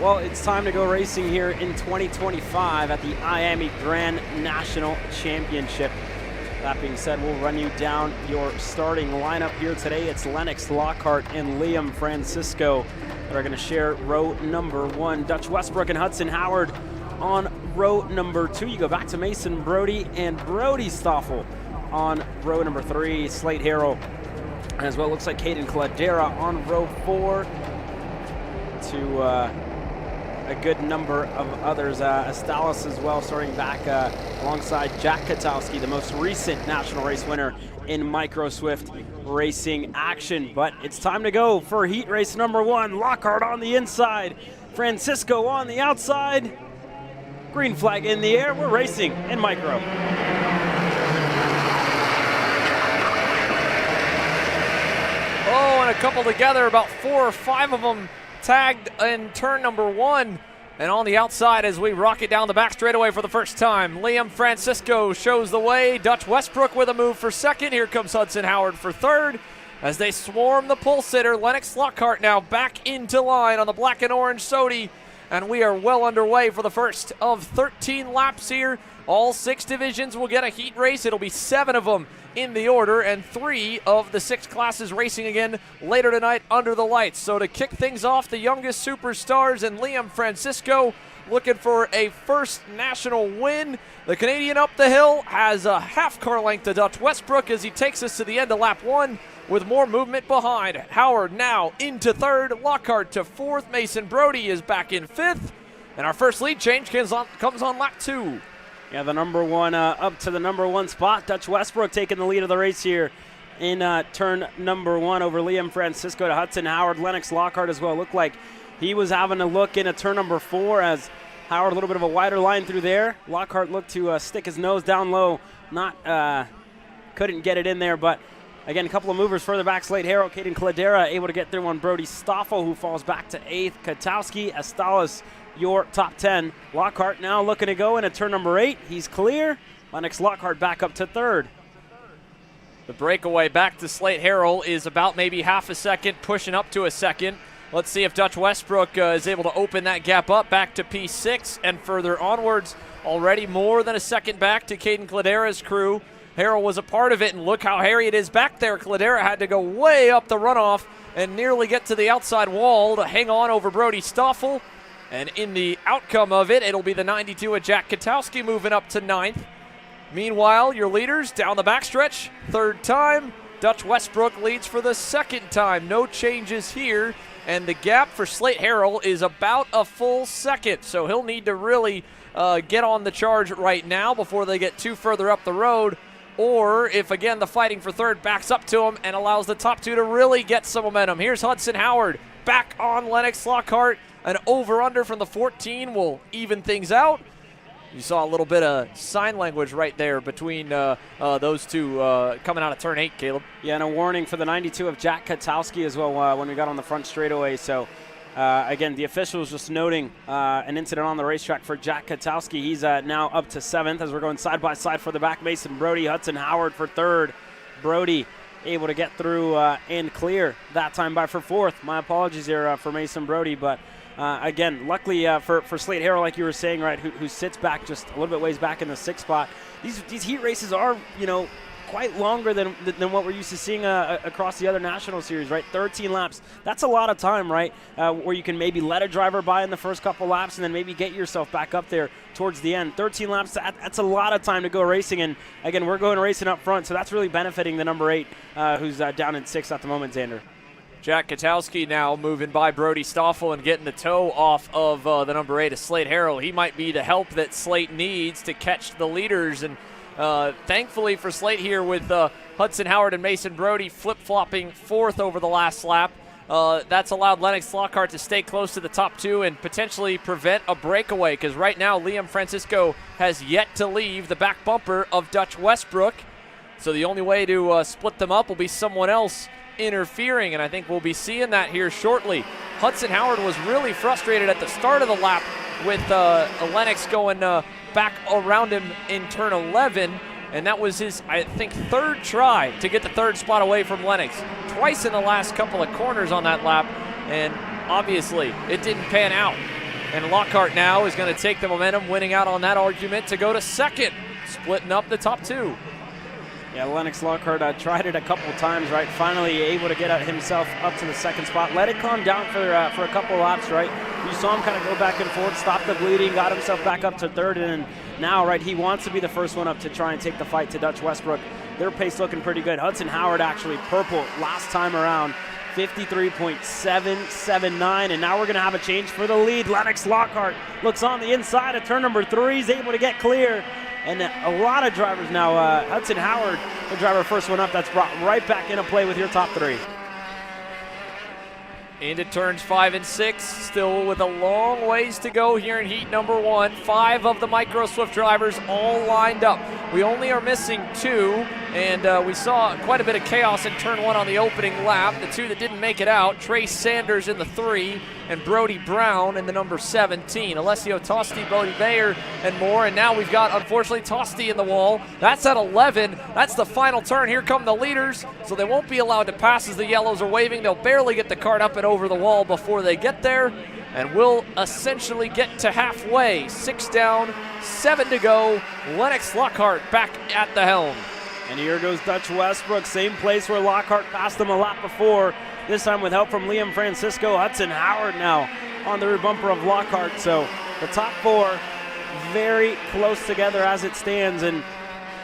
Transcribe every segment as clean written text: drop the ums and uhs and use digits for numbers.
Well, it's time to go racing here in 2025 at the IAME Grand National Championship. That being said, we'll run you down your starting lineup here today. It's Lennox Lockhart and Liam Francisco that are going to share row number 1. Dutch Westbrook and Hudson Howard on row number 2. You go back to Mason Brody and Brody Stoffel on row number 3. Slate Harrell as well. Looks like Caden Cladera on row 4 to a good number of others. Astalis as well, starting back alongside Jack Katowski, the most recent national race winner in Micro Swift racing action. But it's time to go for heat race number 1. Lockhart on the inside, Francisco on the outside. Green flag in the air. We're racing in Micro. Oh, and a couple together, about 4 or 5 of them tagged in turn number 1. And on the outside as we rocket down the back straightaway for the first time, Liam Francisco shows the way. Dutch Westbrook with a move for second. Here comes Hudson Howard for third. As they swarm the pole sitter, Lennox Lockhart now back into line on the black and orange Sodi. And we are well underway for the first of 13 laps here. All 6 divisions will get a heat race. It'll be 7 of them in the order, and 3 of the 6 classes racing again later tonight under the lights. So to kick things off, the youngest superstars and Liam Francisco looking for a first national win. The Canadian up the hill has a half car length to Dutch Westbrook as he takes us to the end of lap 1 with more movement behind. Howard now into 3rd, Lockhart to 4th, Mason Brody is back in 5th, and our first lead change comes on lap 2. Yeah, the number 1 up to the number 1 spot. Dutch Westbrook taking the lead of the race here in turn number 1 over Liam Francisco to Hudson Howard. Lennox Lockhart as well. Looked like he was having a look into turn number 4 as Howard a little bit of a wider line through there. Lockhart looked to stick his nose down low. Couldn't get it in there, but again, a couple of movers further back. Slate Harrell, Caden Cladera able to get through on Brody Stoffel, who falls back to 8th. Katowski, Astalis, your top 10. Lockhart now looking to go into turn number 8. He's clear. Lennox Lockhart back up to 3rd. The breakaway back to Slate Harrell is about maybe half a second, pushing up to a second. Let's see if Dutch Westbrook is able to open that gap up back to P6 and further onwards. Already more than a second back to Caden Cladera's crew. Harrell was a part of it, and look how hairy it is back there. Cladera had to go way up the runoff and nearly get to the outside wall to hang on over Brody Stoffel. And in the outcome of it, it'll be the 92 of Jack Katowski moving up to 9th. Meanwhile, your leaders down the backstretch, 3rd time. Dutch Westbrook leads for the 2nd time. No changes here. And the gap for Slate Harrell is about a full second. So he'll need to really get on the charge right now before they get too further up the road. Or if, again, the fighting for 3rd backs up to him and allows the top 2 to really get some momentum. Here's Hudson Howard back on Lennox Lockhart. An over-under from the 14 will even things out. You saw a little bit of sign language right there between those two coming out of turn 8, Caleb. Yeah, and a warning for the 92 of Jack Katowski as well when we got on the front straightaway. So, again, the officials just noting an incident on the racetrack for Jack Katowski. He's now up to 7th as we're going side by side for the back. Mason Brody, Hudson Howard for 3rd. Brody able to get through and clear that time by for 4th. My apologies here for Mason Brody, but again, luckily for Slate Harrell, like you were saying, right, who sits back just a little bit ways back in the 6th spot. These heat races are, quite longer than what we're used to seeing across the other national series, right? 13 laps. That's a lot of time, right? Where you can maybe let a driver by in the first couple laps and then maybe get yourself back up there towards the end. 13 laps, that's a lot of time to go racing. And again, we're going racing up front, so that's really benefiting the number 8 who's down in 6th at the moment, Xander. Jack Katowski now moving by Brody Stoffel and getting the toe off of the number 8 of Slate Harrell. He might be the help that Slate needs to catch the leaders. And thankfully for Slate here with Hudson Howard and Mason Brody flip-flopping 4th over the last lap, that's allowed Lennox Lockhart to stay close to the top 2 and potentially prevent a breakaway, because right now Liam Francisco has yet to leave the back bumper of Dutch Westbrook. So the only way to split them up will be someone else interfering, and I think we'll be seeing that here shortly. Hudson Howard was really frustrated at the start of the lap with Lennox going back around him in turn 11, and that was his, I think, 3rd try to get the 3rd spot away from Lennox. Twice in the last couple of corners on that lap, and obviously it didn't pan out. And Lockhart now is going to take the momentum, winning out on that argument to go to second, splitting up the top two. Yeah, Lennox Lockhart tried it a couple times, right? Finally able to get himself up to the second spot. Let it calm down for a couple laps, right? You saw him kind of go back and forth, stop the bleeding, got himself back up to third, and now, right, he wants to be the first one up to try and take the fight to Dutch Westbrook. Their pace looking pretty good. Hudson Howard actually purple last time around, 53.779, and now we're going to have a change for the lead. Lennox Lockhart looks on the inside of turn number 3, is able to get clear. And a lot of drivers now, Hudson Howard, the driver first one up, that's brought right back into play with your top 3. Into turns 5 and 6, still with a long ways to go here in heat number 1. 5 of the Micro Swift drivers all lined up. We only are missing 2, and we saw quite a bit of chaos in turn 1 on the opening lap. The 2 that didn't make it out, Trace Sanders in the 3, and Brody Brown in the number 17. Alessio Tosti, Bodie Bayer, and more. And now we've got, unfortunately, Tosti in the wall. That's at 11. That's the final turn. Here come the leaders, so they won't be allowed to pass as the yellows are waving. They'll barely get the cart up and over the wall before they get there, and we'll essentially get to halfway. 6 down, 7 to go. Lennox Lockhart back at the helm. And here goes Dutch Westbrook, same place where Lockhart passed him a lap before, this time with help from Liam Francisco. Hudson Howard now on the rear bumper of Lockhart. So the top 4 very close together as it stands. And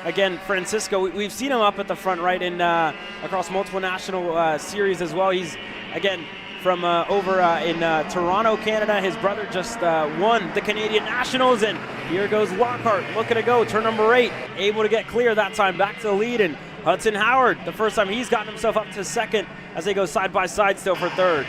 again, Francisco, we've seen him up at the front, right, in across multiple national series as well. He's, again, from over in Toronto, Canada. His brother just won the Canadian Nationals, and here goes Lockhart, looking to go, turn number 8, able to get clear that time, back to the lead, and Hudson Howard, the first time he's gotten himself up to second as they go side by side still for third.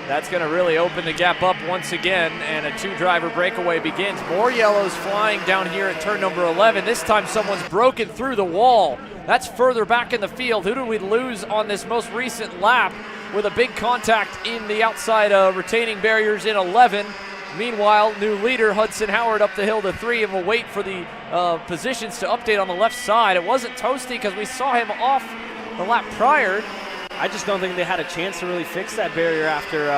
That's going to really open the gap up once again, and a 2-driver breakaway begins. More yellows flying down here at turn number 11. This time someone's broken through the wall. That's further back in the field. Who did we lose on this most recent lap with a big contact in the outside retaining barriers in 11? Meanwhile, new leader Hudson Howard up the hill to 3, and we'll wait for the positions to update on the left side. It wasn't Toasty because we saw him off the lap prior. I just don't think they had a chance to really fix that barrier after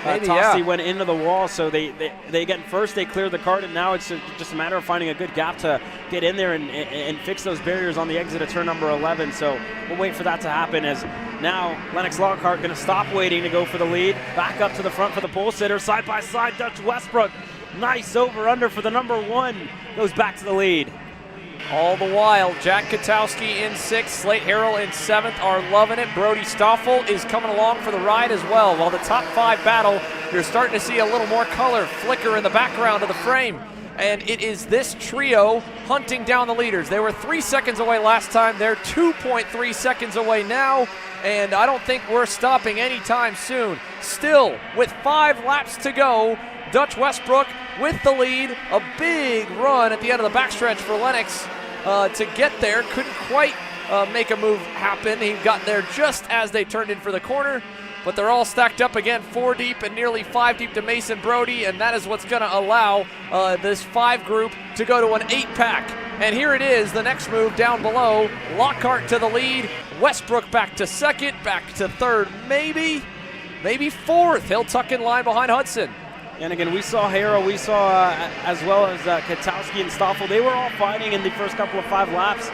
Maybe, Tosti yeah. went into the wall. So they get first, they clear the cart, and now it's just a matter of finding a good gap to get in there and fix those barriers on the exit of turn number 11. So we'll wait for that to happen, as now Lennox Lockhart going to stop waiting to go for the lead. Back up to the front for the pole sitter. Side by side, Dutch Westbrook. Nice over-under for the number 1. Goes back to the lead. All the while, Jack Katowski in 6th, Slate Harrell in 7th are loving it. Brody Stoffel is coming along for the ride as well. While the top 5 battle, you're starting to see a little more color flicker in the background of the frame. And it is this trio hunting down the leaders. They were 3 seconds away last time. They're 2.3 seconds away now. And I don't think we're stopping anytime soon. Still, with 5 laps to go, Dutch Westbrook with the lead. A big run at the end of the backstretch for Lennox to get there. Couldn't quite make a move happen. He got there just as they turned in for the corner. But they're all stacked up again, 4 deep and nearly 5 deep to Mason Brody, and that is what's going to allow this 5 group to go to an 8-pack. And here it is, the next move down below. Lockhart to the lead, Westbrook back to second, back to third, maybe 4th. He'll tuck in line behind Hudson. And again, we saw Harrell, we saw as well as Katowski and Stoffel. They were all fighting in the first couple of 5 laps,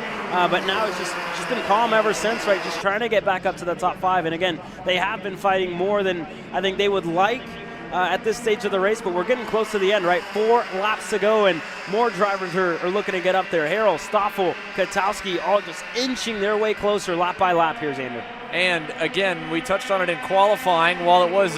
but now it's just been calm ever since, right? Just trying to get back up to the top 5. And again, they have been fighting more than I think they would like at this stage of the race, but we're getting close to the end, right? 4 laps to go, and more drivers are looking to get up there. Harrell, Stoffel, Katowski, all just inching their way closer lap by lap here, Xander. And again, we touched on it in qualifying. While it was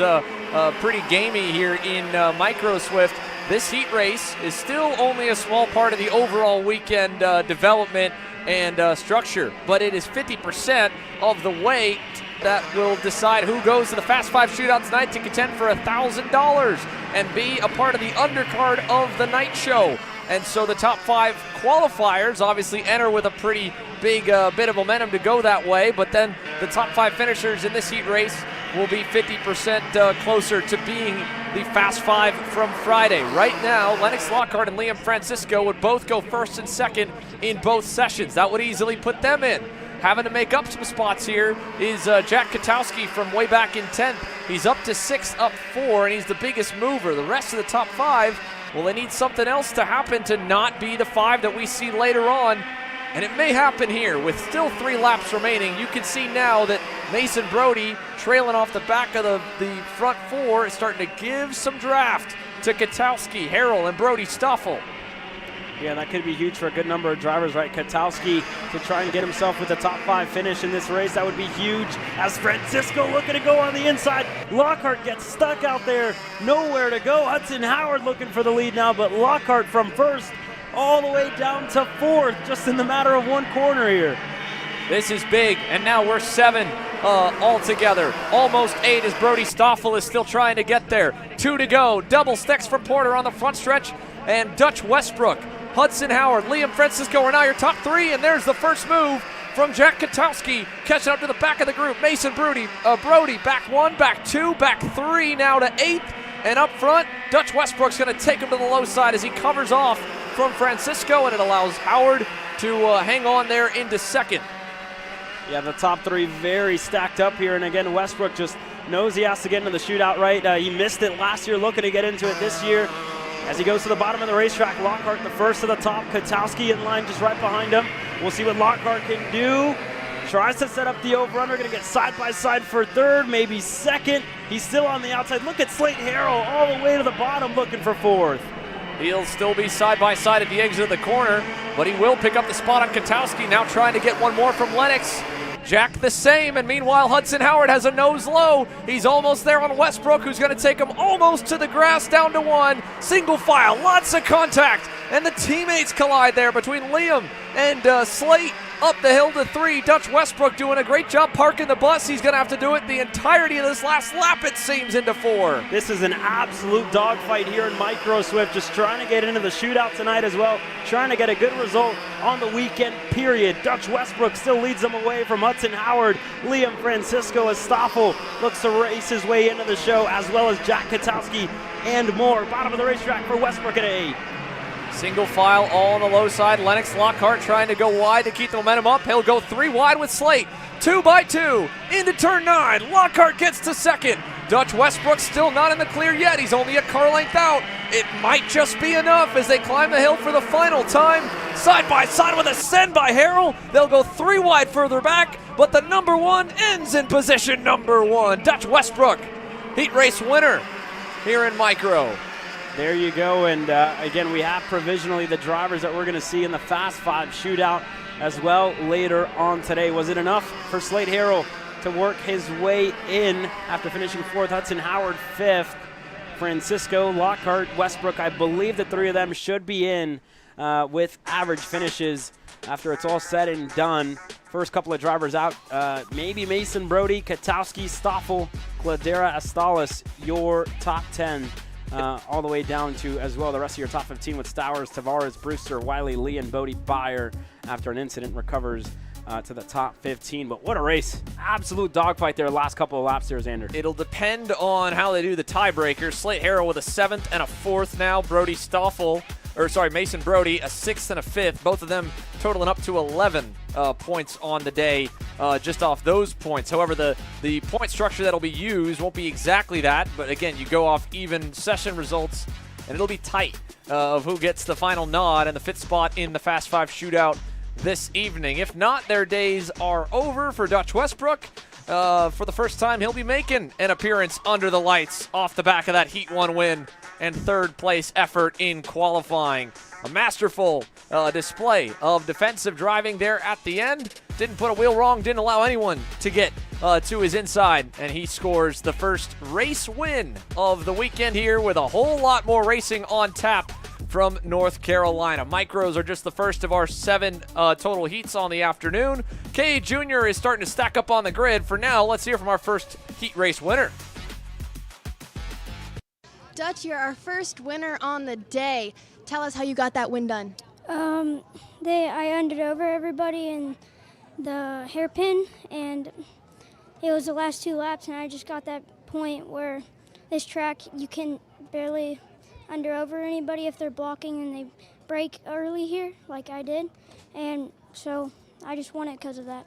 pretty gamey here in Micro Swift, this heat race is still only a small part of the overall weekend development and structure, but it is 50% of the weight that will decide who goes to the Fast 5 shootout tonight to contend for $1,000 and be a part of the undercard of the night show. And so the top 5 qualifiers obviously enter with a pretty big bit of momentum to go that way, but then the top 5 finishers in this heat race will be 50% closer to being the Fast 5 from Friday. Right now, Lennox Lockhart and Liam Francisco would both go first and second in both sessions. That would easily put them in. having to make up some spots here is Jack Katowski from way back in 10th. He's up to 6th, up 4, and he's the biggest mover. The rest of the top 5, well, they need something else to happen to not be the 5 that we see later on. And it may happen here with still 3 laps remaining. You can see now that Mason Brody, trailing off the back of the front 4, is starting to give some draft to Katowski, Harrell, and Brody Stoffel. Yeah, that could be huge for a good number of drivers, right? Katowski to try and get himself with a top 5 finish in this race. That would be huge. As Francisco looking to go on the inside. Lockhart gets stuck out there. Nowhere to go. Hudson Howard looking for the lead now, but Lockhart from first all the way down to 4th, just in the matter of 1 corner here. This is big, and now we're 7 all together. Almost 8 as Brody Stoffel is still trying to get there. 2 to go. Double sticks for Porter on the front stretch, and Dutch Westbrook, Hudson Howard, Liam Francisco are now your top 3, and there's the first move from Jack Katowski, catching up to the back of the group. Mason Brody back 1, back 2, back 3, now to 8th, and up front, Dutch Westbrook's going to take him to the low side as he covers off from Francisco, and it allows Howard to hang on there into 2nd. Yeah, the top 3 very stacked up here, and again, Westbrook just knows he has to get into the shootout, right? He missed it last year, looking to get into it this year. As he goes to the bottom of the racetrack, Lockhart the first to the top, Katowski in line just right behind him. We'll see what Lockhart can do. Tries to set up the over-under, going to get side by side for 3rd, maybe 2nd. He's still on the outside. Look at Slate Harrell all the way to the bottom looking for 4th. He'll still be side by side at the exit of the corner, but he will pick up the spot on Katowski, now trying to get one more from Lennox. Jack the same, and meanwhile Hudson Howard has a nose low. He's almost there on Westbrook, who's going to take him almost to the grass, down to 1. Single file, lots of contact, and the teammates collide there between Liam and Slate. Up the hill to 3, Dutch Westbrook doing a great job parking the bus. He's going to have to do it the entirety of this last lap, it seems, into 4. This is an absolute dogfight here in Micro Swift, just trying to get into the shootout tonight as well, trying to get a good result on the weekend, period. Dutch Westbrook still leads them away from Hudson Howard. Liam Francisco as Stoffel looks to race his way into the show, as well as Jack Katowski and more. Bottom of the racetrack for Westbrook at 8. Single file all on the low side. Lennox Lockhart trying to go wide to keep the momentum up. He'll go 3 wide with Slate. 2 by 2 into turn 9. Lockhart gets to 2nd. Dutch Westbrook still not in the clear yet. He's only a car length out. It might just be enough as they climb the hill for the final time. Side by side with a send by Harrell. They'll go 3 wide further back, but the number 1 ends in position number 1. Dutch Westbrook, heat race winner here in Micro. There you go, and again, we have provisionally the drivers that we're going to see in the Fast 5 shootout as well later on today. Was it enough for Slate Harrell to work his way in after finishing 4th? Hudson Howard 5th. Francisco, Lockhart, Westbrook, I believe the 3 of them should be in with average finishes after it's all said and done. First couple of drivers out, maybe Mason Brody, Katowski, Stoffel, Cladera, Astalis, your top 10. All the way down to, as well, the rest of your top 15 with Stowers, Tavares, Brewster, Wiley, Lee, and Bodie Byer after an incident recovers to the top 15. But what a race. Absolute dogfight there last couple of laps there, Xander. It'll depend on how they do the tiebreakers. Slate Harrell with a 7th and a 4th now. Mason Brody, a 6th and a 5th. Both of them totaling up to 11 points on the day just off those points. However, the point structure that'll be used won't be exactly that. But again, you go off even session results, and it'll be tight of who gets the final nod and the 5th spot in the Fast 5 shootout this evening. If not, their days are over for Dutch Westbrook. For the first time, he'll be making an appearance under the lights off the back of that Heat 1 win and 3rd place effort in qualifying. A masterful display of defensive driving there at the end. Didn't put a wheel wrong, didn't allow anyone to get to his inside, and he scores the first race win of the weekend here with a whole lot more racing on tap from North Carolina. Micros are just the first of our 7 total heats on the afternoon. K Jr is starting to stack up on the grid. For now, let's hear from our first heat race winner. Dutch, you're our first winner on the day. Tell us how you got that win done. I undered over everybody in the hairpin, and it was the last 2 laps, and I just got that point where this track you can barely under over anybody if they're blocking and they brake early here like I did, and so I just won it because of that.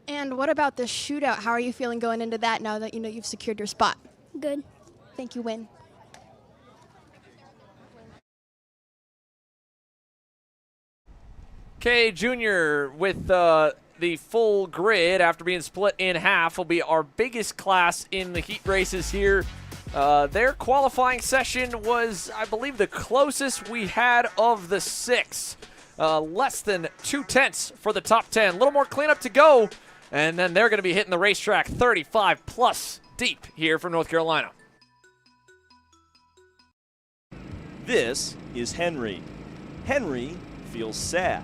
And what about the shootout? How are you feeling going into that now that you know you've secured your spot? Good. Thank you, Win. K Jr. with the full grid after being split in half will be our biggest class in the heat races here. Their qualifying session was, I believe, the closest we had of the 6. Less than 2/10 for the top 10. A little more cleanup to go, and then they're going to be hitting the racetrack 35 plus deep here from North Carolina. This is Henry. Henry feels sad.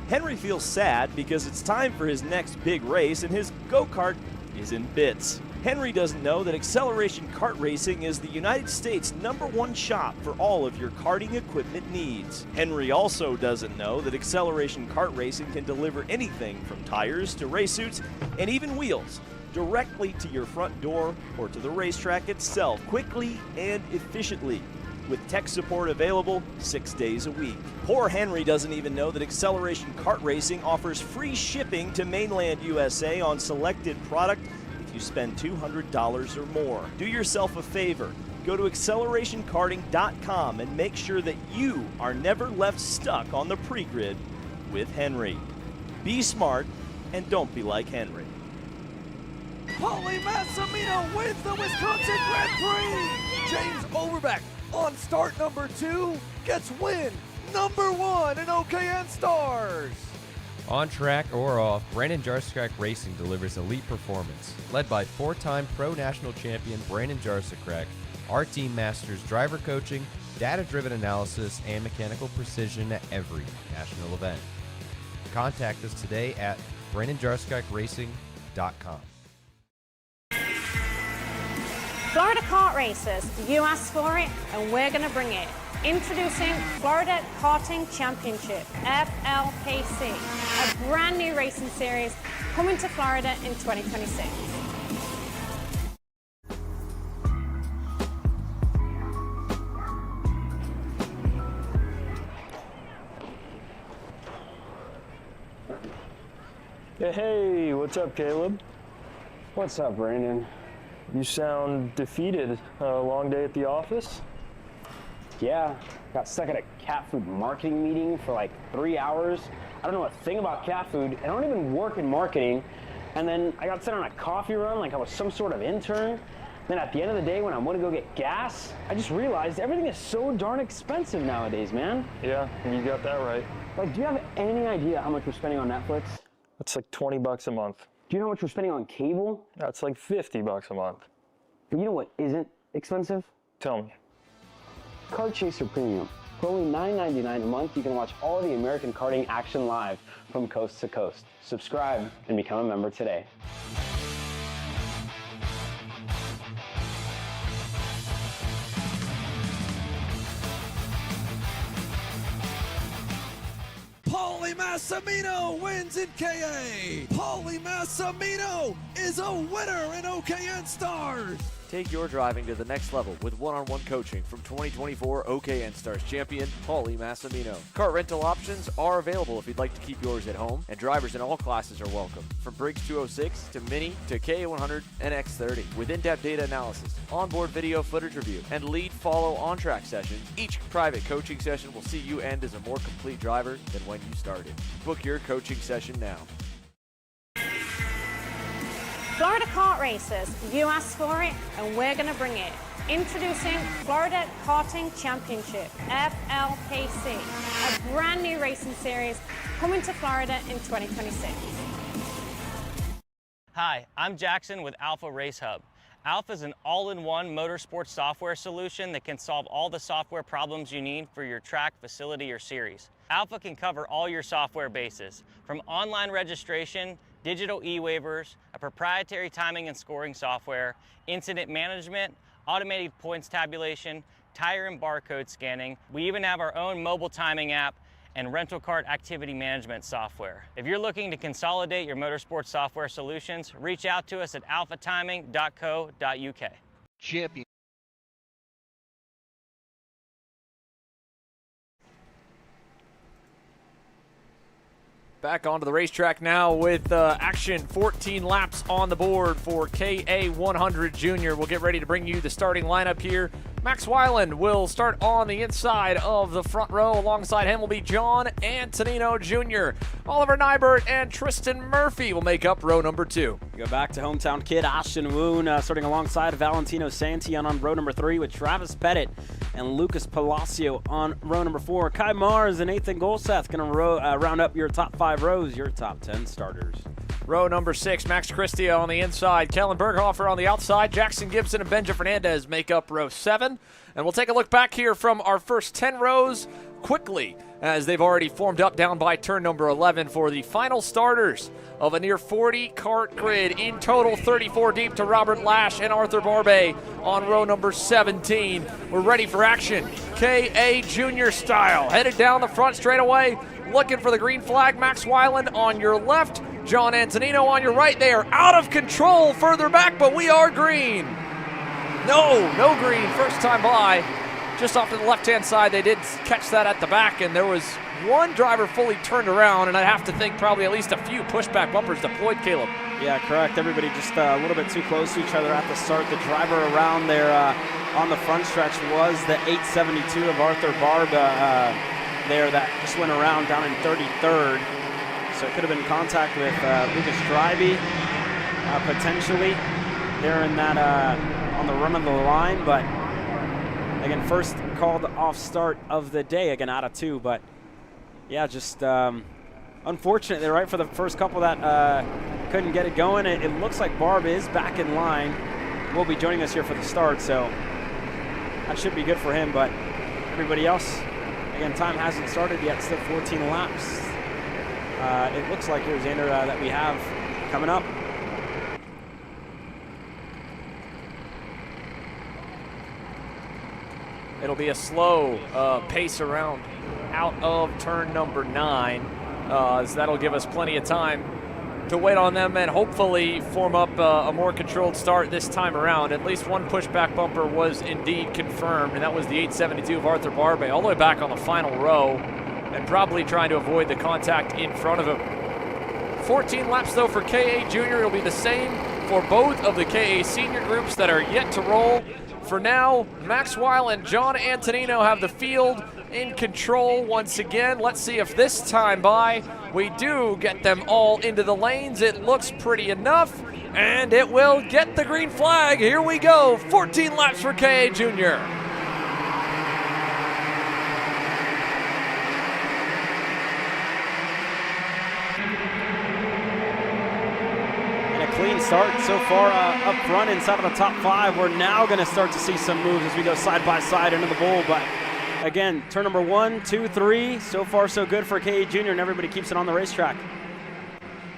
Henry feels sad because it's time for his next big race and his go-kart is in bits. Henry doesn't know that Acceleration Kart Racing is the United States' #1 shop for all of your karting equipment needs. Henry also doesn't know that Acceleration Kart Racing can deliver anything from tires to race suits and even wheels directly to your front door or to the racetrack itself, quickly and efficiently, with tech support available 6 days a week. Poor Henry doesn't even know that Acceleration Kart Racing offers free shipping to mainland USA on selected product if you spend $200 or more. Do yourself a favor. Go to accelerationkarting.com and make sure that you are never left stuck on the pre-grid with Henry. Be smart and don't be like Henry. Paulie Massimino wins the Wisconsin Grand Prix! James Overbeck on start number 2 gets win #1 in OKN Stars! On track or off, Brandon Jarsekrak Racing delivers elite performance. Led by 4-time Pro National Champion Brandon Jarsekrak, our team masters driver coaching, data-driven analysis, and mechanical precision at every national event. Contact us today at BrandonJarsekrakracing.com. Florida Kart Racers, you asked for it and we're going to bring it. Introducing Florida Karting Championship, FLKC, a brand new racing series coming to Florida in 2026. Hey, what's up, Caleb? What's up, Brandon? You sound defeated. A long day at the office? Yeah, got stuck at a cat food marketing meeting for like 3 hours. I don't know a thing about cat food, and I don't even work in marketing. And then I got sent on a coffee run like I was some sort of intern. Then at the end of the day when I went to go get gas, I just realized everything is so darn expensive nowadays, man. Yeah, you got that right. Like, do you have any idea how much we're spending on Netflix? That's like $20 a month. Do you know how much we're spending on cable? That's like $50 a month. But you know what isn't expensive? Tell me. Kart Chaser Premium. For only $9.99 a month, you can watch all of the American karting action live from coast to coast. Subscribe and become a member today. Paulie Massimino wins in KA! Paulie Massimino is a winner in OKN Stars! Take your driving to the next level with one-on-one coaching from 2024 OKN Stars champion Paulie Massimino. Kart rental options are available if you'd like to keep yours at home, and drivers in all classes are welcome, from Briggs 206 to Mini to K100 and X30. With in-depth data analysis, onboard video footage review, and lead follow on-track sessions, each private coaching session will see you end as a more complete driver than when you started. Book your coaching session now. Florida Kart Racers, you asked for it and we're going to bring it. Introducing Florida Karting Championship, FLKC, a brand new racing series coming to Florida in 2026. Hi, I'm Jackson with Alpha Race Hub. Alpha is an all-in-one motorsports software solution that can solve all the software problems you need for your track, facility, or series. Alpha can cover all your software bases, from online registration, digital e-waivers, a proprietary timing and scoring software, incident management, automated points tabulation, tire and barcode scanning. We even have our own mobile timing app and rental kart activity management software. If you're looking to consolidate your motorsports software solutions, reach out to us at alphatiming.co.uk. Champion. Back onto the racetrack now with action. 14 laps on the board for KA100 Jr. We'll get ready to bring you the starting lineup here. Max Weiland will start on the inside of the front row. Alongside him will be John Antonino Jr. Oliver Nybert and Tristan Murphy will make up row number 2. Go back to hometown kid Ashton Woon starting alongside Valentino Santillan on row number 3 with Travis Pettit and Lucas Palacio on row number 4. Kai Mars and Nathan Golseth going to round up your top 5 rows, your top 10 starters. Row number 6, Max Christia on the inside, Kellen Berghofer on the outside, Jackson Gibson and Benja Fernandez make up row 7. And we'll take a look back here from our first 10 rows quickly, as they've already formed up down by turn number 11 for the final starters of a near 40 kart grid. In total, 34 deep to Robert Lash and Arthur Barbe on row number 17. We're ready for action. KA Junior style, headed down the front straightaway, looking for the green flag. Max Weiland on your left, John Antonino on your right. They are out of control further back, but we are green. No green, first time by. Just off to the left-hand side, they did catch that at the back, and there was one driver fully turned around, and I have to think probably at least a few pushback bumpers deployed, Caleb. Yeah, correct. Everybody just a little bit too close to each other at the start. The driver around there on the front stretch was the 872 of Arthur Barb there that just went around down in 33rd. So it could have been contact with Lucas Strybey potentially there in that on the run of the line, but again, first called off start of the day, again out of 2, but yeah, just unfortunately, right, for the first couple that couldn't get it going. It looks like Barb is back in line, will be joining us here for the start, so that should be good for him, but everybody else, again, time hasn't started yet, still 14 laps. It looks like here's Xander that we have coming up. It'll be a slow pace around out of turn number 9. So that'll give us plenty of time to wait on them and hopefully form up a more controlled start this time around. At least one pushback bumper was indeed confirmed, and that was the 872 of Arthur Barbe, all the way back on the final row, and probably trying to avoid the contact in front of him. 14 laps, though, for KA Junior. It'll be the same for both of the KA Senior groups that are yet to roll. For now, Max Weil and John Antonino have the field in control once again. Let's see if this time by we do get them all into the lanes. It looks pretty enough, and it will get the green flag. Here we go, 14 laps for KA Junior. Clean start so far up front inside of the top 5. We're now going to start to see some moves as we go side by side into the bowl. But again, turn number 1, 2, 3. So far so good for KA Junior, and everybody keeps it on the racetrack.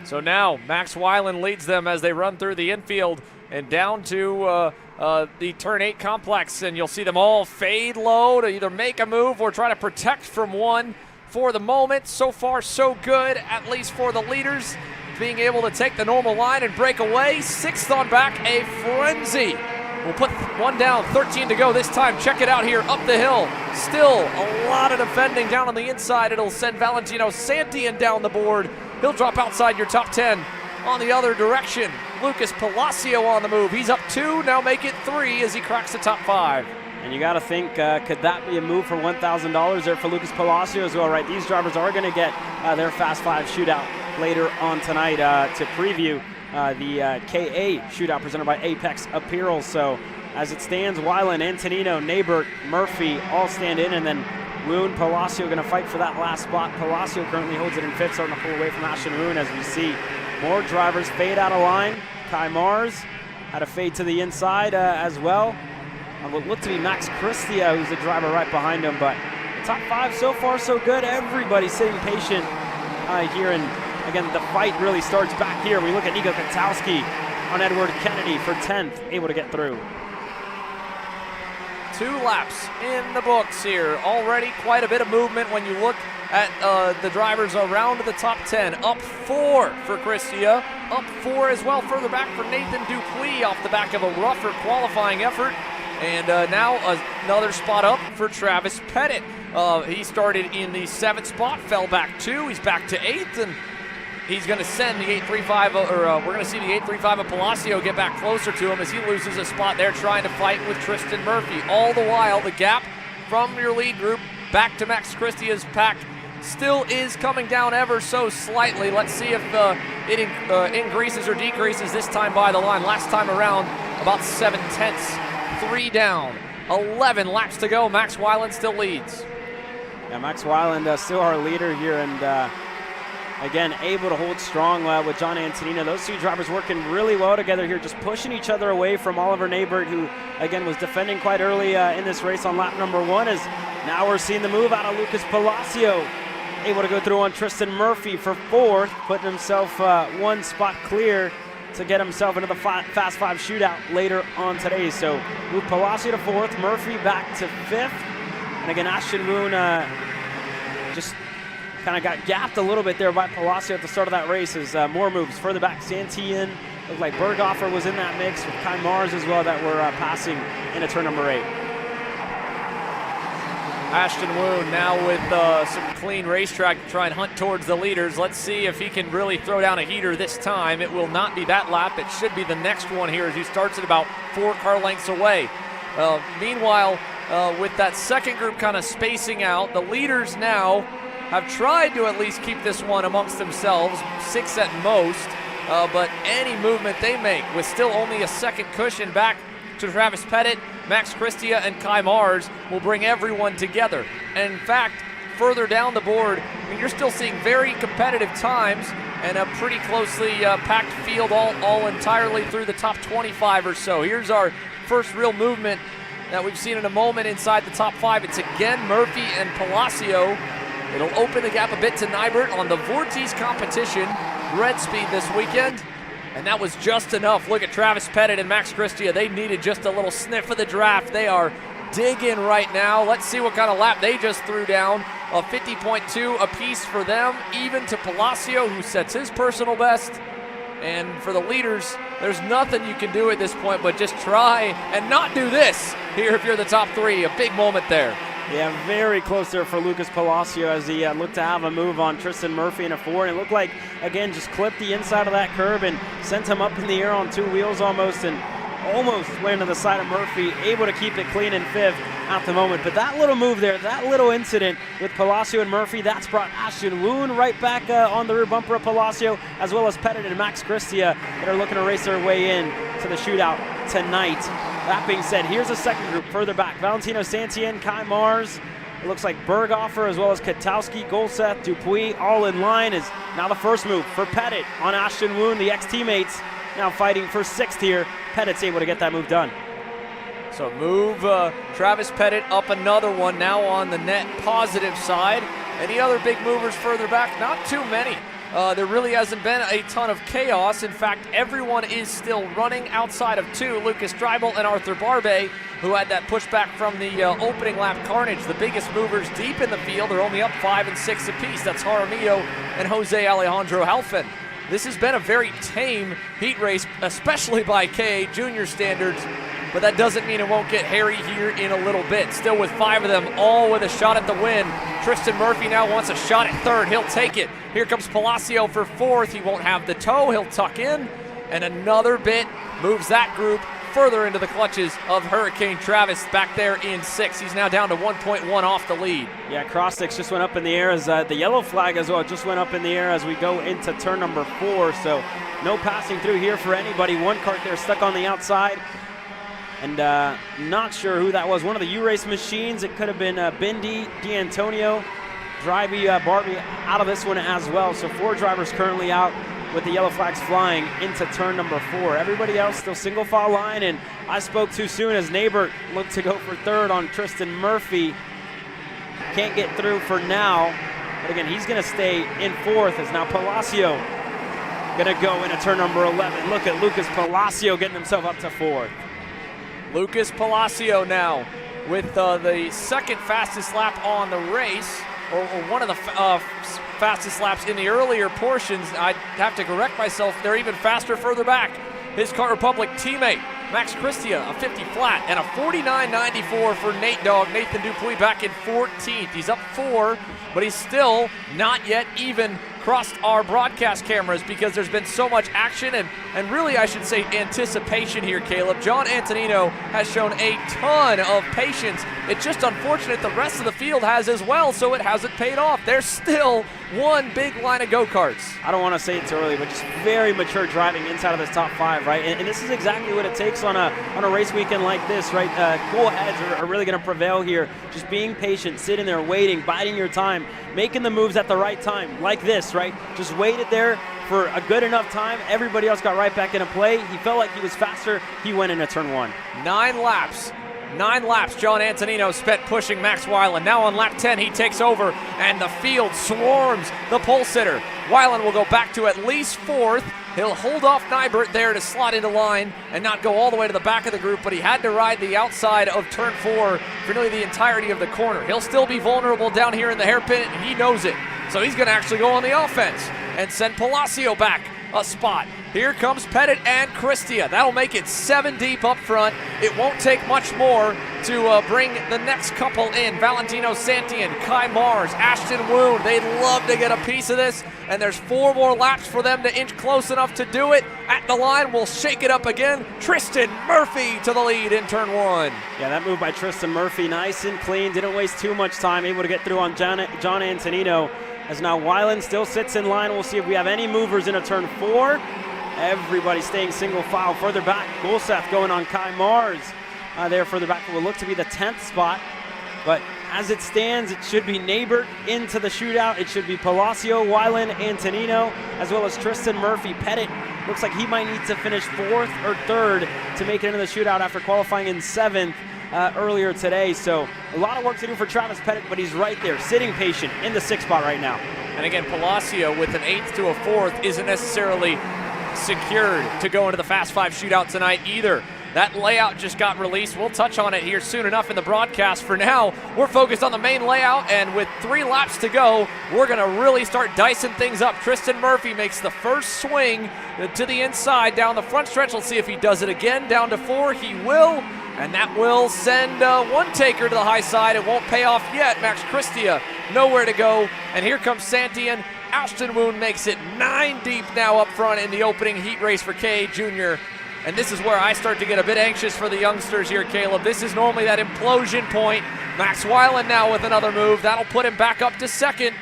So now Max Weiland leads them as they run through the infield and down to the turn 8 complex. And you'll see them all fade low to either make a move or try to protect from one for the moment. So far so good, at least for the leaders, being able to take the normal line and break away. 6th on back, a frenzy. We'll put one down, 13 to go this time. Check it out here up the hill. Still a lot of defending down on the inside. It'll send Valentino Santillan down the board. He'll drop outside your top 10. On the other direction, Lucas Palacio on the move. He's up 2, now make it 3 as he cracks the top 5. And you got to think, could that be a move for $1,000 there for Lucas Palacio as well, right? These drivers are going to get their Fast 5 shootout later on tonight to preview the KA shootout presented by Apex Apparel. So as it stands, Weiland, Antonino, Nabert, Murphy all stand in, and then Woon, Palacio going to fight for that last spot. Palacio currently holds it in 5th, starting to pull away from Ashton Woon as we see more drivers fade out of line. Kai Mars had a fade to the inside as well. What looked to be Max Christia, who's the driver right behind him, but the top 5 so far so good. Everybody sitting patient here, and again, the fight really starts back here. We look at Nico Katowski on Edward Kennedy for 10th, able to get through. 2 laps in the books here. Already quite a bit of movement when you look at the drivers around the top 10. Up 4 for Christia. Up 4 as well further back for Nathan Dupuis off the back of a rougher qualifying effort. And now another spot up for Travis Pettit. He started in the 7th spot, fell back 2. He's back to 8th, and he's going to send the 835, we're going to see the 835 of Palacio get back closer to him as he loses a spot there trying to fight with Tristan Murphy. All the while, the gap from your lead group back to Max Christia's pack still is coming down ever so slightly. Let's see if it increases or decreases this time by the line. Last time around, about 7/10, 3 down. 11 laps to go. Max Weiland still leads. Yeah, Max Weiland still our leader here, and again, able to hold strong with John Antonino. Those two drivers working really well together here, just pushing each other away from Oliver Nabert, who, again, was defending quite early in this race on lap number 1. As now we're seeing the move out of Lucas Palacio. Able to go through on Tristan Murphy for 4th, putting himself 1 spot clear to get himself into the Fast 5 shootout later on today. So move Palacio to 4th, Murphy back to 5th. And again, Ashton Moon just kind of got gapped a little bit there by Palacio at the start of that race as more moves further back. Santillan, looked like Berghofer was in that mix with Kai Mars as well that were passing into turn number 8. Ashton Woon now with some clean racetrack to try and hunt towards the leaders. Let's see if he can really throw down a heater this time. It will not be that lap. It should be the next one here as he starts at about 4 car lengths away. Meanwhile, with that second group kind of spacing out, the leaders now have tried to at least keep this one amongst themselves, 6 at most, but any movement they make with still only a second cushion back to Travis Pettit, Max Christia, and Kai Mars will bring everyone together. And in fact, further down the board, I mean, you're still seeing very competitive times and a pretty closely packed field all entirely through the top 25 or so. Here's our first real movement that we've seen in a moment inside the top 5. It's again Murphy and Palacio. It'll open the gap a bit to Nybert on the Vortiz competition, red speed this weekend. And that was just enough. Look at Travis Pettit and Max Christia. They needed just a little sniff of the draft. They are digging right now. Let's see what kind of lap they just threw down. A 50.2 apiece for them, even to Palacio, who sets his personal best. And for the leaders, there's nothing you can do at this point but just try and not do this here if you're the top 3. A big moment there. Yeah, very close there for Lucas Palacio as he looked to have a move on Tristan Murphy in a 4. And it looked like, again, just clipped the inside of that curb and sent him up in the air on 2 wheels almost, and almost went to the side of Murphy, able to keep it clean in 5th at the moment. But that little move there, that little incident with Palacio and Murphy, that's brought Ashton Woon right back on the rear bumper of Palacio, as well as Pettit and Max Christia that are looking to race their way in to the shootout tonight. That being said, here's a second group further back. Valentino Santillan, Kai Mars. It looks like Berghofer as well as Katowski, Golseth, Dupuis all in line. Is now the first move for Pettit on Ashton Woon. The ex-teammates now fighting for 6th here. Pettit's able to get that move done. So move Travis Pettit up another one now on the net positive side. Any other big movers further back? Not too many. There really hasn't been a ton of chaos. In fact, everyone is still running outside of 2. Lucas Dreibel and Arthur Barbe, who had that pushback from the opening lap carnage. The biggest movers deep in the field are only up 5 and 6 apiece. That's Jaramillo and Jose Alejandro Halfin. This has been a very tame heat race, especially by KA Junior standards, but that doesn't mean it won't get hairy here in a little bit. Still with 5 of them, all with a shot at the win. Tristan Murphy now wants a shot at 3rd. He'll take it. Here comes Palacio for 4th. He won't have the toe. He'll tuck in. And another bit moves that group further into the clutches of Hurricane Travis back there in 6th. He's now down to 1.1 off the lead. Yeah, cross sticks just went up in the air as the yellow flag as well just went up in the air as we go into turn number 4. So no passing through here for anybody. One cart there stuck on the outside. And not sure who that was. One of the U-Race machines. It could have been Bindi, D'Antonio, Drivey, Barbie out of this one as well. So 4 drivers currently out with the yellow flags flying into turn number 4. Everybody else still single file line, and I spoke too soon as Nabert looked to go for 3rd on Tristan Murphy. Can't get through for now, but again, he's gonna stay in 4th as now Palacio gonna go into turn number 11. Look at Lucas Palacio getting himself up to 4th. Lucas Palacio now with the second fastest lap on the race, or one of the fastest laps in the earlier portions. I'd have to correct myself. They're even faster further back. His Kart Republic teammate, Max Christia, a 50 flat, and a 49.94 for Nathan Dupuis back in 14th. He's up 4, but he's still not yet even across our broadcast cameras because there's been so much action and really, I should say, anticipation here, Caleb. John Antonino has shown a ton of patience. It's just unfortunate the rest of the field has as well, so it hasn't paid off. There's still one big line of go-karts. I don't want to say it too early, but just very mature driving inside of this top 5, right? And this is exactly what it takes on a race weekend like this, right? Cool heads are really going to prevail here. Just being patient, sitting there, waiting, biding your time, making the moves at the right time, like this, right? Just waited there for a good enough time. Everybody else got right back into play. He felt like he was faster. He went into turn 1. 9 laps. 9 laps John Antonino spent pushing Max Weiland. Now on lap 10, he takes over, and the field swarms the pole sitter. Weiland will go back to at least 4th. He'll hold off Nybert there to slot into line and not go all the way to the back of the group, but he had to ride the outside of turn 4 for nearly the entirety of the corner. He'll still be vulnerable down here in the hairpin, and he knows it. So he's going to actually go on the offense and send Palacio back a spot. Here comes Pettit and Christia. That'll make it 7 deep up front. It won't take much more to bring the next couple in. Valentino Santian, Kai Mars, Ashton Woon. They'd love to get a piece of this, and there's 4 more laps for them to inch close enough to do it. At the line, we'll shake it up again. Tristan Murphy to the lead in turn 1. Yeah, that move by Tristan Murphy, nice and clean. Didn't waste too much time, able to get through on John Antonino. As now Weiland still sits in line. We'll see if we have any movers into turn 4. Everybody staying single file. Further back, Gulseth going on Kai Mars. There further back will look to be the 10th spot. But as it stands, it should be Nabert into the shootout. It should be Palacio, Weiland, Antonino, as well as Tristan Murphy. Pettit looks like he might need to finish 4th or 3rd to make it into the shootout after qualifying in 7th. Earlier today, so a lot of work to do for Travis Pettit, but he's right there, sitting patient in the 6th spot right now. And again, Palacio with an 8th to a 4th isn't necessarily secured to go into the Fast 5 shootout tonight either. That layout just got released. We'll touch on it here soon enough in the broadcast. For now, we're focused on the main layout, and with 3 laps to go, we're going to really start dicing things up. Tristan Murphy makes the first swing to the inside down the front stretch. Let's see if he does it again. Down to 4, he will. And that will send one taker to the high side. It won't pay off yet. Max Christia nowhere to go. And here comes Santian. Ashton Woon makes it 9 deep now up front in the opening heat race for K Jr. And this is where I start to get a bit anxious for the youngsters here, Caleb. This is normally that implosion point. Max Weiland now with another move. That'll put him back up to 2nd.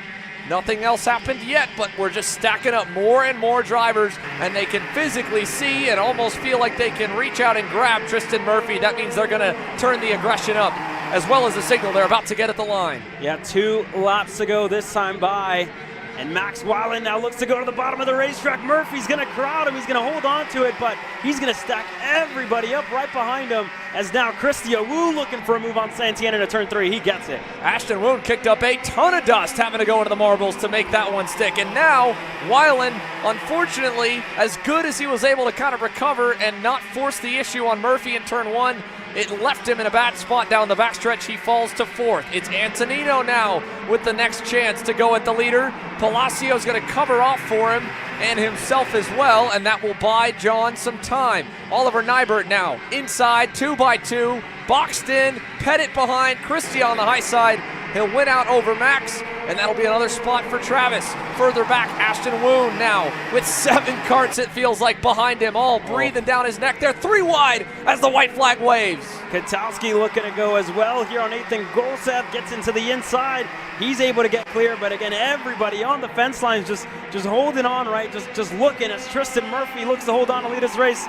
Nothing else happened yet, but we're just stacking up more and more drivers, and they can physically see and almost feel like they can reach out and grab Tristan Murphy. That means they're going to turn the aggression up, as well as the signal they're about to get at the line. Yeah, 2 laps to go this time by. And Max Weiland now looks to go to the bottom of the racetrack. Murphy's going to crowd him. He's going to hold on to it, but he's going to stack everybody up right behind him. As now Christia Wu looking for a move on Santiana to turn 3. He gets it. Ashton Woon kicked up a ton of dust having to go into the marbles to make that one stick. And now Weiland, unfortunately, as good as he was able to kind of recover and not force the issue on Murphy in turn 1, it left him in a bad spot down the backstretch. He falls to 4th. It's Antonino now with the next chance to go at the leader. Palacio's going to cover off for him and himself as well, and that will buy John some time. Oliver Nybert now inside, 2x2, boxed in, Pettit behind, Christie on the high side. He'll win out over Max, and that'll be another spot for Travis. Further back, Ashton Woon now with 7 karts, it feels like, behind him, all breathing down his neck. They're 3 wide as the white flag waves. Katowski looking to go as well here on Nathan Golseth, gets into the inside. He's able to get clear, but again, everybody on the fence lines just holding on, right? Just looking as Tristan Murphy looks to hold on to lead his race.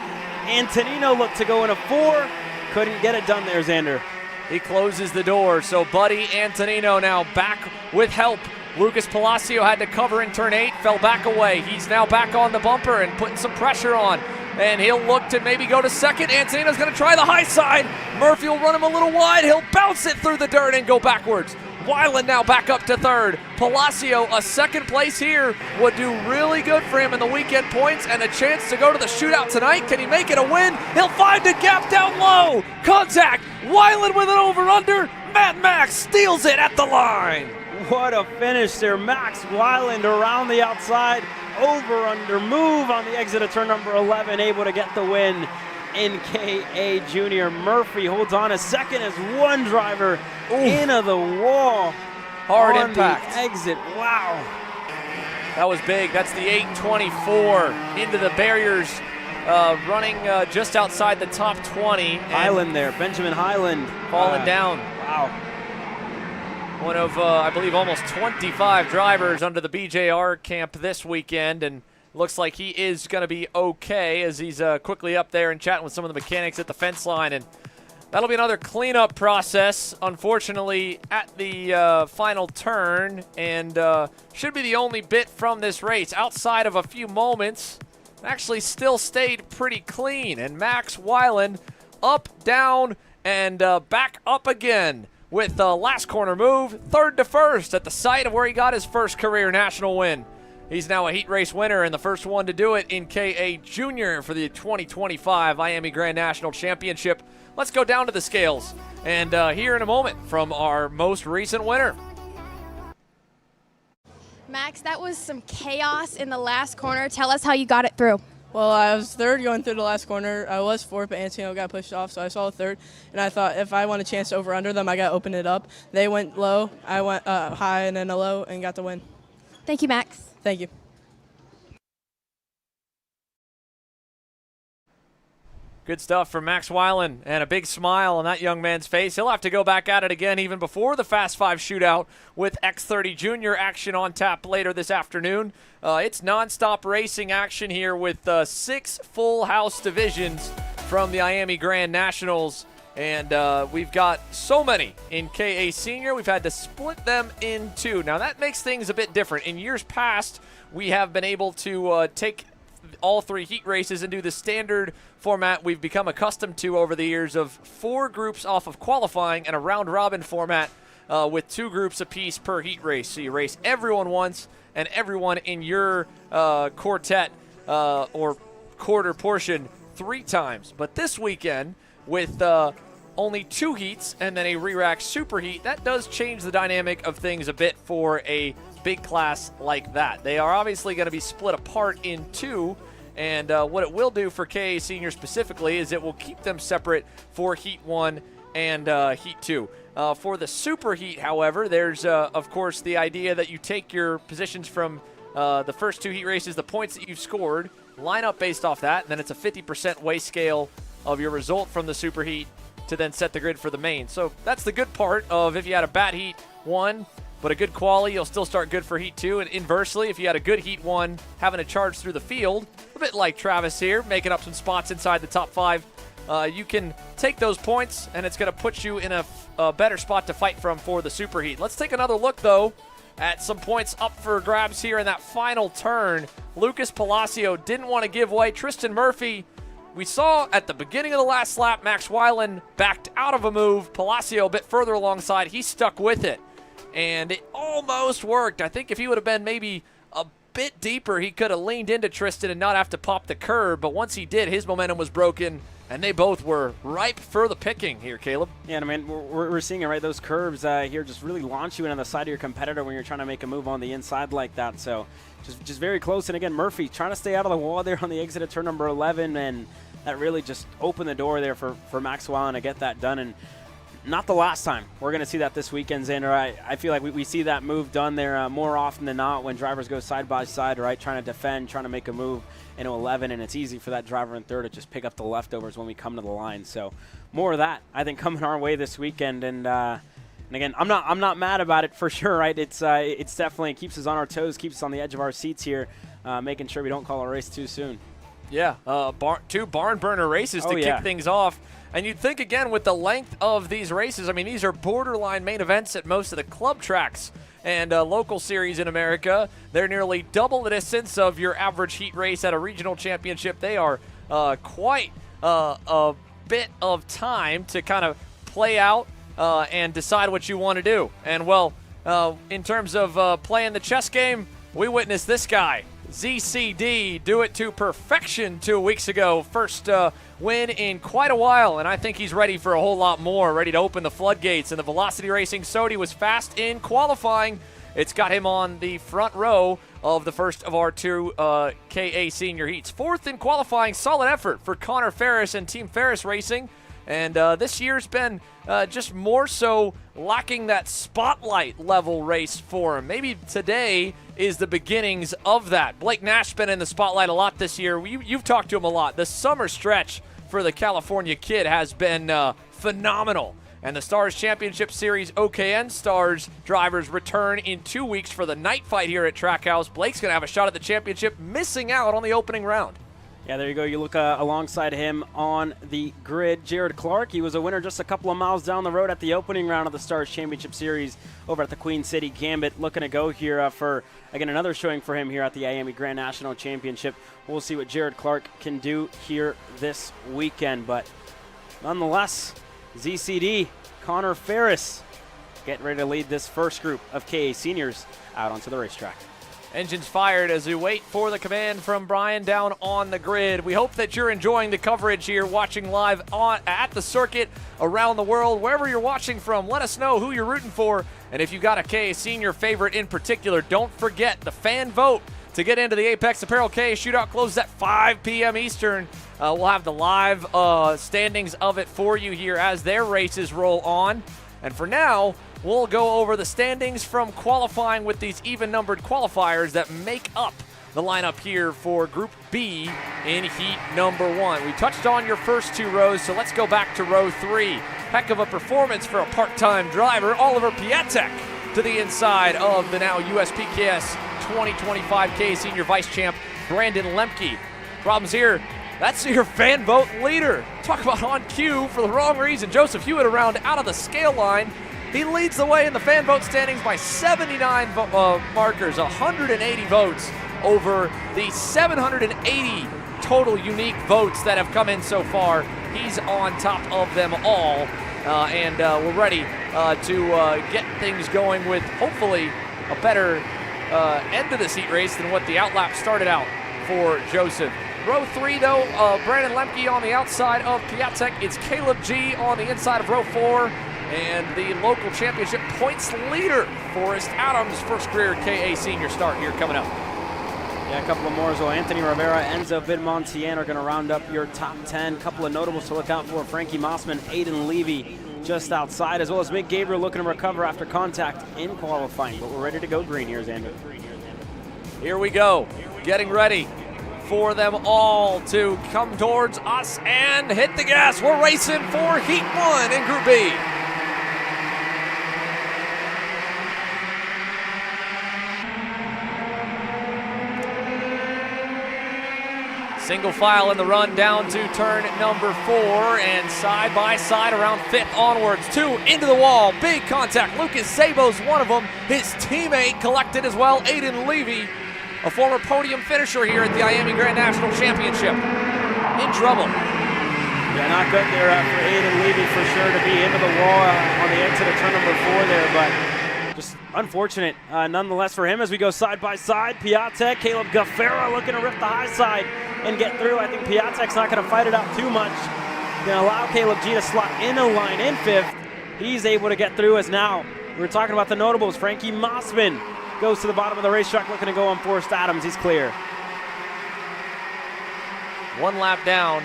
Antonino looked to go in a 4. Couldn't get it done there, Xander. He closes the door, so Buddy Antonino now back with help. Lucas Palacio had to cover in turn 8, fell back away. He's now back on the bumper and putting some pressure on. And he'll look to maybe go to 2nd. Antonino's going to try the high side. Murphy will run him a little wide. He'll bounce it through the dirt and go backwards. Weiland now back up to 3rd. Palacio, a 2nd place here, would do really good for him in the weekend points and a chance to go to the shootout tonight. Can he make it a win? He'll find a gap down low. Contact. Weiland with an over-under. Mad Max steals it at the line. What a finish there. Max Weiland around the outside. Over-under move on the exit of turn number 11. Able to get the win in KA Jr. Murphy holds on a 2nd as one driver into the wall. Hard on impact. the exit. Wow. That was big. That's the 8:24 into the barriers, running just outside the top 20. Highland there, Benjamin Highland. Falling down. Wow. One of, I believe, almost 25 drivers under the BJR camp this weekend, and looks like he is going to be okay as he's quickly up there and chatting with some of the mechanics at the fence line. And that'll be another cleanup process, unfortunately, at the final turn, and should be the only bit from this race. Outside of a few moments, actually still stayed pretty clean. And Max Weiland up, down, and back up again with the last corner move, third to first at the site of where he got his first career national win. He's now a heat race winner and the first one to do it in KA Junior for the 2025 IAME Grand National Championship. Let's go down to the scales and hear in a moment from our most recent winner. Max, that was some chaos in the last corner. Tell us how you got it through. Well, I was third going through the last corner. I was fourth, but Antino got pushed off, so I saw third. And I thought if I want a chance to over-under them, I got to open it up. They went low. I went high and then a low and got the win. Thank you, Max. Thank you. Good stuff from Max Weiland, and a big smile on that young man's face. He'll have to go back at it again even before the Fast 5 shootout with X30 Jr action on tap later this afternoon. It's nonstop racing action here with 6 full house divisions from the IAME Grand Nationals, and we've got so many in KA Senior, we've had to split them in 2. Now that makes things a bit different. In years past, we have been able to take all 3 heat races and do the standard format we've become accustomed to over the years of 4 groups off of qualifying and a round-robin format with 2 groups apiece per heat race. So you race everyone once and everyone in your quartet or quarter portion 3 times. But this weekend, with only 2 heats and then a re-rack super heat, that does change the dynamic of things a bit for a big class like that. They are obviously going to be split apart in 2, and what it will do for KA Senior specifically is it will keep them separate for Heat 1 and Heat 2. For the Super Heat, however, there's, of course, the idea that you take your positions from the first 2 heat races, the points that you've scored, line up based off that, and then it's a 50% weigh scale of your result from the Super Heat to then set the grid for the main. So that's the good part of if you had a bad Heat 1, but a good quali, you'll still start good for Heat 2. And inversely, if you had a good Heat 1, having to charge through the field, a bit like Travis here, making up some spots inside the top 5, you can take those points, and it's going to put you in a better spot to fight from for the Super Heat. Let's take another look, though, at some points up for grabs here in that final turn. Lucas Palacio didn't want to give way. Tristan Murphy, we saw at the beginning of the last lap, Max Weiland backed out of a move. Palacio a bit further alongside. He stuck with it, and it almost worked. I think if he would have been maybe a bit deeper, he could have leaned into Tristan and not have to pop the curb. But once he did, his momentum was broken, and they both were ripe for the picking here, Caleb. Yeah, I mean, we're seeing it, right? Those curves here just really launch you in on the side of your competitor when you're trying to make a move on the inside like that. So just very close. And again, Murphy trying to stay out of the wall there on the exit at turn number 11, and that really just opened the door there for Max Weiland to get that done. And not the last time we're going to see that this weekend, Xander. I feel like we see that move done there more often than not when drivers go side by side, right, trying to defend, trying to make a move into 11, and it's easy for that driver in third to just pick up the leftovers when we come to the line. So more of that, I think, coming our way this weekend. And again, I'm not mad about it for sure, right? It's definitely keeps us on our toes, keeps us on the edge of our seats here, making sure we don't call a race too soon. Yeah, 2 barn burner races to kick things off. And you'd think, again, with the length of these races, I mean, these are borderline main events at most of the club tracks and local series in America. They're nearly double the distance of your average heat race at a regional championship. They are quite a bit of time to kind of play out and decide what you want to do. And, well, in terms of playing the chess game, we witnessed this guy, ZCD, do it to perfection 2 weeks ago. First win in quite a while, and I think he's ready for a whole lot more, ready to open the floodgates. And the Velocity Racing Sodi was fast in qualifying. It's got him on the front row of the first of our 2 KA Senior Heats. Fourth in qualifying, solid effort for Connor Ferris and Team Ferris Racing. And this year's been just more so lacking that spotlight level race for him. Maybe today is the beginnings of that. Blake Nash been in the spotlight a lot this year. You've talked to him a lot. The summer stretch for the California kid has been phenomenal. And the Stars Championship Series OKN Stars drivers return in 2 weeks for the night fight here at Trackhouse. Blake's going to have a shot at the championship, missing out on the opening round. Yeah, there you go. You look alongside him on the grid. Jared Clark, he was a winner just a couple of miles down the road at the opening round of the Stars Championship Series over at the Queen City Gambit. Looking to go here for, again, another showing for him here at the IAME Grand National Championship. We'll see what Jared Clark can do here this weekend. But nonetheless, ZCD, Connor Ferris, getting ready to lead this first group of KA seniors out onto the racetrack. Engines fired as we wait for the command from Brian down on the grid. We hope that you're enjoying the coverage here, watching live at the circuit around the world. Wherever you're watching from, let us know who you're rooting for. And if you've got a KA senior favorite in particular, don't forget the fan vote to get into the Apex Apparel KA Shootout. Closes at 5 p.m. Eastern. We'll have the live standings of it for you here as their races roll on. And for now, we'll go over the standings from qualifying with these even-numbered qualifiers that make up the lineup here for Group B in Heat number 1. We touched on your first 2 rows, so let's go back to row 3. Heck of a performance for a part-time driver, Oliver Piatek, to the inside of the now USPKS 2025 K Senior Vice Champ, Brandon Lemke. Problems here, that's your fan vote leader. Talk about on cue for the wrong reason. Joseph Hewitt around out of the scale line. He leads the way in the fan vote standings by 79 markers, 180 votes over the 780 total unique votes that have come in so far. He's on top of them all, and we're ready to get things going with hopefully a better end to this heat race than what the outlap started out for Joseph. Row 3, though, Brandon Lemke on the outside of Piatek. It's Caleb G on the inside of row 4. And the local championship points leader, Forrest Adams, first career KA senior start here coming up. Yeah, a couple of more as well. Anthony Rivera, Enzo Vidmontien are going to round up your top 10. Couple of notables to look out for. Frankie Mossman, Aiden Levy just outside, as well as Mick Gabriel looking to recover after contact in qualifying. But we're ready to go green here, Xander. Here we go, getting ready for them all to come towards us and hit the gas. We're racing for Heat 1 in Group B. Single file in the run down to turn number 4, and side by side around 5th onwards. 2 into the wall, big contact. Lucas Zabo's one of them. His teammate collected as well, Aiden Levy, a former podium finisher here at the IAME Grand National Championship. In trouble. Yeah, not good there for Aiden Levy for sure to be into the wall on the exit of turn number 4 there, but just unfortunate nonetheless for him as we go side by side. Piatek, Caleb Gaffera looking to rip the high side and get through. I think Piatek's not going to fight it out too much. Going to allow Caleb G to slot in a line in 5th. He's able to get through as now we're talking about the notables. Frankie Mossman goes to the bottom of the racetrack looking to go on Forrest Adams. He's clear. 1 lap down,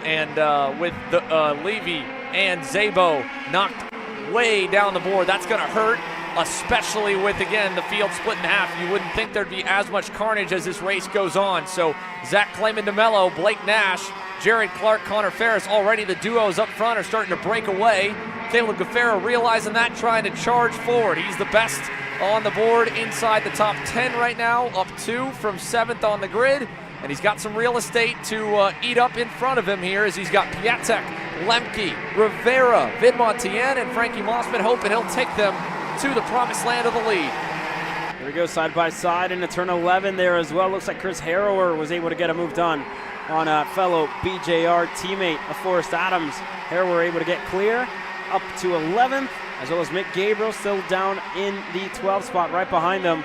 and with the, Levy and Zabo knocked way down the board. That's going to hurt, especially with, again, the field split in half. You wouldn't think there'd be as much carnage as this race goes on. So Zach Clayman DeMello, Blake Nash, Jared Clark, Connor Ferris, already the duos up front are starting to break away. Caleb Gaffera realizing that, trying to charge forward. He's the best on the board inside the top 10 right now, up 2 from 7th on the grid. And he's got some real estate to eat up in front of him here as he's got Piatek, Lemke, Rivera, Vidmontien, and Frankie Mossman hoping he'll take them to the promised land of the lead. Here we go side by side into turn 11 there as well. Looks like Chris Harrower was able to get a move done on a fellow BJR teammate of Forrest Adams. Harrower able to get clear up to 11th, as well as Mick Gabriel still down in the 12th spot right behind them.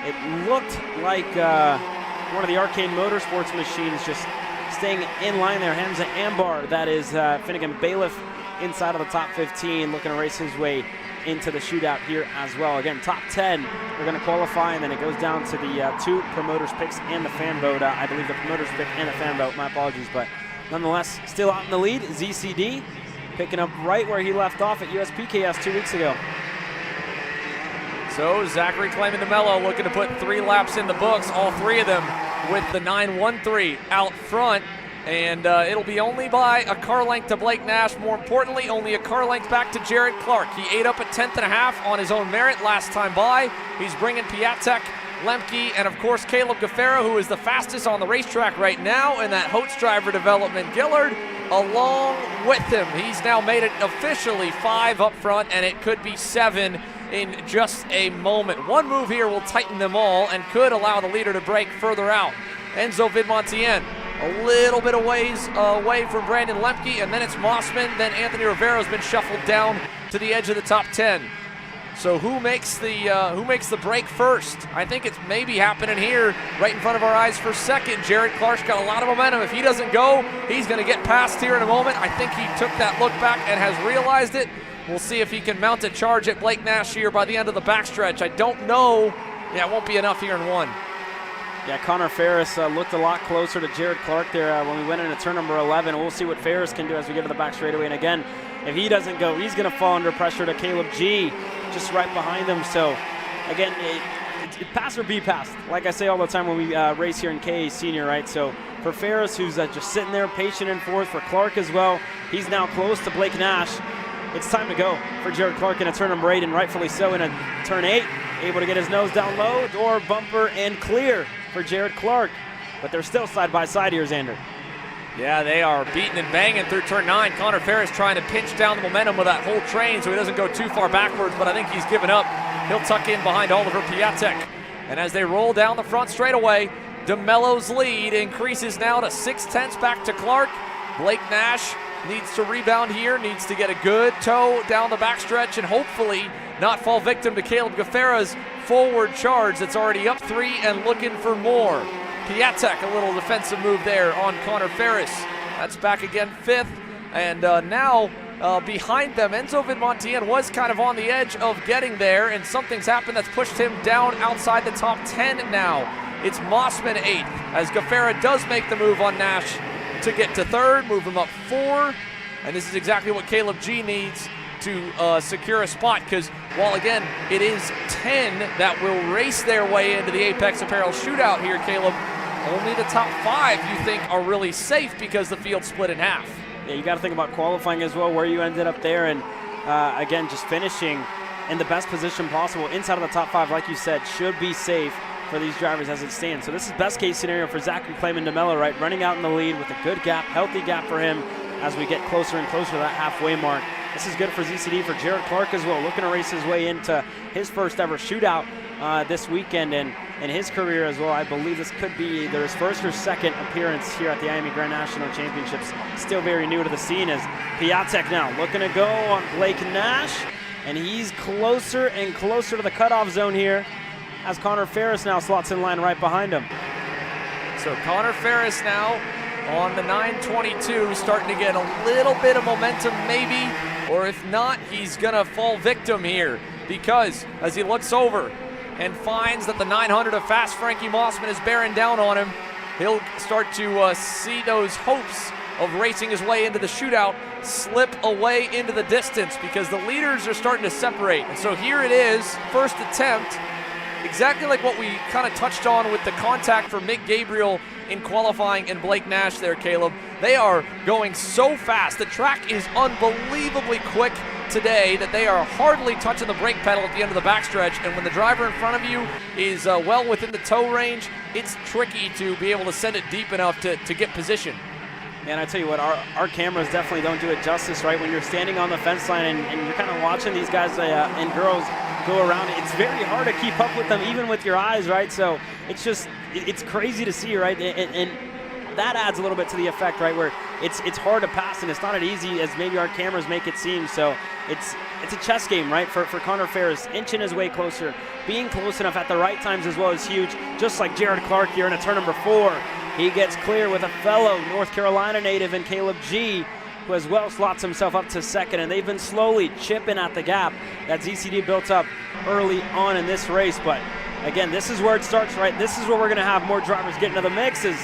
It looked like one of the Arcane Motorsports machines just staying in line there. Hamza Ambar, that is Finnegan Bailiff inside of the top 15, looking to race his way into the shootout here as well. Again, top 10, we're going to qualify, and then it goes down to the 2 promoters picks and the fan vote. I believe the promoters pick and the fan vote, my apologies, but nonetheless, still out in the lead, ZCD. picking up right where he left off at USPKS 2 weeks ago. So Zachary Clayman DeMello looking to put 3 laps in the books, all 3 of them with the 913 out front. And it'll be only by a car length to Blake Nash. More importantly, only a car length back to Jared Clark. He ate up a 10th and a half on his own merit last time by. He's bringing Piatek, Lemke, and of course Caleb Gaffera, who is the fastest on the racetrack right now, and that Holtz driver development, Gillard, along with him. He's now made it officially 5 up front, and it could be 7 in just a moment. One move here will tighten them all and could allow the leader to break further out. Enzo Vidmontien a little bit of ways away from Brandon Lemke, and then it's Mossman. Then Anthony Rivera's been shuffled down to the edge of the top 10. So who makes the break first? I think it's maybe happening here right in front of our eyes for second. Jared Clark's got a lot of momentum. If he doesn't go, he's going to get past here in a moment. I think he took that look back and has realized it. We'll see if he can mount a charge at Blake Nash here by the end of the backstretch. I don't know. Yeah, it won't be enough here in 1. Yeah, Connor Ferris looked a lot closer to Jared Clark there when we went into turn number 11. We'll see what Ferris can do as we get to the back straightaway. And again, if he doesn't go, he's going to fall under pressure to Caleb G just right behind him. So again, it pass or be passed. Like I say all the time when we race here in KA Senior, right? So for Ferris, who's just sitting there patient and forth, for Clark as well, he's now close to Blake Nash. It's time to go for Jared Clark in a turn number 8, and rightfully so in a turn 8. Able to get his nose down low, door, bumper, and clear for Jared Clark. But they're still side by side here, Xander. Yeah, they are beating and banging through turn 9. Connor Ferris trying to pinch down the momentum of that whole train so he doesn't go too far backwards, but I think he's given up. He'll tuck in behind Oliver Piatek. And as they roll down the front straightaway, DeMello's lead increases now to 6/10 back to Clark. Blake Nash needs to rebound here, needs to get a good toe down the backstretch and hopefully not fall victim to Caleb Gaffera's forward charge that's already up 3 and looking for more. Piatek, a little defensive move there on Connor Ferris. That's back again 5th. And now behind them, Enzo Vidmontien was kind of on the edge of getting there, and something's happened that's pushed him down outside the top 10 now. It's Mossman 8th as Gaffera does make the move on Nash to get to 3rd, move him up 4. And this is exactly what Caleb G needs to secure a spot, because while again it is 10 that will race their way into the Apex Apparel shootout here, Caleb, only the top 5 you think are really safe because the field's split in half. Yeah, you got to think about qualifying as well, where you ended up there, and again, just finishing in the best position possible inside of the top 5, like you said, should be safe for these drivers as it stands. So this is best case scenario for Zachary Clayman DeMello, right? Running out in the lead with a good gap, healthy gap for him as we get closer and closer to that halfway mark. This is good for ZCD, for Jared Clark as well, looking to race his way into his first ever shootout this weekend and in his career as well. I believe this could be either his first or second appearance here at the IAME Grand National Championships. Still very new to the scene as Piatek now looking to go on Blake Nash, and he's closer and closer to the cutoff zone here as Connor Ferris now slots in line right behind him. So Connor Ferris now on the 922, starting to get a little bit of momentum maybe, or if not, he's gonna fall victim here, because as he looks over and finds that the 900 of fast Frankie Mossman is bearing down on him, he'll start to see those hopes of racing his way into the shootout slip away into the distance, because the leaders are starting to separate. And so here it is, first attempt, exactly like what we kind of touched on with the contact for Mick Gabriel in qualifying and Blake Nash there, Caleb. They are going so fast. The track is unbelievably quick today that they are hardly touching the brake pedal at the end of the backstretch, and when the driver in front of you is well within the tow range, it's tricky to be able to send it deep enough to get position. And I tell you what, our cameras definitely don't do it justice, right? When you're standing on the fence line and you're kind of watching these guys and girls go around, it's very hard to keep up with them even with your eyes, right? So it's just, it's crazy to see, right? And that adds a little bit to the effect, right? Where it's hard to pass, and it's not as easy as maybe our cameras make it seem. So it's a chess game, right? For Connor Ferris, inching his way closer, being close enough at the right times as well is huge. Just like Jared Clark here in a turn number 4. He gets clear with a fellow North Carolina native in Caleb G, who as well slots himself up to second, and they've been slowly chipping at the gap that ZCD built up early on in this race. But again, this is where it starts, right? This is where we're gonna have more drivers get into the mix as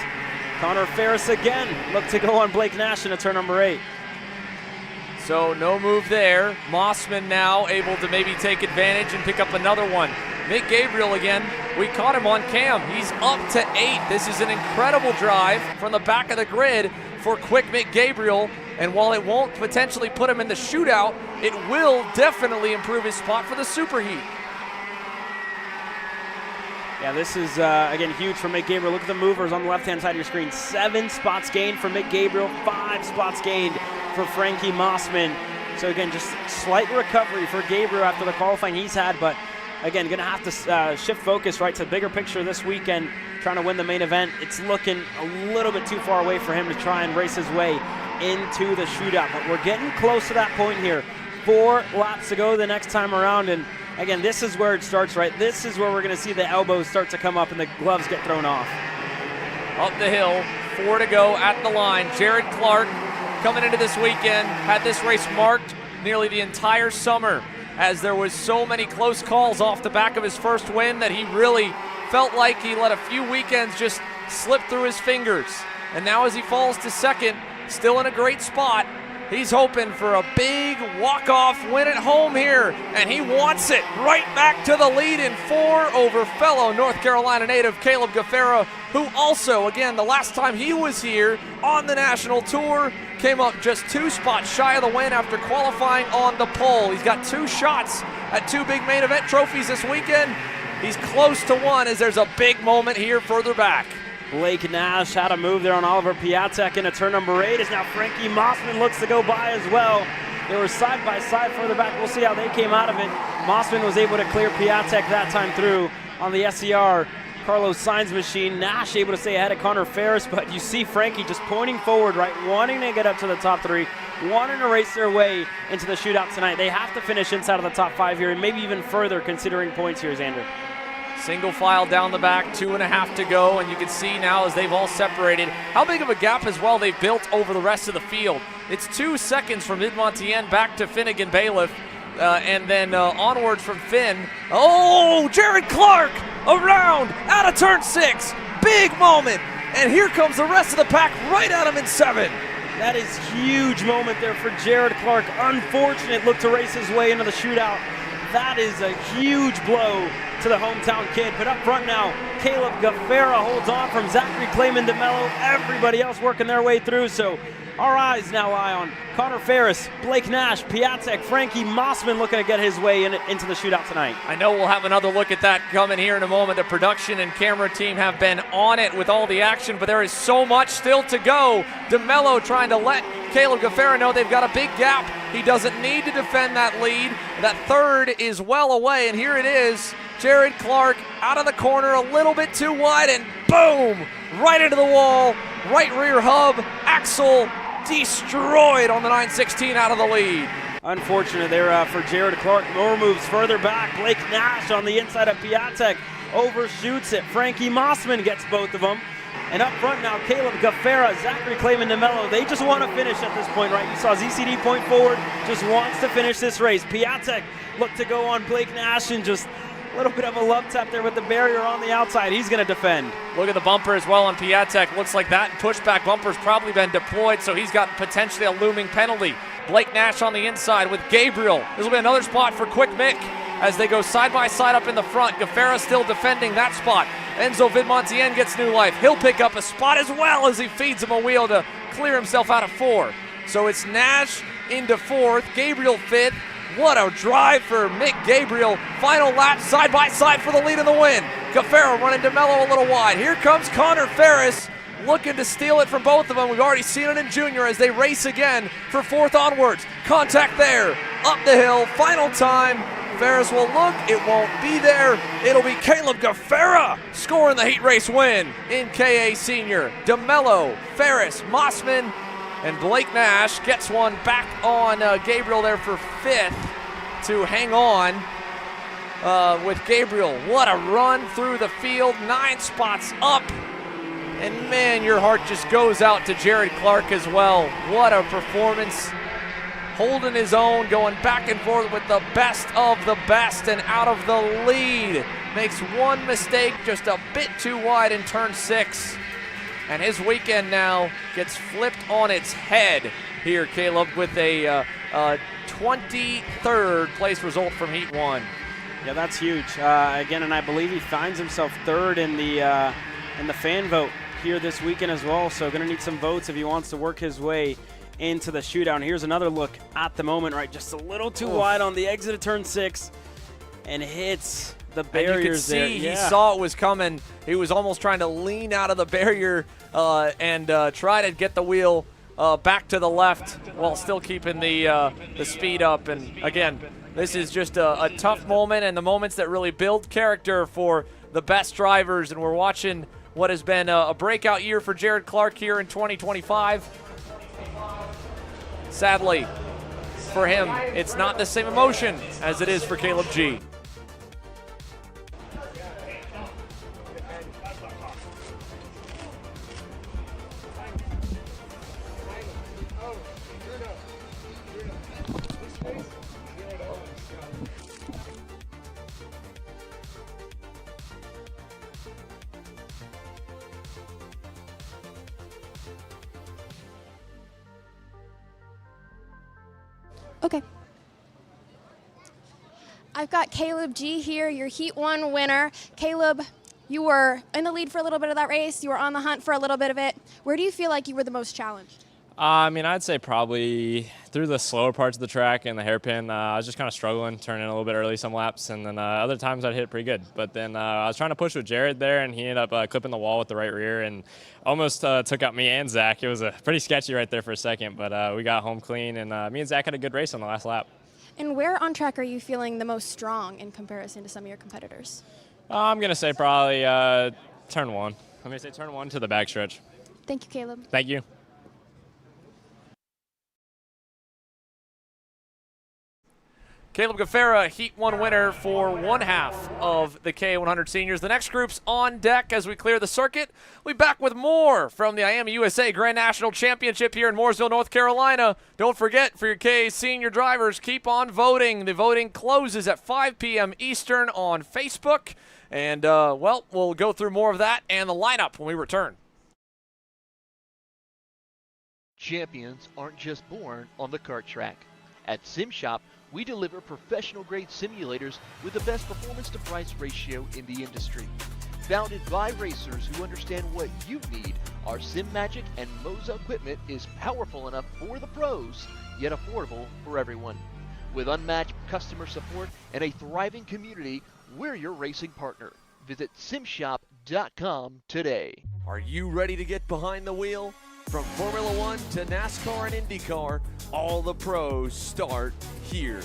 Connor Ferris again look to go on Blake Nash in a turn number 8. So no move there. Mossman now able to maybe take advantage and pick up another one. Mick Gabriel again, we caught him on cam. He's up to 8. This is an incredible drive from the back of the grid for quick Mick Gabriel. And while it won't potentially put him in the shootout, it will definitely improve his spot for the Super Heat. Yeah, this is, again, huge for Mick Gabriel. Look at the movers on the left-hand side of your screen. 7 spots gained for Mick Gabriel, 5 spots gained for Frankie Mossman. So, again, just slight recovery for Gabriel after the qualifying he's had, but, again, going to have to shift focus, right, to the bigger picture this weekend, trying to win the main event. It's looking a little bit too far away for him to try and race his way into the shootout, but we're getting close to that point here. 4 laps to go the next time around, and again, this is where it starts, right? This is where we're going to see the elbows start to come up and the gloves get thrown off. Up the hill, 4 to go at the line. Jared Clark coming into this weekend, had this race marked nearly the entire summer, as there was so many close calls off the back of his first win that he really felt like he let a few weekends just slip through his fingers. And now as he falls to second, still in a great spot, he's hoping for a big walk-off win at home here, and he wants it. Right back to the lead in 4 over fellow North Carolina native Caleb Gaffera, who also, again, the last time he was here on the national tour, came up just 2 spots shy of the win after qualifying on the pole. He's got 2 shots at 2 big main event trophies this weekend. He's close to 1 as there's a big moment here further back. Blake Nash had a move there on Oliver Piatek into turn number 8. As now Frankie Mossman looks to go by as well. They were side by side further back. We'll see how they came out of it. Mossman was able to clear Piatek that time through on the SCR Carlos Sainz machine. Nash able to stay ahead of Connor Ferris, but you see Frankie just pointing forward, right, wanting to get up to the top 3, wanting to race their way into the shootout tonight. They have to finish inside of the top 5 here, and maybe even further considering points here, Xander. Single file down the back, 2.5 to go, and you can see now as they've all separated how big of a gap as well they've built over the rest of the field. It's 2 seconds from Mid-Montien back to Finnegan Bailiff, and then onwards from Finn. Oh, Jared Clark around out of turn 6. Big moment, and here comes the rest of the pack right at him in 7. That is huge moment there for Jared Clark. Unfortunate look to race his way into the shootout. That is a huge blow to the hometown kid. But up front now, Caleb Gaffera holds on from Zachary Clayman DeMello. Everybody else working their way through. So our eyes now lie on Connor Ferris, Blake Nash, Piatek, Frankie Mossman looking to get his way into the shootout tonight. I know we'll have another look at that coming here in a moment. The production and camera team have been on it with all the action, but there is so much still to go. DeMello trying to let Caleb Gaffera know they've got a big gap. He doesn't need to defend that lead. That third is well away, and here it is. Jared Clark out of the corner, a little bit too wide, and boom! Right into the wall, right rear hub, axle destroyed on the 916 out of the lead. Unfortunate there for Jared Clark. More moves further back. Blake Nash on the inside of Piatek overshoots it. Frankie Mossman gets both of them. And up front now, Caleb Gaffera, Zachary Clayman DeMello. They just want to finish at this point, right? You saw ZCD point forward, just wants to finish this race. Piatek looked to go on Blake Nash and just a little bit of a love tap there with the barrier on the outside. He's going to defend. Look at the bumper as well on Piatek. Looks like that pushback bumper's probably been deployed, so he's got potentially a looming penalty. Blake Nash on the inside with Gabriel. This will be another spot for Quick Mick as they go side by side up in the front. Gaffera still defending that spot. Enzo Vidmontien gets new life. He'll pick up a spot as well as he feeds him a wheel to clear himself out of 4. So it's Nash into 4th, Gabriel 5th. What a drive for Mick Gabriel. Final lap side by side for the lead and the win. Gaffera running DeMello a little wide. Here comes Connor Ferris looking to steal it from both of them. We've already seen it in junior as they race again for 4th onwards. Contact there, up the hill, final time. Ferris will look, it won't be there. It'll be Caleb Gaffera scoring the heat race win in KA Senior. DeMello, Ferris, Mossman, and Blake Nash gets one back on Gabriel there for 5th to hang on with Gabriel. What a run through the field, 9 spots up. And man, your heart just goes out to Jared Clark as well. What a performance. Holding his own, going back and forth with the best of the best and out of the lead. Makes one mistake, just a bit too wide in turn 6. And his weekend now gets flipped on its head. here, Caleb, with a 23rd place result from Heat 1. Yeah, that's huge. Again, and I believe he finds himself third in the fan vote here this weekend as well. So going to need some votes if he wants to work his way into the shootout. And here's another look at the moment, right? Just a little too wide on the exit of turn 6 and hits the barriers. And you could see there. he saw it was coming. He was almost trying to lean out of the barrier and try to get the wheel back to the left while still keeping the speed up. And again, this is just a tough moment, and the moments that really build character for the best drivers. And we're watching what has been a breakout year for Jared Clark here in 2025. Sadly, for him, it's not the same emotion as it is for Caleb G. Okay. I've got Caleb G here, your Heat 1 winner. Caleb, you were in the lead for a little bit of that race. You were on the hunt for a little bit of it. Where do you feel like you were the most challenged? I mean, I'd say probably through the slower parts of the track and the hairpin. I was just kind of struggling, turning a little bit early some laps, and then other times I'd hit it pretty good. But then I was trying to push with Jared there, and he ended up clipping the wall with the right rear and almost took out me and Zach. It was pretty sketchy right there for a second, but we got home clean, and me and Zach had a good race on the last lap. And where on track are you feeling the most strong in comparison to some of your competitors? I'm going to say probably turn 1. I'm going to say turn 1 to the backstretch. Thank you, Caleb. Thank you. Caleb Gaffera, Heat 1 winner for one half of the K100 Seniors. The next group's on deck as we clear the circuit. We'll be back with more from the IAME USA Grand National Championship here in Mooresville, North Carolina. Don't forget, for your K senior drivers, keep on voting. The voting closes at 5 p.m. Eastern on Facebook. And, well, we'll go through more of that and the lineup when we return. Champions aren't just born on the kart track. At SimShop, we deliver professional-grade simulators with the best performance-to-price ratio in the industry. Founded by racers who understand what you need, our SimMagic and Moza equipment is powerful enough for the pros, yet affordable for everyone. With unmatched customer support and a thriving community, we're your racing partner. Visit simshop.com today. Are you ready to get behind the wheel? From Formula One to NASCAR and IndyCar, all the pros start here.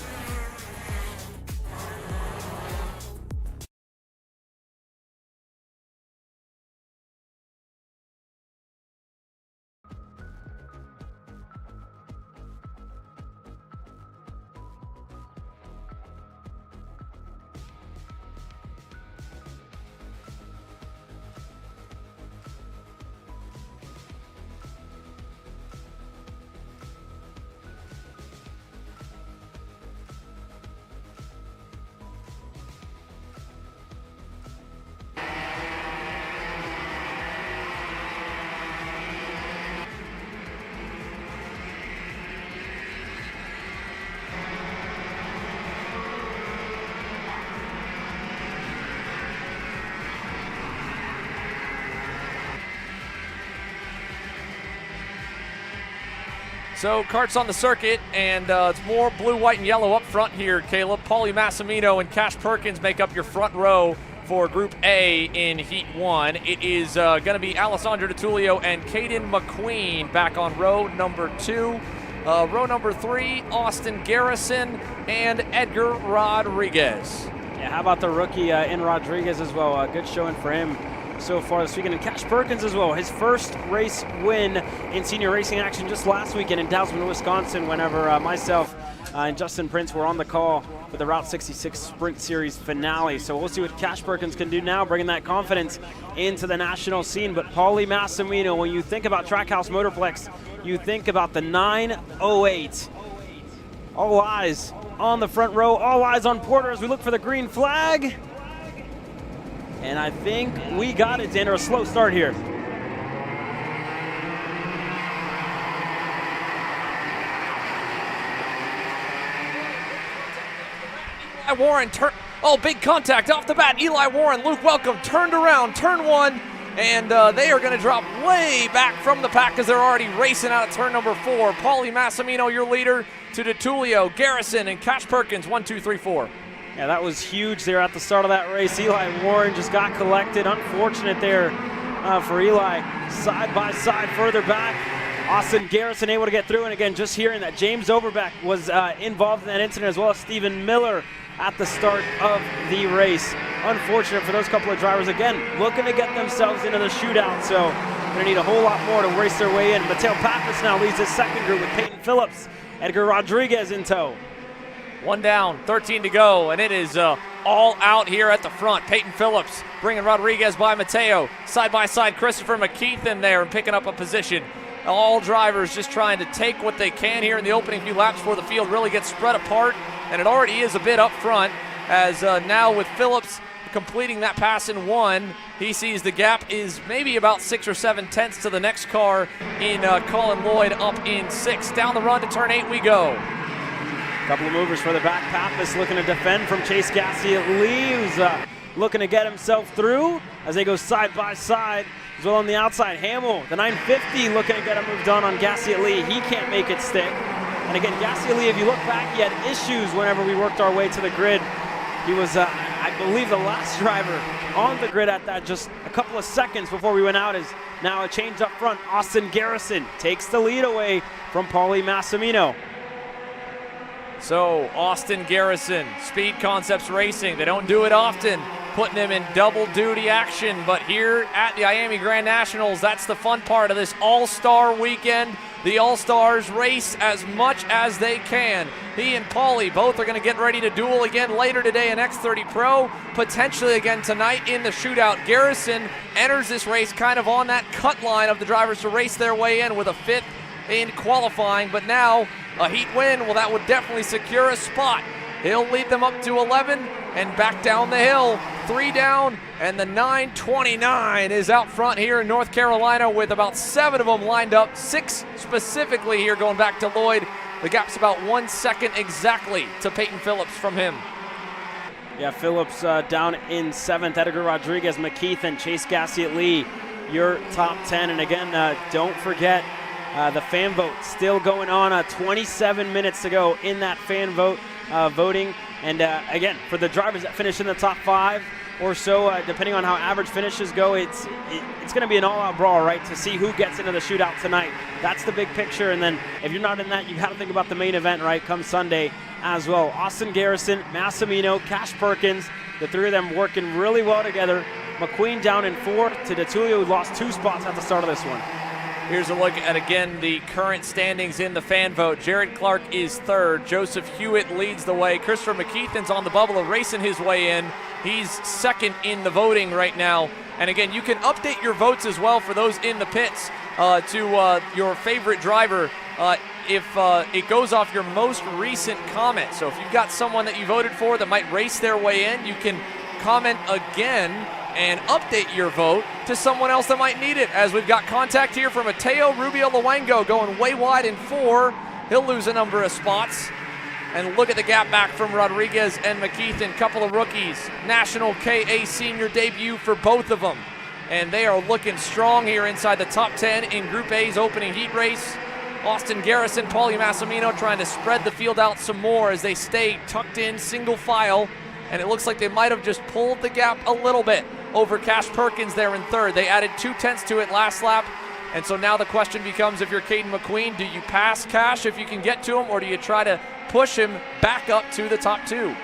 So karts on the circuit, and it's more blue, white, and yellow up front here, Caleb. Paulie Massimino and Cash Perkins make up your front row for Group A in Heat 1. It is going to be Alessandro DiTullio and Caden McQueen back on row number 2. Row number 3, Austin Garrison and Edgar Rodriguez. Yeah, how about the rookie in Rodriguez as well? Good showing for him so far this weekend. And Cash Perkins as well, his first race win in senior racing action just last weekend in Dousman, Wisconsin, whenever myself and Justin Prince were on the call with the Route 66 Sprint Series finale. So we'll see what Cash Perkins can do now, bringing that confidence into the national scene. But Paulie Massimino, when you think about Trackhouse Motorplex, you think about the 908. All eyes on the front row, all eyes on Porter as we look for the green flag. And I think we got it, Xander. A slow start here. Eli Warren, big contact off the bat. Eli Warren, Luke Welcome, turned around, turn one, and they are going to drop way back from the pack because they're already racing out of turn number 4. Paulie Massimino, your leader, to DeTulio, Garrison, and Cash Perkins, 1, 2, 3, 4. Yeah, that was huge there at the start of that race. Eli Warren just got collected. Unfortunate there for Eli. Side by side, further back. Austin Garrison able to get through, and again, just hearing that James Overbeck was involved in that incident, as well as Stephen Miller at the start of the race. Unfortunate for those couple of drivers. Again, looking to get themselves into the shootout, so going to need a whole lot more to race their way in. Mateo Pappas now leads his second group with Peyton Phillips, Edgar Rodriguez in tow. 1 down, 13 to go, and it is all out here at the front. Peyton Phillips bringing Rodriguez by Mateo. Side by side, Christopher McKeith in there and picking up a position. All drivers just trying to take what they can here in the opening few laps before the field really gets spread apart, and it already is a bit up front as now with Phillips completing that pass in 1, he sees the gap is maybe about 6 or 7 tenths to the next car in Colin Lloyd up in 6. Down the run to turn 8 we go. Couple of movers for the back. Pappas looking to defend from Chase Gasly. Who's looking to get himself through as they go side by side. As well on the outside, Hamill, the 950, looking to get him moved on Gasly Lee. He can't make it stick. And again, Gasly Lee, if you look back, he had issues whenever we worked our way to the grid. He was, I believe, the last driver on the grid at that just a couple of seconds before we went out. Is now a change up front. Austin Garrison takes the lead away from Paulie Massimino. So Austin Garrison, Speed Concepts Racing, they don't do it often, putting them in double duty action, but here at the IAME Grand Nationals, that's the fun part of this all-star weekend. The All-Stars race as much as they can. He and Paulie both are going to get ready to duel again later today in X30 Pro, potentially again tonight in the shootout. Garrison enters this race kind of on that cut line of the drivers to race their way in with a 5th in qualifying, but now a heat win, well, that would definitely secure a spot. He'll lead them up to 11 and back down the hill. 3 down, and the 929 is out front here in North Carolina with about 7 of them lined up, 6 specifically here going back to Lloyd. The gap's about 1 second exactly to Peyton Phillips from him. Yeah, Phillips down in 7th. Edgar Rodriguez, McKeith, and Chase Gasly Lee, your top 10. And again, don't forget the fan vote still going on. 27 minutes to go in that fan vote voting. And again, for the drivers that finish in the top 5 or so, depending on how average finishes go, it's going to be an all-out brawl, right, to see who gets into the shootout tonight. That's the big picture. And then if you're not in that, you got to think about the main event, right, come Sunday as well. Austin Garrison, Massimino, Cash Perkins, the 3 of them working really well together. McQueen down in 4th to DeTulio, who lost 2 spots at the start of this one. Here's a look at, again, the current standings in the fan vote. Jared Clark is 3rd. Joseph Hewitt leads the way. Christopher McKeithen's on the bubble of racing his way in. He's 2nd in the voting right now. And again, you can update your votes as well for those in the pits to your favorite driver if it goes off your most recent comment. So if you've got someone that you voted for that might race their way in, you can comment again and update your vote to someone else that might need it, as we've got contact here from Mateo Rubio Luengo going way wide in 4. He'll lose a number of spots. And look at the gap back from Rodriguez and McKeithen, couple of rookies. National KA senior debut for both of them. And they are looking strong here inside the top 10 in Group A's opening heat race. Austin Garrison, Paulie Massimino trying to spread the field out some more as they stay tucked in single file. And it looks like they might have just pulled the gap a little bit over Cash Perkins there in 3rd. They added 2 tenths to it last lap. And so now the question becomes, if you're Caden McQueen, do you pass Cash if you can get to him, or do you try to push him back up to the top 2?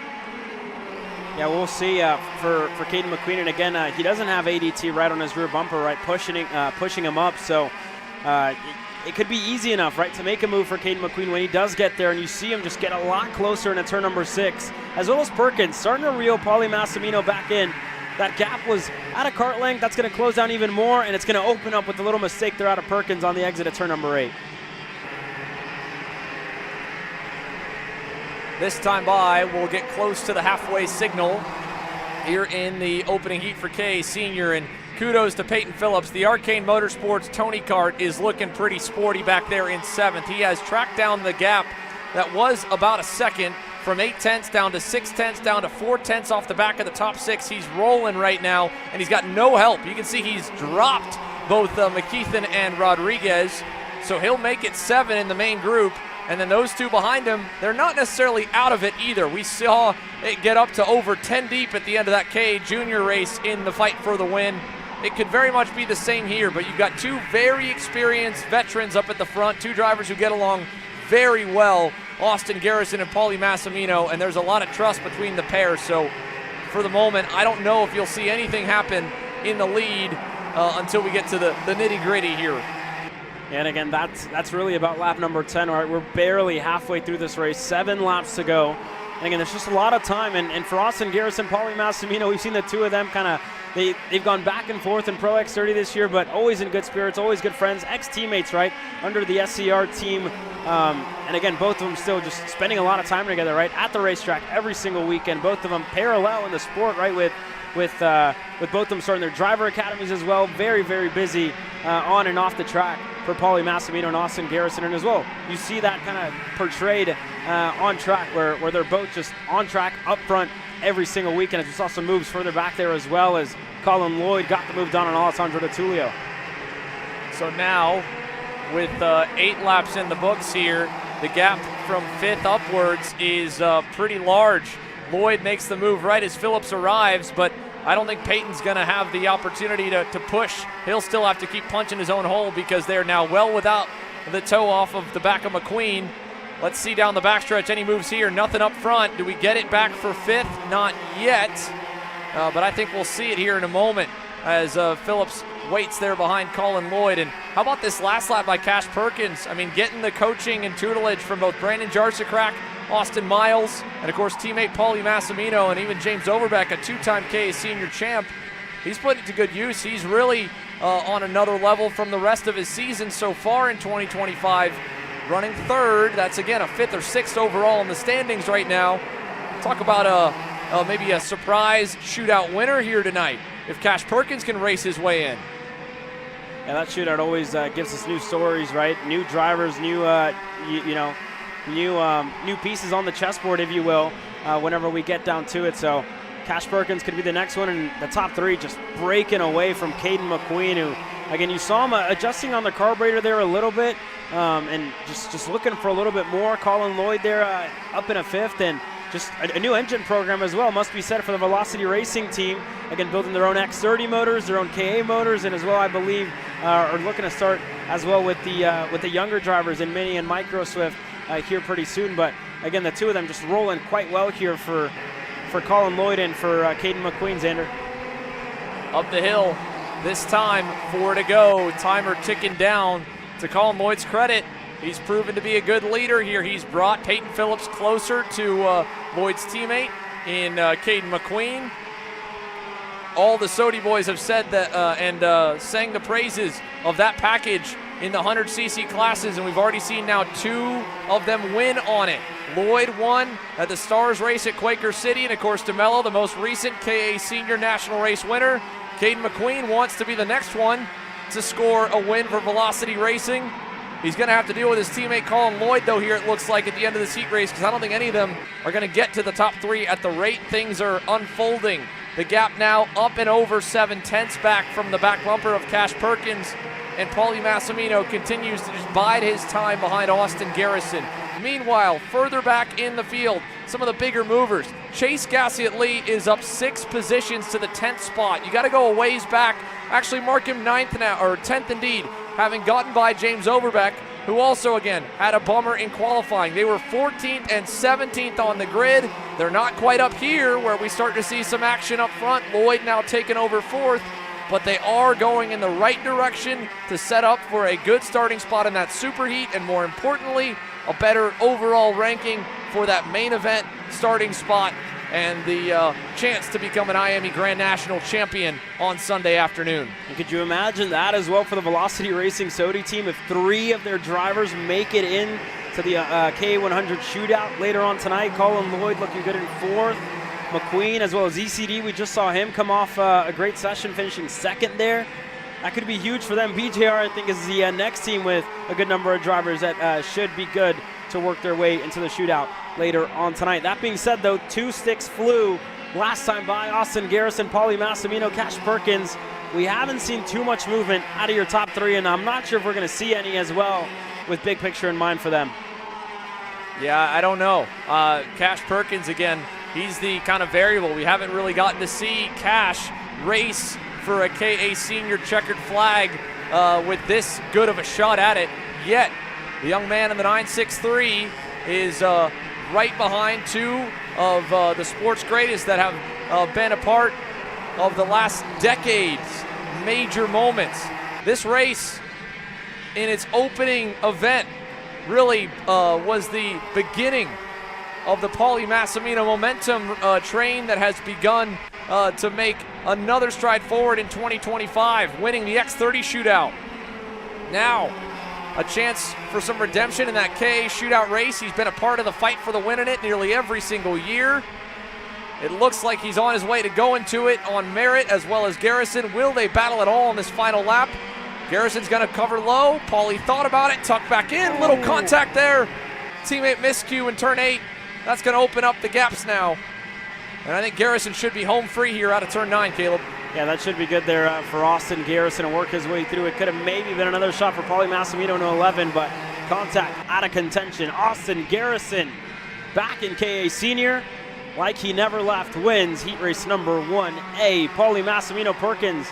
Yeah, we'll see for Caden McQueen. And again, he doesn't have ADT right on his rear bumper, right, pushing him up. So it could be easy enough, right, to make a move for Caden McQueen when he does get there, and you see him just get a lot closer into turn number 6, as well as Perkins starting to reel Paulie Massimino back in. That gap was at a kart length. That's going to close down even more, and it's going to open up with a little mistake there out of Perkins on the exit of turn number 8. This time by, we'll get close to the halfway signal here in the opening heat for K Senior, and kudos to Peyton Phillips. The Arcane Motorsports Tony Kart is looking pretty sporty back there in 7th. He has tracked down the gap that was about a second from 8/10 down to 6/10 down to 4/10 off the back of the top 6. He's rolling right now, and he's got no help. You can see he's dropped both McKeithen and Rodriguez, so he'll make it 7 in the main group. And then those two behind him, they're not necessarily out of it either. We saw it get up to over 10 deep at the end of that K Junior race in the fight for the win. It could very much be the same here, but you've got two very experienced veterans up at the front, two drivers who get along very well, Austin Garrison and Paulie Massimino, and there's a lot of trust between the pair. So for the moment, I don't know if you'll see anything happen in the lead until we get to the nitty-gritty here. And again, that's really about lap number 10. Right? We're barely halfway through this race, 7 laps to go. And again, there's just a lot of time. And for Austin Garrison, Paulie Massimino, we've seen the two of them kind of, they've gone back and forth in Pro X30 this year, but always in good spirits, always good friends, ex-teammates, right, under the SCR team. And again, both of them still just spending a lot of time together, right, at the racetrack every single weekend. Both of them parallel in the sport, right, with both of them starting their driver academies as well. Very, very busy on and off the track for Paulie Massimino and Austin Garrison. And as well, you see that kind of portrayed on track where they're both just on track up front every single weekend. As we saw some moves further back there as well, as Colin Lloyd got the move done on Alessandro Di Tullio. So now, with 8 laps in the books here, the gap from 5th upwards is pretty large. Lloyd makes the move right as Phillips arrives, but I don't think Peyton's going to have the opportunity to push. He'll still have to keep punching his own hole because they're now well without the toe off of the back of McQueen. Let's see down the backstretch. Any moves here? Nothing up front. Do we get it back for 5th? Not yet. But I think we'll see it here in a moment as Phillips waits there behind Colin Lloyd. And how about this last lap by Cash Perkins? I mean, getting the coaching and tutelage from both Brandon Jarsakrak, Austin Miles, and of course teammate Paulie Massimino, and even James Overbeck, a 2-time KA senior champ. He's put it to good use. He's really on another level from the rest of his season so far in 2025. Running 3rd, that's again a 5th or 6th overall in the standings right now. Talk about maybe a surprise shootout winner here tonight if Cash Perkins can race his way in. Yeah, that shootout always gives us new stories, right? New drivers, new new pieces on the chessboard, if you will, whenever we get down to it. So Cash Perkins could be the next one, and the top 3 just breaking away from Caden McQueen, who, again, you saw him adjusting on the carburetor there a little bit, and just looking for a little bit more. Colin Lloyd there up in a 5th, and just a new engine program as well must be set for the Velocity Racing team. Again, building their own X30 motors, their own KA motors, and as well, I believe, are looking to start as well with the younger drivers in Mini and Micro Swift here pretty soon. But again, the two of them just rolling quite well here for Colin Lloyd and for Caden McQueen, Xander. Up the hill, this time 4 to go. Timer ticking down. To Colin Lloyd's credit, he's proven to be a good leader here. He's brought Peyton Phillips closer to Lloyd's teammate in Caden McQueen. All the Sodi boys have said that and sang the praises of that package in the 100cc classes, and we've already seen now 2 of them win on it. Lloyd won at the Stars race at Quaker City, and of course DeMello, the most recent KA Senior National Race winner. Caden McQueen wants to be the next one to score a win for Velocity Racing. He's going to have to deal with his teammate Colin Lloyd, though, here it looks like at the end of this heat race, because I don't think any of them are going to get to the top 3 at the rate things are unfolding. The gap now up and over 7/10 back from the back bumper of Cash Perkins, and Paulie Massimino continues to just bide his time behind Austin Garrison. Meanwhile, further back in the field, some of the bigger movers. Chase Gassiet-Lee is up 6 positions to the 10th spot. You got to go a ways back. Actually mark him 9th now, or 10th indeed, having gotten by James Overbeck, who also, again, had a bummer in qualifying. They were 14th and 17th on the grid. They're not quite up here where we start to see some action up front. Lloyd now taking over 4th, but they are going in the right direction to set up for a good starting spot in that superheat, and more importantly, a better overall ranking for that main event starting spot and the chance to become an IAME Grand National champion on Sunday afternoon. And could you imagine that as well for the Velocity Racing Sodi team if 3 of their drivers make it in to the K100 shootout later on tonight? Colin Lloyd looking good in 4th. McQueen as well as ECD, we just saw him come off a great session, finishing 2nd there. That could be huge for them. BJR, I think, is the next team with a good number of drivers that should be good to work their way into the shootout later on tonight. That being said, though, 2 sticks flew last time by. Austin Garrison, Paulie Massimino, Cash Perkins. We haven't seen too much movement out of your top 3, and I'm not sure if we're going to see any as well with big picture in mind for them. Yeah, I don't know. Cash Perkins, again, he's the kind of variable. We haven't really gotten to see Cash race for a KA Senior checkered flag with this good of a shot at it yet. The young man in the 963 is right behind 2 of the sports greatest that have been a part of the last decade's major moments. This race, in its opening event, really was the beginning of the Paulie Massimino momentum train that has begun to make another stride forward in 2025, winning the X30 shootout. Now, a chance for some redemption in that KA shootout race. He's been a part of the fight for the win in it nearly every single year. It looks like he's on his way to going to it on merit as well as Garrison. Will they battle at all on this final lap? Garrison's going to cover low. Paulie thought about it, tucked back in. Little contact there. Teammate miscue in turn 8. That's going to open up the gaps now. And I think Garrison should be home free here out of turn 9, Caleb. Yeah, that should be good there for Austin Garrison to work his way through. It could have maybe been another shot for Paulie Massimino in 11, but contact out of contention. Austin Garrison back in KA Senior like he never left, wins heat race number 1A. Paulie Massimino Perkins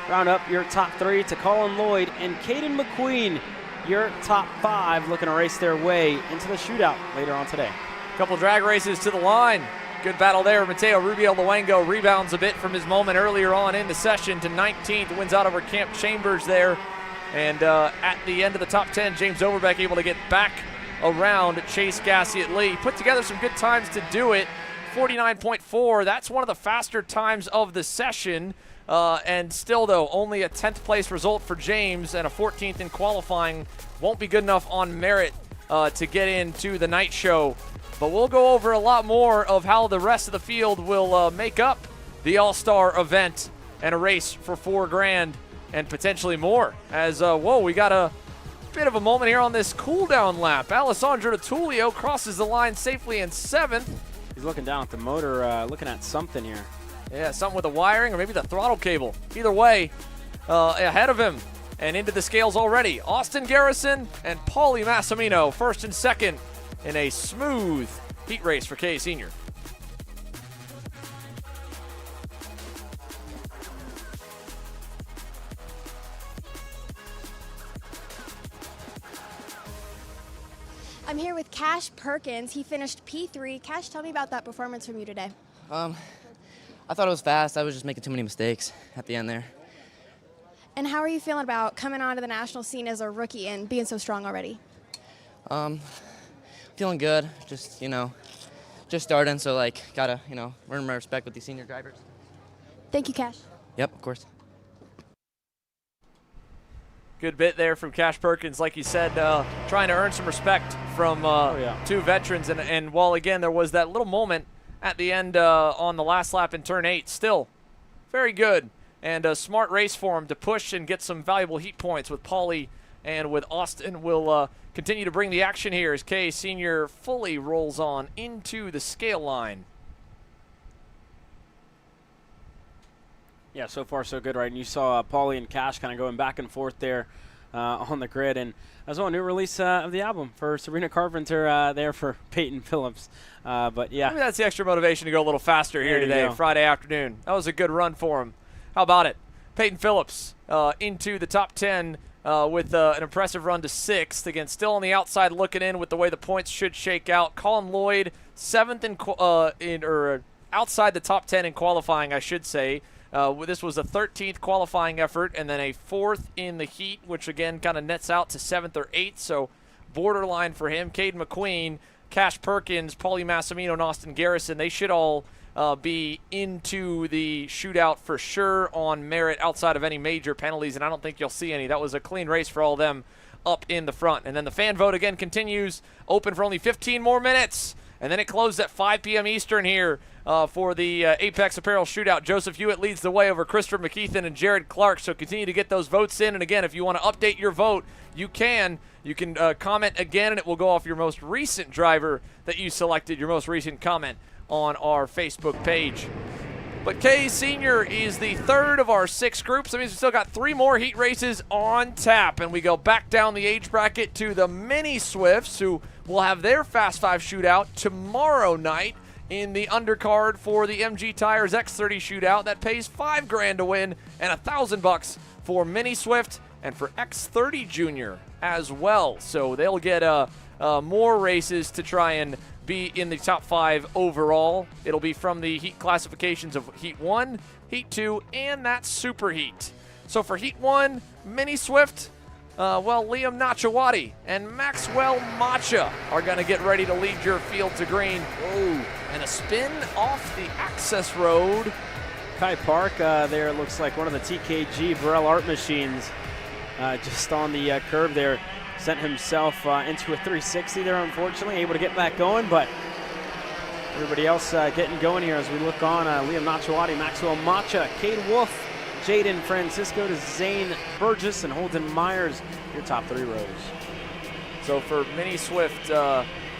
round up your top 3 to Colin Lloyd and Caden McQueen, your top 5, looking to race their way into the shootout later on today. Couple drag races to the line. Good battle there. Mateo Rubio Luengo rebounds a bit from his moment earlier on in the session to 19th. Wins out over Camp Chambers there. And at the end of the top 10, James Overbeck able to get back around Chase Gassiet Lee. Put together some good times to do it. 49.4. That's one of the faster times of the session. And still, though, only a 10th place result for James and a 14th in qualifying. Won't be good enough on merit to get into the night show. But we'll go over a lot more of how the rest of the field will make up the All-Star event and a race for $4 grand and potentially more. As, we got a bit of a moment here on this cool-down lap. Alessandro Tullio crosses the line safely in 7th. He's looking down at the motor, looking at something here. Yeah, something with the wiring or maybe the throttle cable. Either way, ahead of him and into the scales already. Austin Garrison and Paulie Massimino, 1st and 2nd. In a smooth heat race for KA Senior. I'm here with Cash Perkins. He finished P3. Cash, tell me about that performance from you today. I thought it was fast. I was just making too many mistakes at the end there. And how are you feeling about coming onto the national scene as a rookie and being so strong already? Feeling good, just starting, so gotta, earn my respect with these senior drivers. Thank you, Cash. Yep, of course. Good bit there from Cash Perkins, like you said, trying to earn some respect from 2 veterans. And while, again, there was that little moment at the end on the last lap in turn 8, still very good. And a smart race for him to push and get some valuable heat points with Paulie and with Austin. Will continue to bring the action here as KA Senior fully rolls on into the scale line. Yeah, so far so good, right? And you saw Paulie and Cash kind of going back and forth there on the grid. And as well, a new release of the album for Sabrina Carpenter there for Peyton Phillips. But yeah. Maybe that's the extra motivation to go a little faster here today, Friday afternoon. That was a good run for him. How about it? Peyton Phillips into the top 10 with an impressive run to 6th. Again, still on the outside looking in with the way the points should shake out. Colin Lloyd, 7th or outside the top 10 in qualifying, I should say. This was a 13th qualifying effort and then a 4th in the heat, which again kind of nets out to 7th or 8th. So borderline for him. Caden McQueen, Cash Perkins, Paulie Massimino, and Austin Garrison, they should all be into the shootout for sure on merit outside of any major penalties, and I don't think you'll see any. That was a clean race for all of them up in the front. And then the fan vote again continues, open for only 15 more minutes And then it closed at 5 p.m. Eastern here for the Apex Apparel Shootout. Joseph Hewitt leads the way over Christopher McKeithen and Jared Clark, so continue to get those votes in. And again, if you want to update your vote, you can. You can comment again, and it will go off your most recent driver that you selected, your most recent comment on our Facebook page. But K Senior is the third of our 6 groups. That means we still got 3 more heat races on tap. And we go back down the age bracket to the Mini Swifts, who will have their Fast 5 shootout tomorrow night in the undercard for the MG Tires X30 shootout. That pays $5 grand to win and $1,000 for Mini Swift and for X30 Jr as well. So they'll get more races to try and be in the top 5 overall. It'll be from the heat classifications of Heat 1, Heat 2, and that Super Heat. So for Heat 1, Mini Swift, Liam Nachawati and Maxwell Macha are going to get ready to lead your field to green. Whoa, and a spin off the access road. Kai Park there looks like one of the TKG Burrell art machines just on the curb there. Sent himself into a 360 there, unfortunately, able to get back going, but everybody else getting going here as we look on. Liam Nachawati, Maxwell Macha, Cade Wolf, Jaden Francisco to Zane Burgess and Holden Myers, your top 3 rows. So for Mini Swift,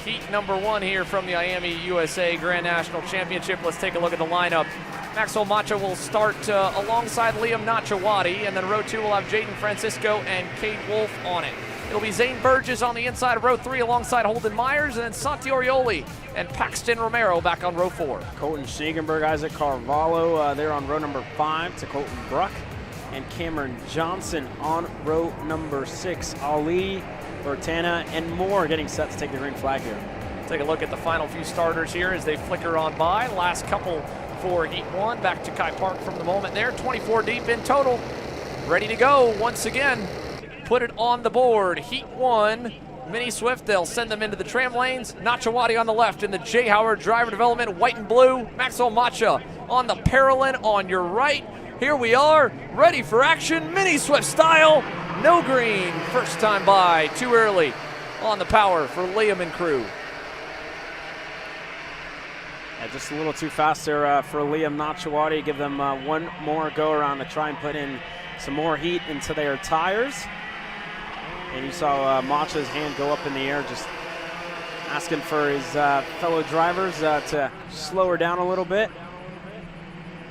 heat number 1 here from the IAME USA Grand National Championship. Let's take a look at the lineup. Maxwell Macha will start alongside Liam Nachawati, and then row 2 will have Jaden Francisco and Cade Wolf on it. It'll be Zane Burgess on the inside of row 3 alongside Holden Myers, and then Santi Orioli and Paxton Romero back on row 4. Colton Schneegenberg, Isaac Carvalho there on row number 5 to Colton Bruck, and Cameron Johnson on row number 6. Ali, Bertana, and more getting set to take the green flag here. Take a look at the final few starters here as they flicker on by. Last couple for Heat 1. Back to Kai Park from the moment there. 24 deep in total. Ready to go once again. Put it on the board. Heat 1, Mini Swift, they'll send them into the tram lanes. Nachawati on the left in the J. Howard driver development, white and blue. Maxwell Macha on the Paralyn on your right. Here we are, ready for action, Mini Swift style. No green, first time by, too early on the power for Liam and crew. Yeah, just a little too fast there for Liam Nachawati. Give them one more go around to try and put in some more heat into their tires. And you saw Macha's hand go up in the air, just asking for his fellow drivers to slow her down a little bit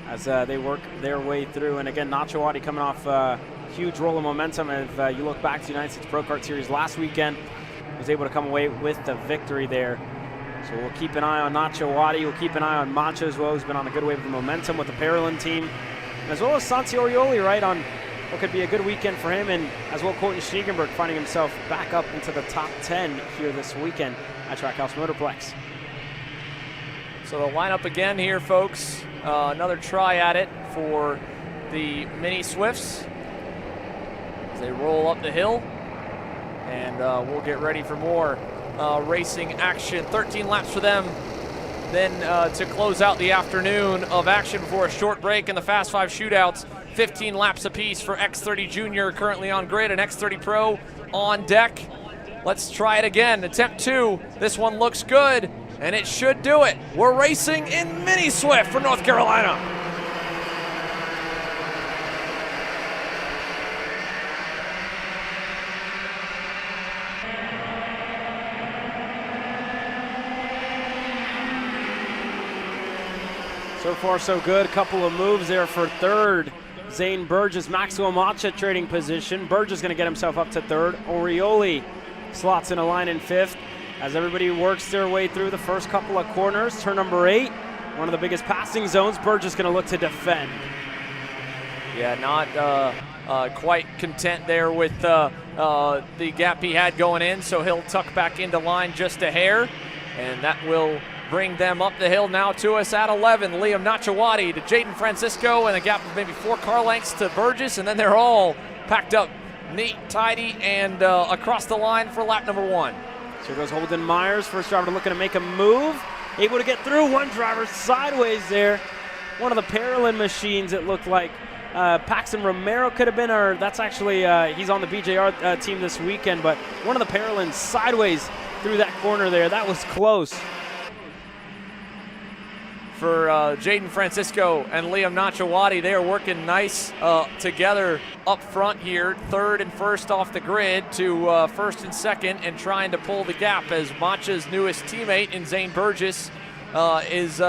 as they work their way through. And again, Nachawati coming off a huge roll of momentum. If you look back to the United States Pro Kart Series last weekend, was able to come away with the victory there. So we'll keep an eye on Nachawati. We'll keep an eye on Macha as well, who's been on a good wave of momentum with the Paralyn team, as well as Santi Orioli, right, on what could be a good weekend for him, and as well Colton Schneegenberg finding himself back up into the top 10 here this weekend at Trackhouse Motorplex. So the lineup again here, folks. Another try at it for the Mini Swifts as they roll up the hill, and we'll get ready for more racing action. 13 laps for them then to close out the afternoon of action before a short break in the Fast 5 shootouts. 15 laps apiece for X30 Jr currently on grid and X30 Pro on deck. Let's try it again. Attempt 2. This one looks good, and it should do it. We're racing in Mini Swift for North Carolina. So far, so good. Couple of moves there for third. Zane Burgess, Maxwell Macha trading position. Burgess going to get himself up to third. Orioli slots in a line in 5th as everybody works their way through the first couple of corners. Turn number 8, one of the biggest passing zones. Burgess going to look to defend. Yeah, not quite content there with the gap he had going in, so he'll tuck back into line just a hair, and that will bring them up the hill now to us at 11. Liam Nachawati to Jaden Francisco, and a gap of maybe 4 car lengths to Burgess, and then they're all packed up neat, tidy, and across the line for lap number 1. So here goes Holden Myers, first driver looking to make a move. Able to get through, one driver sideways there. One of the Paralyn machines, it looked like. Paxton Romero could have been, or that's actually, he's on the BJR team this weekend, but one of the Paralyn sideways through that corner there. That was close. for Jaden Francisco and Liam Nachawati. They are working nice together up front here, third and first off the grid to first and second, and trying to pull the gap as Macha's newest teammate in Zane Burgess is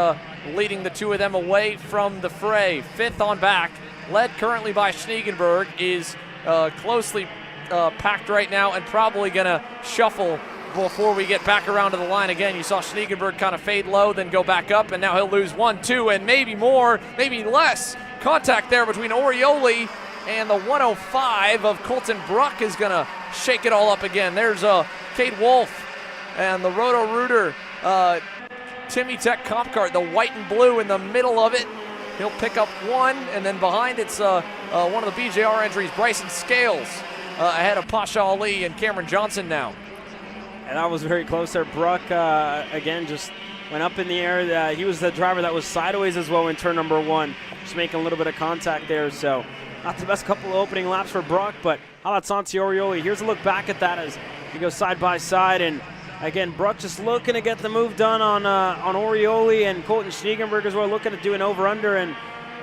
leading the two of them away from the fray. Fifth on back, led currently by Schniegenberg, is closely packed right now and probably going to shuffle before we get back around to the line again. You saw Schniegenberg kind of fade low, then go back up, and now he'll lose 1, 2, and maybe more, maybe less. Contact there between Orioli and the 105 of Colton Bruck is going to shake it all up again. There's Cade Wolf and the Roto-Rooter Timmy Tech Comp Kart, the white and blue in the middle of it. He'll pick up one, and then behind it's one of the BJR entries, Bryson Scales, ahead of Pasha Ali and Cameron Johnson now. And that was very close there. Bruck, again, just went up in the air. He was the driver that was sideways as well in turn number 1, just making a little bit of contact there. So not the best couple of opening laps for Bruck, but how about Santi Orioli? Here's a look back at that as he goes side by side. And again, Bruck just looking to get the move done on Orioli, and Colton Schniegenberg as well, looking to do an over-under. And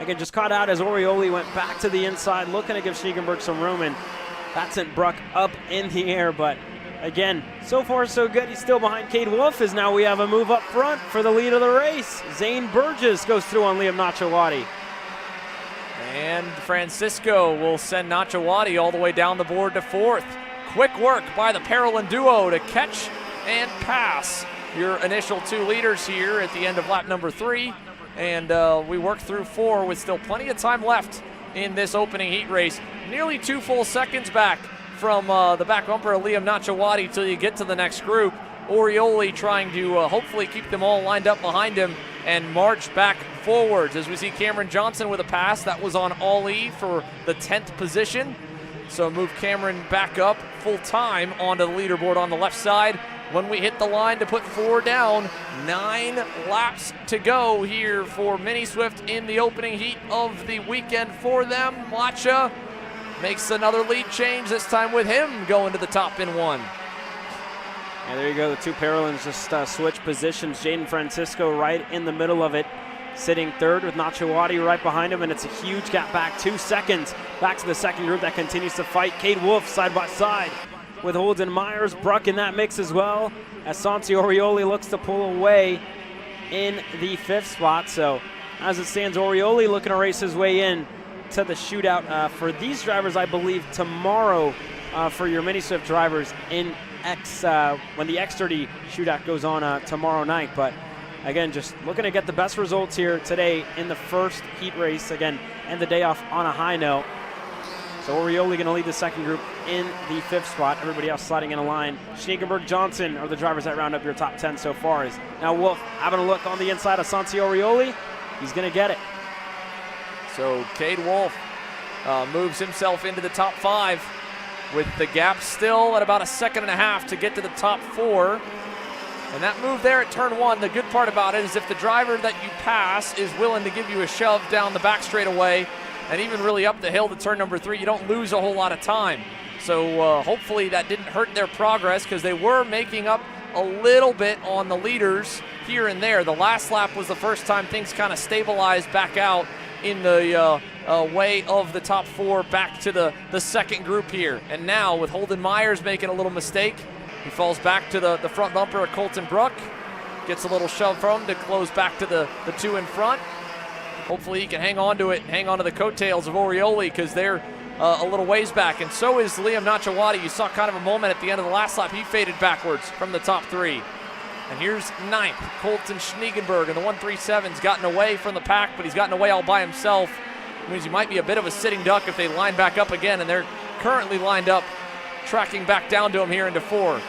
again, just caught out as Orioli went back to the inside, looking to give Schniegenberg some room. And that sent Bruck up in the air, but again, so far so good. He's still behind Cade Wolf, as now we have a move up front for the lead of the race. Zane Burgess goes through on Liam Nachawati. And Francisco will send Nachawati all the way down the board to fourth. Quick work by the Parolin duo to catch and pass your initial 2 leaders here at the end of lap number 3. And we work through 4 with still plenty of time left in this opening heat race. Nearly 2 full seconds back from the back bumper of Liam Nachawati till you get to the next group. Orioli trying to hopefully keep them all lined up behind him and march back forwards as we see Cameron Johnson with a pass that was on Ali for the 10th position. So move Cameron back up full time onto the leaderboard on the left side. When we hit the line to put 4 down, 9 laps to go here for Mini Swift in the opening heat of the weekend for them. Macha makes another lead change, this time with him going to the top in 1. And there you go, the 2 Parolins just switch positions. Jaden Francisco right in the middle of it, sitting third with Nachawati right behind him, and it's a huge gap back, 2 seconds back to the second group that continues to fight. Cade Wolf side by side with Holden Myers, Bruck in that mix as well, as Santi Orioli looks to pull away in the 5th spot. So as it stands, Orioli looking to race his way in to the shootout for these drivers, I believe, tomorrow for your Mini Swift drivers in when the X30 shootout goes on tomorrow night. But again, just looking to get the best results here today in the first heat race, again, and the day off on a high note. So Orioli going to lead the second group in the 5th spot. Everybody else sliding in a line. Schniegenberg, Johnson are the drivers that round up your top 10 so far. Is now Wolf having a look on the inside of Santi Orioli. He's going to get it. So Cade Wolf moves himself into the top 5 with the gap still at about 1.5 seconds to get to the top 4. And that move there at turn 1, the good part about it is if the driver that you pass is willing to give you a shove down the back straightaway and even really up the hill to turn number 3, you don't lose a whole lot of time. So hopefully that didn't hurt their progress, because they were making up a little bit on the leaders here and there. The last lap was the first time things kind of stabilized back out in the way of the top 4 back to the second group here. And now with Holden Myers making a little mistake, he falls back to the front bumper of Colton Bruck, gets a little shove from him to close back to the 2 in front. Hopefully he can hang on to it, hang on to the coattails of Orioli, because they're a little ways back, and so is Liam Nachawati. You saw kind of a moment at the end of the last lap. He faded backwards from the top 3. And here's 9th, Colton Schniegenberg, and the 137's gotten away from the pack, but he's gotten away all by himself. It means he might be a bit of a sitting duck if they line back up again, and they're currently lined up, tracking back down to him here into 4.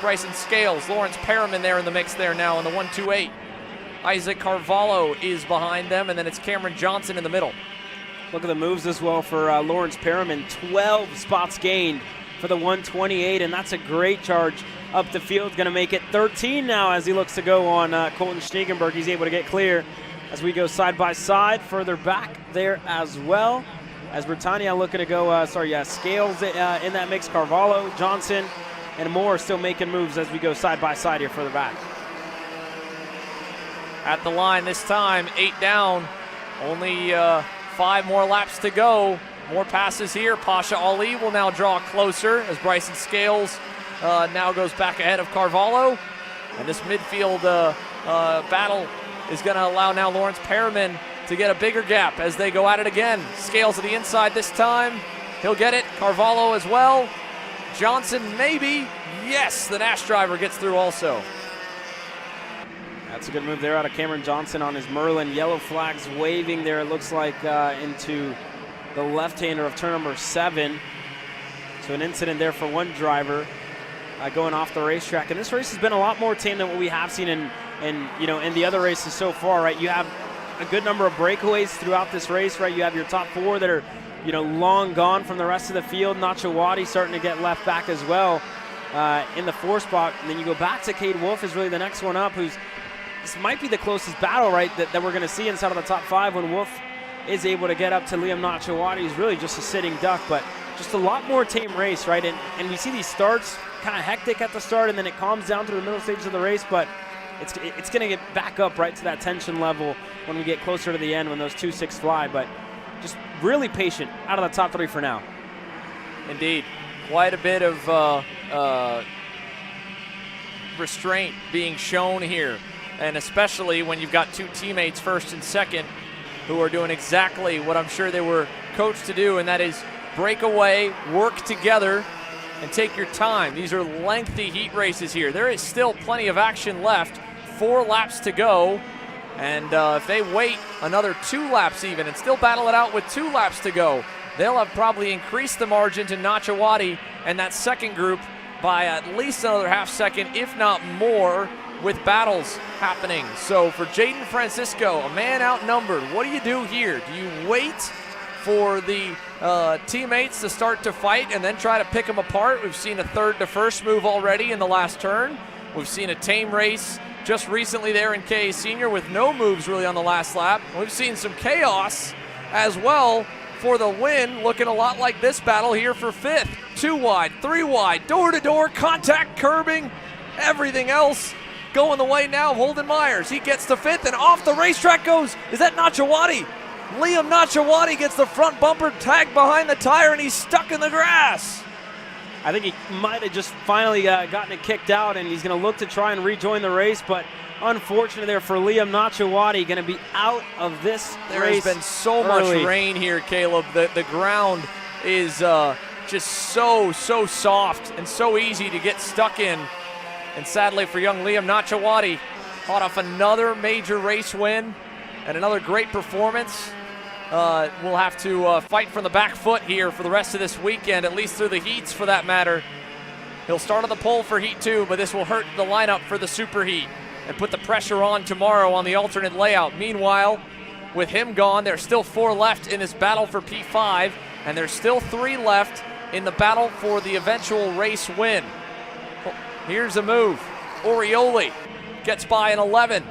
Bryson Scales, Lawrence Perriman there in the mix there now in the 128. Isaac Carvalho is behind them, and then it's Cameron Johnson in the middle. Look at the moves as well for Lawrence Perriman. 12 spots gained for the 128, and that's a great charge up the field. Going to make it 13 now as he looks to go on Colton Schniegenberg. He's able to get clear as we go side by side, further back there as well. As Britannia looking to go, Scales in that mix. Carvalho, Johnson, and more still making moves as we go side by side here further back. at the line this time, 8 down. Only 5 more laps to go. More passes here. Pasha Ali will now draw closer as Bryson Scales now goes back ahead of Carvalho. And this midfield battle is going to allow now Lawrence Perriman to get a bigger gap as they go at it again. Scales to the inside this time. He'll get it. Carvalho as well. Johnson maybe. Yes, the Nash driver gets through also. That's a good move there out of Cameron Johnson on his Merlin. Yellow flags waving there, it looks like, into the left-hander of turn number 7. So an incident there for one driver going off the racetrack. And this race has been a lot more tame than what we have seen in the other races so far, right? You have a good number of breakaways throughout this race, right? You have your top 4 that are, long gone from the rest of the field. Nacho Wadi starting to get left back as well in the 4 spot. And then you go back to Cade Wolf is really the next one up, this might be the closest battle, right, that we're going to see inside of the top 5 when Wolf is able to get up to Liam Nacho Wadi. He's really just a sitting duck, but just a lot more tame race, right? And we see these starts kind of hectic at the start, and then it calms down through the middle stages of the race, but it's going to get back up right to that tension level when we get closer to the end when those 2-6 fly. But just really patient out of the top 3 for now. Indeed. Quite a bit of restraint being shown here, and especially when you've got 2 teammates, first and second, who are doing exactly what I'm sure they were coached to do, and that is break away, work together, and take your time. These are lengthy heat races here. There is still plenty of action left. 4 laps to go, and if they wait another 2 laps even and still battle it out with 2 laps to go, they'll have probably increased the margin to Nacho Wadi and that second group by at least another half second, if not more, with battles happening. So for Jaden Francisco, a man outnumbered, what do you do here? Do you wait for the teammates to start to fight and then try to pick them apart? We've seen a third to first move already in the last turn. We've seen a tame race just recently there in KA Senior with no moves really on the last lap. We've seen some chaos as well for the win, looking a lot like this battle here for 5th. 2 wide, 3 wide, door-to-door, contact, curbing, everything else going the way now of Holden Myers. He gets to 5th, and off the racetrack goes, is that Nacho Wadi? Liam Nacho Wadi gets the front bumper tagged behind the tire, and he's stuck in the grass. I think he might have just finally gotten it kicked out, and he's going to look to try and rejoin the race, but unfortunately there for Liam Nacho Wadi, going to be out of this race. There has been so much rain here, Caleb. The ground is just so soft and so easy to get stuck in. And sadly for young Liam Nacho Wadi, caught off another major race win and another great performance. We'll have to fight from the back foot here for the rest of this weekend, at least through the heats for that matter. He'll start on the pole for Heat 2, but this will hurt the lineup for the Super Heat and put the pressure on tomorrow on the alternate layout. Meanwhile, with him gone, there's still 4 left in this battle for P5, and there's still 3 left in the battle for the eventual race win. Here's a move. Orioli gets by an 11.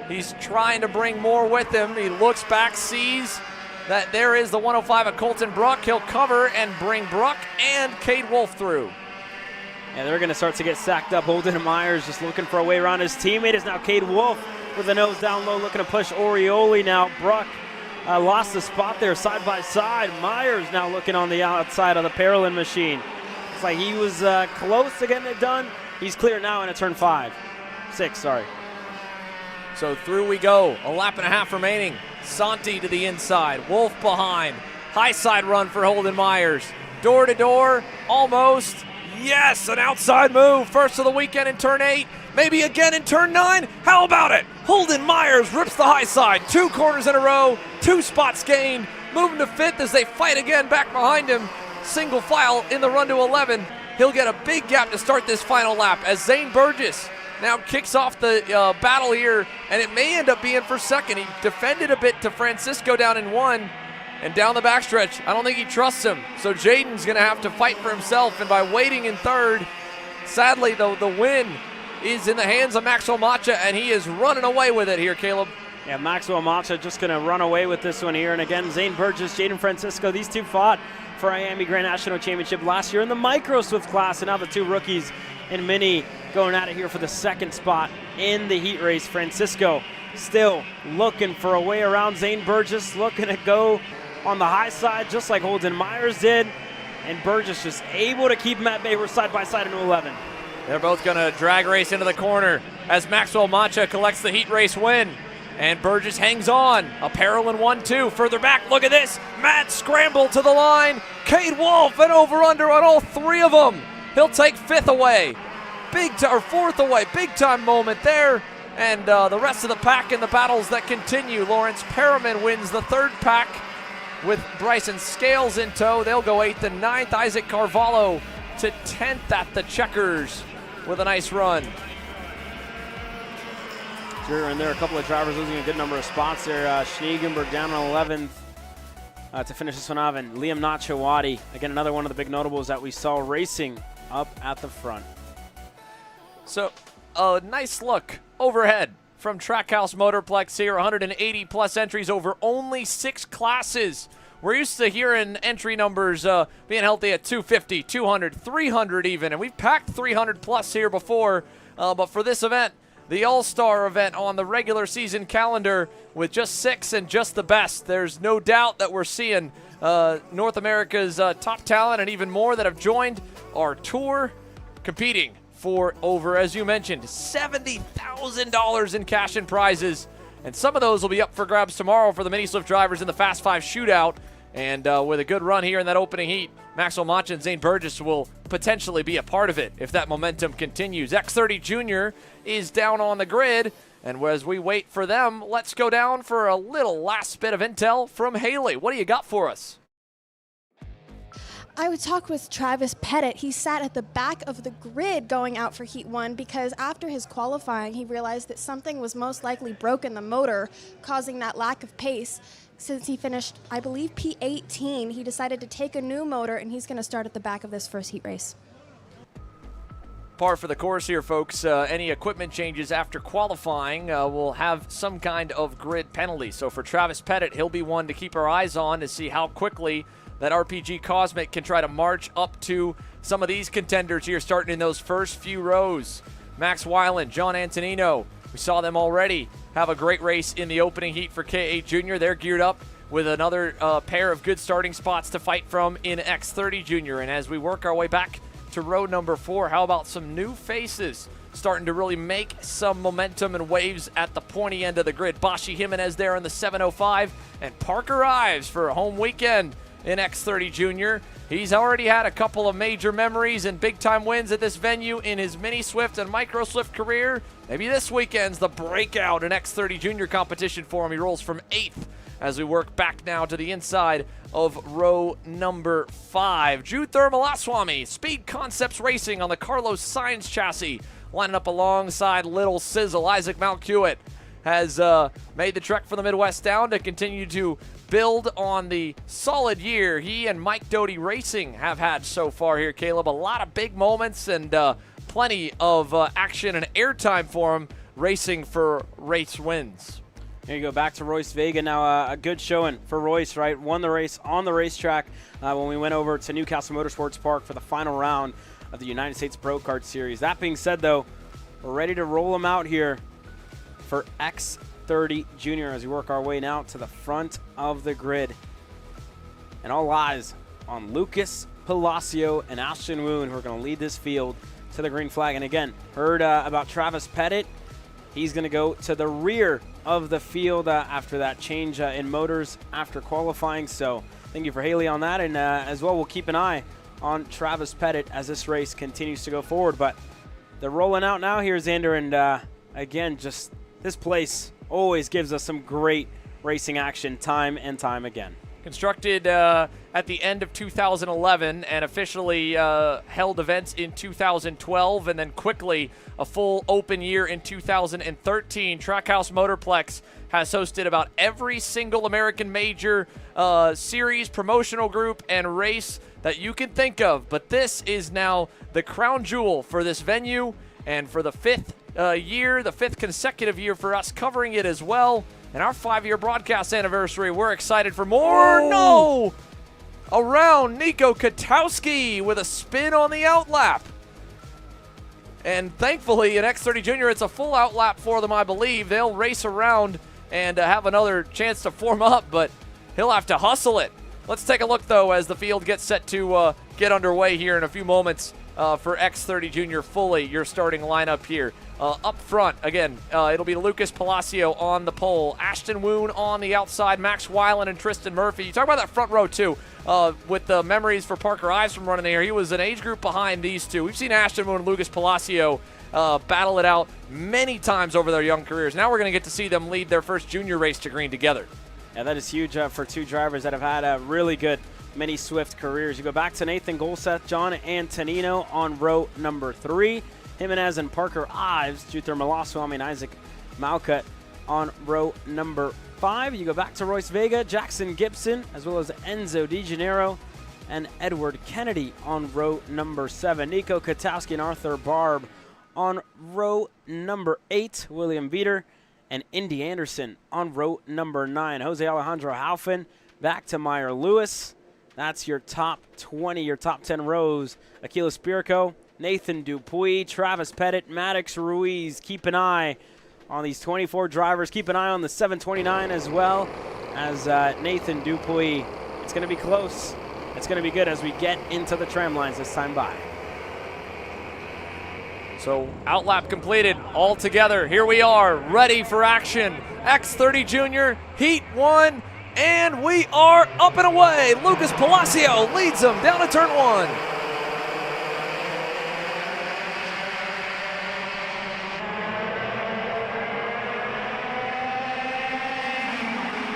He's trying to bring more with him. He looks back, sees that there is the 105 of Colton Bruck. He'll cover and bring Bruck and Cade Wolf through. And they're going to start to get sacked up. Holden Myers just looking for a way around his teammate. Is now Cade Wolf with the nose down low, looking to push Orioli now. Bruck lost the spot there side by side. Myers now looking on the outside of the Paralyn machine. It's like he was close to getting it done. He's clear now into turn 6, sorry. So through we go, a lap and a half remaining. Santi to the inside, Wolf behind. High side run for Holden Myers. Door to door, almost. Yes, an outside move. First of the weekend in turn 8. Maybe again in turn 9. How about it? Holden Myers rips the high side. 2 corners in a row, 2 spots gained. Moving to 5th as they fight again back behind him. Single file in the run to 11. He'll get a big gap to start this final lap as Zane Burgess now kicks off the battle here, and it may end up being for 2nd. He defended a bit to Francisco down in 1, and down the backstretch, I don't think he trusts him. So Jaden's going to have to fight for himself, and by waiting in 3rd, sadly, the win is in the hands of Maxwell Macha, and he is running away with it here, Caleb. Yeah, Maxwell Macha just going to run away with this one here. And again, Zane Burgess, Jaden Francisco, these 2 fought for IAME Grand National Championship last year in the Micro Swift class, and now the 2 rookies in Mini going at it here for the 2nd spot in the heat race. Francisco still looking for a way around Zane Burgess, looking to go on the high side just like Holden Myers did. And Burgess just able to keep Matt Baber side by side into 11. They're both going to drag race into the corner as Maxwell Macha collects the heat race win. And Burgess hangs on. A parallel in 1-2. Further back, look at this. Matt scrambled to the line. Cade Wolf an over-under on all three of them. He'll take fifth away. Fourth away. Big time moment there. And the rest of the pack in the battles that continue. Lawrence Perriman wins the third pack with Bryson Scales in tow. They'll go 8th and 9th. Isaac Carvalho to 10th at the checkers with a nice run. Sure, and there are a couple of drivers losing a good number of spots there. Schneegenberg down on 11th to finish this one off, and Liam Nachawati, again, another one of the big notables that we saw racing up at the front. So, a nice look overhead from Trackhouse Motorplex here. 180 plus entries over only 6 classes. We're used to hearing entry numbers being healthy at 250, 200, 300 even, and we've packed 300 plus here before, but for this event, the All-Star event on the regular season calendar with just 6 and just the best. There's no doubt that we're seeing North America's top talent and even more that have joined our tour, competing for over, as you mentioned, $70,000 in cash and prizes. And some of those will be up for grabs tomorrow for the Mini Swift drivers in the Fast 5 shootout. And with a good run here in that opening heat, Maxwell Macha and Zane Burgess will potentially be a part of it if that momentum continues. X30 Jr is down on the grid, and as we wait for them, let's go down for a little last bit of intel from Haley. What do you got for us? I would talk with Travis Pettit. He sat at the back of the grid going out for Heat 1 because after his qualifying, he realized that something was most likely broken the motor, causing that lack of pace. Since he finished, I believe, P18, he decided to take a new motor, and he's going to start at the back of this first heat race. Par for the course here, folks. Any equipment changes after qualifying will have some kind of grid penalty. So for Travis Pettit, he'll be one to keep our eyes on to see how quickly that RPG Cosmic can try to march up to some of these contenders here, starting in those first few rows. Max Weiland, John Antonino, we saw them already have a great race in the opening heat for K8 Jr. They're geared up with another pair of good starting spots to fight from in X30 Jr. And as we work our way back to row number 4, how about some new faces starting to really make some momentum and waves at the pointy end of the grid? Bashi Jimenez there in the 705, and Parker Ives for a home weekend in X30 Jr. He's already had a couple of major memories and big-time wins at this venue in his Mini Swift and Micro Swift career. Maybe this weekend's the breakout in X30 Jr. competition for him. He rolls from 8th as we work back now to the inside of row number 5. Jude Thermalaswamy, Speed Concepts Racing on the Carlos Sainz chassis, lining up alongside Little Sizzle. Isaac Malcuit has made the trek from the Midwest down to continue to build on the solid year he and Mike Doty Racing have had so far here, Caleb. A lot of big moments and plenty of action and airtime for him racing for race wins. Here you go, back to Royce Vega now. A good showing for Royce, right? Won the race on the racetrack when we went over to Newcastle Motorsports Park for the final round of the United States Pro Kart Series. That being said, though, we're ready to roll him out here for X30 Jr. as we work our way now to the front of the grid. And all eyes on Lucas Palacio and Ashton Woon, who are going to lead this field to the green flag. And again, heard about Travis Pettit. He's going to go to the rear of the field after that change in motors after qualifying. So thank you for Haley on that. And as well, we'll keep an eye on Travis Pettit as this race continues to go forward. But they're rolling out now here, Xander. And again, just this place always gives us some great racing action time and time again. Constructed at the end of 2011 and officially held events in 2012, and then quickly a full open year in 2013. Trackhouse Motorplex has hosted about every single American major series, promotional group, and race that you can think of. But this is now the crown jewel for this venue, and for the fifth consecutive year for us covering it as well. And our 5-year broadcast anniversary, we're excited for more. Oh. No! Around Nico Katowski with a spin on the outlap. And thankfully, in X30 Jr., it's a full out lap for them, I believe. They'll race around and have another chance to form up, but he'll have to hustle it. Let's take a look, though, as the field gets set to get underway here in a few moments for X30 Jr. fully, your starting lineup here. Up front, again, it'll be Lucas Palacio on the pole, Ashton Woon on the outside, Max Weiland and Tristan Murphy. You talk about that front row, too, with the memories for Parker Ives from running there. He was an age group behind these two. We've seen Ashton Woon and Lucas Palacio battle it out many times over their young careers. Now we're going to get to see them lead their first junior race to green together. Yeah, that is huge for two drivers that have had a really good mini Swift careers. You go back to Nathan Golseth, John Antonino on row number 3. Jimenez and Parker Ives, Juther Malaswamy and Isaac Malcutt on row number 5. You go back to Royce Vega, Jackson Gibson, as well as Enzo DeGennaro and Edward Kennedy on row number 7. Nico Katowski and Arthur Barb on row number 8. William Veeder and Indy Anderson on row number 9. Jose Alejandro Halfin back to Meyer Lewis. That's your top 20, your top 10 rows. Aquila Spirico, Nathan Dupuy, Travis Pettit, Maddox Ruiz. Keep an eye on these 24 drivers. Keep an eye on the 729 as well as Nathan Dupuy. It's going to be close. It's going to be good as we get into the tram lines this time by. So outlap completed all together. Here we are, ready for action. X30 Jr. Heat 1, and we are up and away. Lucas Palacio leads them down to turn 1.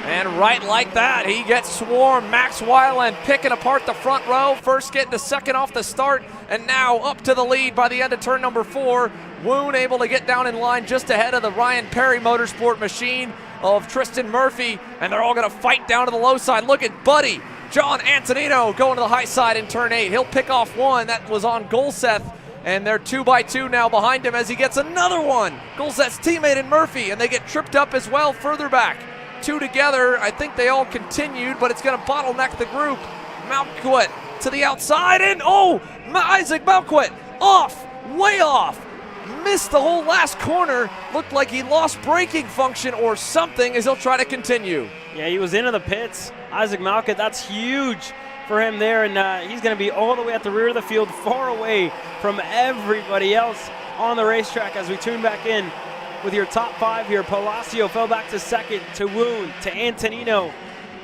And right like that, he gets swarmed. Max Weiland picking apart the front row. First getting to second off the start, and now up to the lead by the end of turn number 4. Woon able to get down in line just ahead of the Ryan Perry Motorsport machine of Tristan Murphy, and they're all going to fight down to the low side. Look at Buddy, John Antonino going to the high side in turn 8. He'll pick off one. That was on Golseth, and they're 2 by 2 now behind him as he gets another one. Golseth's teammate in Murphy, and they get tripped up as well further back. 2 together. I think they all continued, but it's going to bottleneck the group. Malcutt to the outside, and Isaac Malcutt off, way off. Missed the whole last corner. Looked like he lost braking function or something as he'll try to continue. Yeah, he was into the pits. Isaac Malcutt, that's huge for him there, and he's going to be all the way at the rear of the field, far away from everybody else on the racetrack as we tune back in with your top 5 here. Palacio fell back to second, to Woon, to Antonino.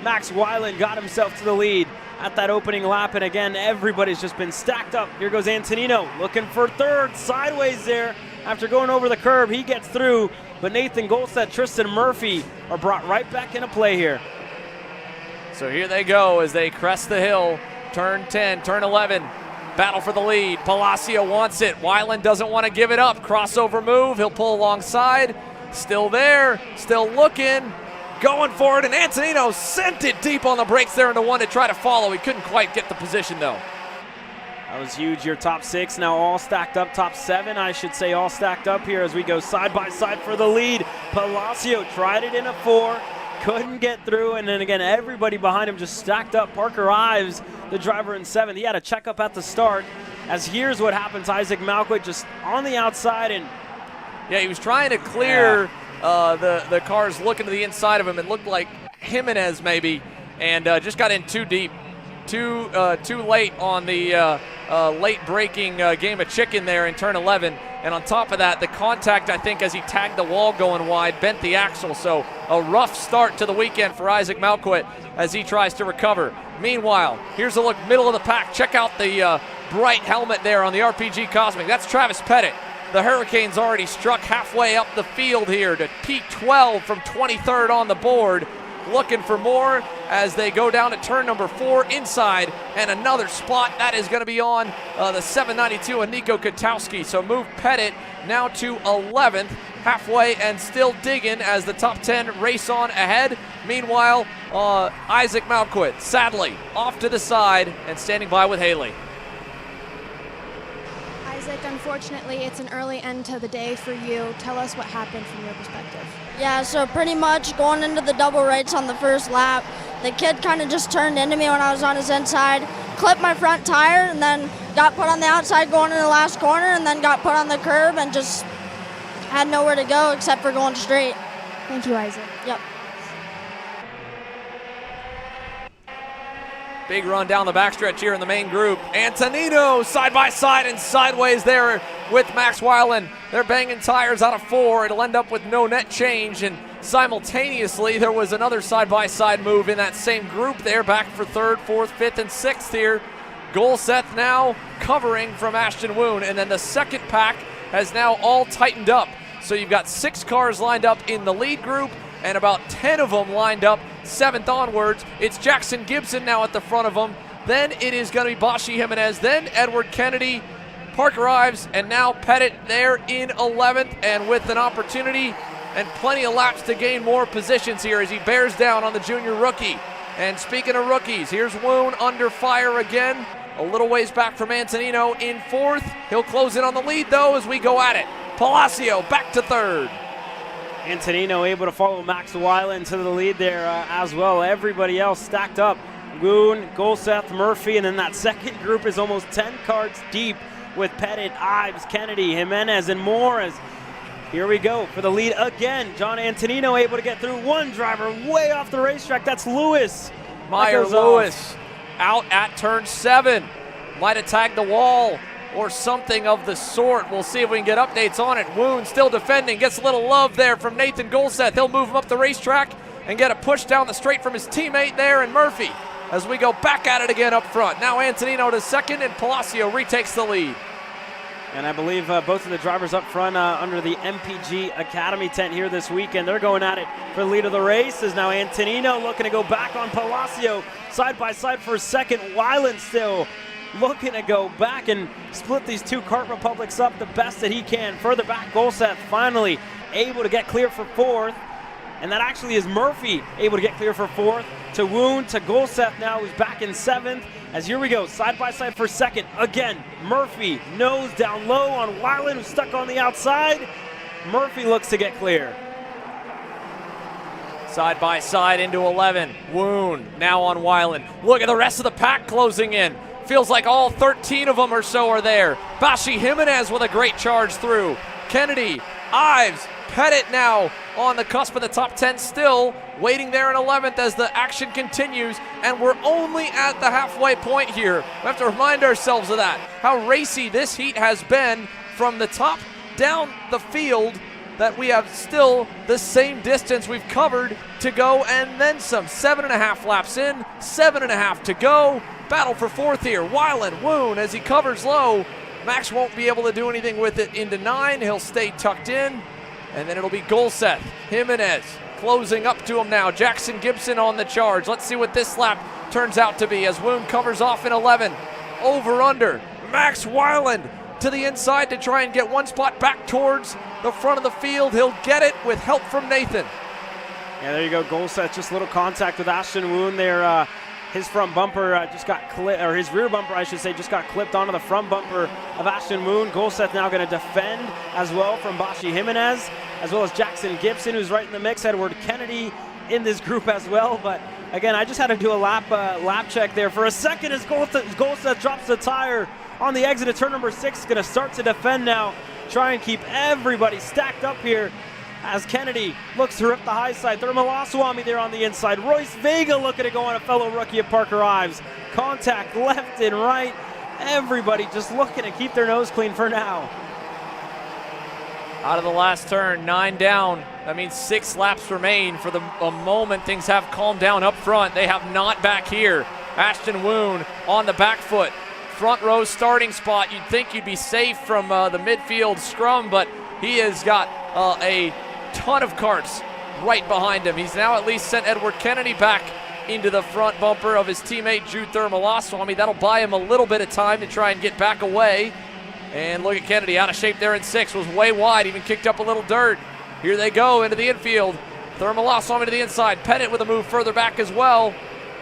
Max Weiland got himself to the lead at that opening lap, and again, everybody's just been stacked up. Here goes Antonino looking for third, sideways there. After going over the curb, he gets through, but Nathan Golseth, Tristan Murphy are brought right back into play here. So here they go as they crest the hill. Turn 10, turn 11. Battle for the lead. Palacio wants it. Weiland doesn't want to give it up. Crossover move. He'll pull alongside. Still there. Still looking. Going for it. And Antonino sent it deep on the brakes there into one to try to follow. He couldn't quite get the position, though. That was huge. Your top 6 now all stacked up. Top 7, I should say, all stacked up here as we go side by side for the lead. Palacio tried it in a 4. Couldn't get through, and then again, everybody behind him just stacked up. Parker Ives, the driver in 7th, he had a checkup at the start. As here's what happens, Isaac Malcutt just on the outside, and yeah, he was trying to clear the cars looking to the inside of him. It looked like Jimenez maybe, and just got in too deep, too late on the late braking game of chicken there in turn 11. And on top of that, the contact, I think, as he tagged the wall going wide, bent the axle. So a rough start to the weekend for Isaac Malcutt as he tries to recover. Meanwhile, here's a look, middle of the pack. Check out the bright helmet there on the RPG Cosmic. That's Travis Pettit. The Hurricanes already struck halfway up the field here to P12 from 23rd on the board. Looking for more as they go down to turn number 4 inside, and another spot that is going to be on the 792 and Nico Katowski. So move Pettit now to 11th, halfway and still digging as the top 10 race on ahead. Meanwhile, Isaac Malcutt sadly off to the side and standing by with Haley. Isaac, unfortunately, it's an early end to the day for you. Tell us what happened from your perspective. Yeah, so pretty much going into the double rights on the first lap, the kid kind of just turned into me when I was on his inside, clipped my front tire, and then got put on the outside going into the last corner and then got put on the curb and just had nowhere to go except for going straight. Thank you, Isaac. Yep. Big run down the backstretch here in the main group. Antonino side by side and sideways there with Max Weiland. They're banging tires out of 4. It'll end up with no net change, and simultaneously there was another side by side move in that same group there, back for 3rd, 4th, 5th, and 6th here. Golseth now covering from Ashton Woon, and then the second pack has now all tightened up. So you've got 6 cars lined up in the lead group and about 10 of them lined up 7th onwards. It's Jackson Gibson now at the front of them. Then it is going to be Bashi Jimenez, then Edward Kennedy, Parker Ives, and now Pettit there in 11th, and with an opportunity and plenty of laps to gain more positions here as he bears down on the junior rookie. And speaking of rookies, here's Woon under fire again. A little ways back from Antonino in 4th. He'll close in on the lead though as we go at it. Palacio back to 3rd. Antonino able to follow Max Weiland to the lead there as well. Everybody else stacked up. Woon, Golseth, Murphy, and then that second group is almost 10 carts deep with Pettit, Ives, Kennedy, Jimenez, and more. As here we go for the lead again. John Antonino able to get through one driver way off the racetrack. That's Lewis. Meyer Lewis out at turn 7. Might have tagged the wall or something of the sort. We'll see if we can get updates on it. Woon still defending, gets a little love there from Nathan Golseth. He'll move him up the racetrack and get a push down the straight from his teammate there, and Murphy as we go back at it again up front. Now Antonino to 2nd, and Palacio retakes the lead. And I believe both of the drivers up front under the MPG Academy tent here this weekend, they're going at it for the lead of the race. Is now Antonino looking to go back on Palacio side by side for 2nd. Weiland still looking to go back and split these 2 Kart Republics up the best that he can. Further back, Golseth finally able to get clear for 4th. And that actually is Murphy able to get clear for 4th. To Woon, to Golseth now, who's back in 7th. As here we go, side by side for 2nd. Again, Murphy nose down low on Weiland, who's stuck on the outside. Murphy looks to get clear. Side by side into 11. Woon now on Weiland. Look at the rest of the pack closing in. Feels like all 13 of them or so are there. Bashi Jimenez with a great charge through. Kennedy, Ives, Pettit now on the cusp of the top 10 still, waiting there in 11th as the action continues, and we're only at the halfway point here. We have to remind ourselves of that, how racy this heat has been from the top down the field, that we have still the same distance we've covered to go and then some. 7.5 laps in, 7.5 to go. Battle for 4th here. Weiland, Woon as he covers low. Max won't be able to do anything with it into 9. He'll stay tucked in. And then it'll be Golseth, Jimenez closing up to him now. Jackson Gibson on the charge. Let's see what this lap turns out to be as Woon covers off in 11. Over under. Max Weiland to the inside to try and get one spot back towards the front of the field. He'll get it with help from Nathan. Yeah, there you go. Golseth, just a little contact with Ashton Woon there. His front bumper just got clipped, or his rear bumper, I should say, just got clipped onto the front bumper of Ashton Woon. Golseth now going to defend as well from Bashi Jimenez, as well as Jackson Gibson, who's right in the mix. Edward Kennedy in this group as well. But again, I just had to do a lap check there for a second as Golseth drops the tire on the exit of turn number 6. Going to start to defend now, try and keep everybody stacked up here. As Kennedy looks to rip the high side. Thermalaswamy there on the inside. Royce Vega looking to go on a fellow rookie of Parker Ives. Contact left and right. Everybody just looking to keep their nose clean for now. Out of the last turn, 9 down. That means 6 laps remain. For a moment, things have calmed down up front. They have not back here. Ashton Woon on the back foot. Front row starting spot. You'd think you'd be safe from the midfield scrum, but he has got a ton of carts right behind him. He's now at least sent Edward Kennedy back into the front bumper of his teammate Jude Thermalaswamy. That'll buy him a little bit of time to try and get back away. And look at Kennedy, out of shape there in 6, was way wide, even kicked up a little dirt. Here they go into the infield. Thermalaswamy to the inside. Pettit with a move further back as well.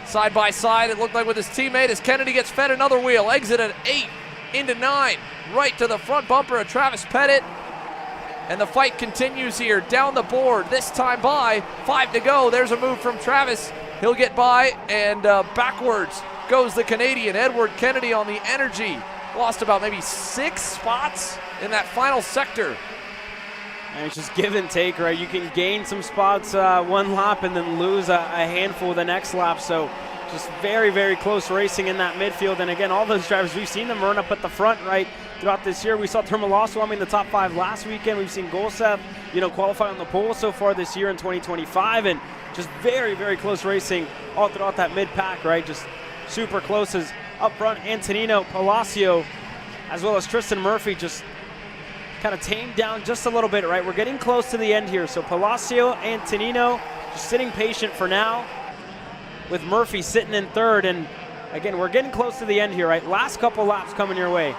Side by side, it looked like with his teammate as Kennedy gets fed another wheel. Exit at 8 into 9, right to the front bumper of Travis Pettit. And the fight continues here down the board. This time by 5 to go. There's a move from Travis. He'll get by, and backwards goes the Canadian. Edward Kennedy on the energy lost about maybe 6 spots in that final sector. And it's just give and take, right? You can gain some spots one lap and then lose a handful the next lap. So just very, very close racing in that midfield. And again, all those drivers, we've seen them run up at the front, right, throughout this year. We saw Termalaswamy in the top 5 last weekend. We've seen Golsev, qualify on the pole so far this year in 2025. And just very, very close racing all throughout that mid-pack, right? Just super close as up front, Antonino, Palacio, as well as Tristan Murphy just kind of tamed down just a little bit, right? We're getting close to the end here. So Palacio, Antonino just sitting patient for now, with Murphy sitting in third. And again, we're getting close to the end here, right? Last couple laps coming your way.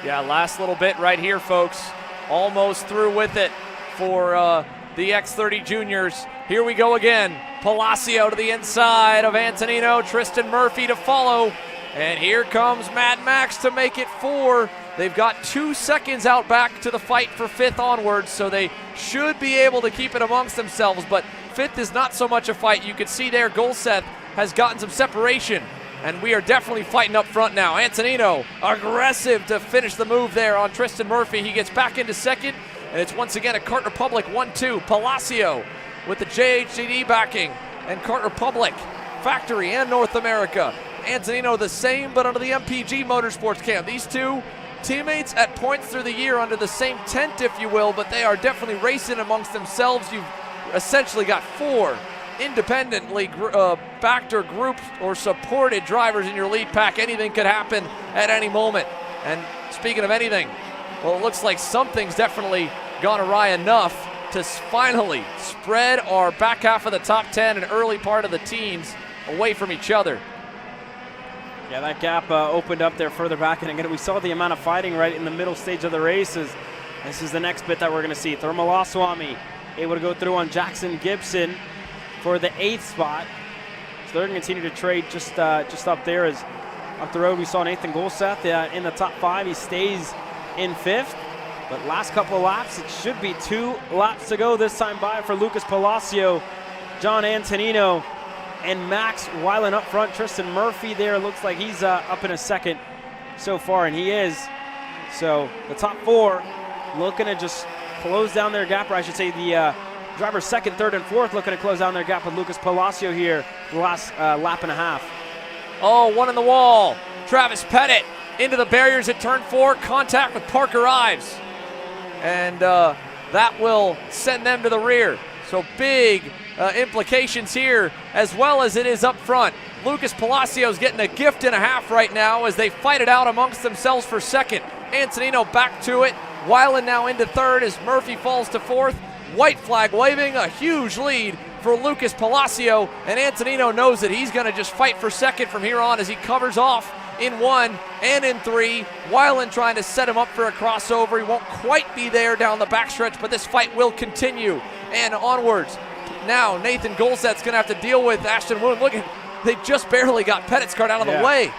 Yeah, last little bit right here, folks. Almost through with it for the X30 Juniors. Here we go again. Palacio to the inside of Antonino. Tristan Murphy to follow. And here comes Mad Max to make it 4. They've got 2 seconds out back to the fight for 5th onwards, so they should be able to keep it amongst themselves. But 5th is not so much a fight. You can see there Golsev has gotten some separation, and we are definitely fighting up front now. Antonino aggressive to finish the move there on Tristan Murphy. He gets back into second, and it's once again a Kart Republic 1-2. Palacio with the JHDD backing, and Kart Republic Factory and North America. Antonino the same, but under the MPG Motorsports cam. These two teammates at points through the year under the same tent, if you will, but they are definitely racing amongst themselves. You've essentially got 4 independently backed or grouped or supported drivers in your lead pack. Anything could happen at any moment. And speaking of anything, well, it looks like something's definitely gone awry enough to finally spread our back half of the top 10 and early part of the teams away from each other. Yeah, that gap opened up there further back, and again, we saw the amount of fighting right in the middle stage of the races. This is the next bit that we're going to see. Termalaswamy able to go through on Jackson Gibson for the 8th spot. So they're going to continue to trade just up there. As up the road, we saw Nathan Golsev in the top 5. He stays in 5th. But last couple of laps, it should be 2 laps to go this time by for Lucas Palacio, John Antonino, and Max Weiland up front. Tristan Murphy there looks like he's up in a second so far, and he is. So the top 4 looking to just close down their gap, or I should say the drivers 2nd, 3rd, and 4th looking to close down their gap with Lucas Palacio here the last lap and a half. Oh, one in the wall. Travis Pettit into the barriers at turn 4. Contact with Parker Ives. And that will send them to the rear. So big implications here, as well as it is up front. Lucas Palacio's getting a gift and a half right now as they fight it out amongst themselves for 2nd. Antonino back to it. Weiland now into 3rd as Murphy falls to 4th. White flag waving, a huge lead for Lucas Palacio, and Antonino knows that he's going to just fight for 2nd from here on as he covers off in 1 and in 3. Weiland trying to set him up for a crossover. He won't quite be there down the backstretch, but this fight will continue and onwards. Now Nathan Golseth's going to have to deal with Ashton Woon. Look at, they just barely got Pettit's cart out of the way.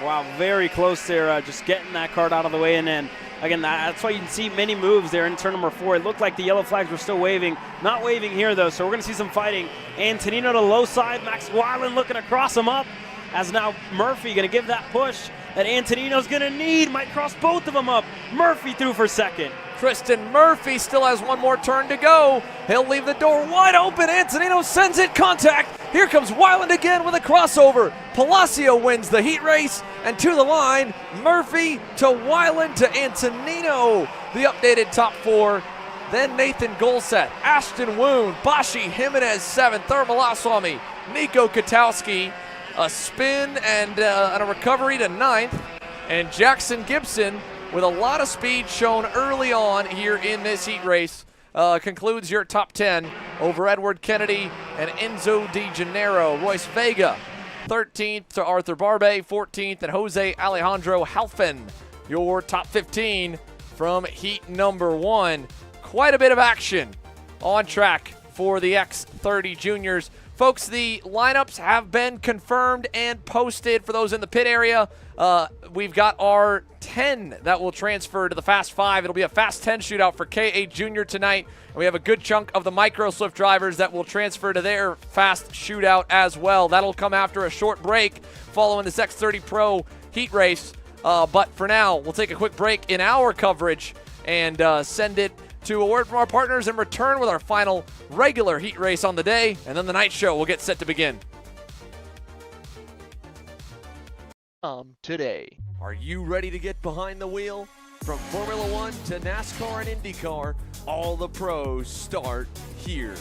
Wow, very close there, just getting that cart out of the way. And then again, that's why you can see many moves there in turn number 4. It looked like the yellow flags were still waving. Not waving here, though, so we're going to see some fighting. Antonino to low side. Max Weiland looking to cross him up, as now Murphy going to give that push that Antonino's going to need. Might cross both of them up. Murphy through for 2nd. Tristan Murphy still has one more turn to go. He'll leave the door wide open. Antonino sends it contact. Here comes Weiland again with a crossover. Palacio wins the heat race, and to the line, Murphy to Weiland to Antonino. The updated top 4. Then Nathan Golseth, Ashton Woon, Bashi Jimenez 7th, Termalaswamy, Nico Katowski, a spin and a recovery to 9th, and Jackson Gibson with a lot of speed shown early on here in this heat race. Concludes your top 10 over Edward Kennedy and Enzo Di Gennaro. Royce Vega, 13th to Arthur Barbe, 14th, and Jose Alejandro Halfin. Your top 15 from heat number 1. Quite a bit of action on track for the X30 Juniors. Folks, the lineups have been confirmed and posted for those in the pit area. We've got our 10 that will transfer to the Fast 5. It'll be a Fast 10 shootout for K8 Junior tonight. And we have a good chunk of the Micro Swift drivers that will transfer to their Fast shootout as well. That'll come after a short break following this X30 Pro Heat race. But for now, we'll take a quick break in our coverage and send it to a word from our partners and return with our final regular heat race on the day, and then the night show will get set to begin. Today. Are you ready to get behind the wheel? From Formula One to NASCAR and IndyCar, all the pros start here.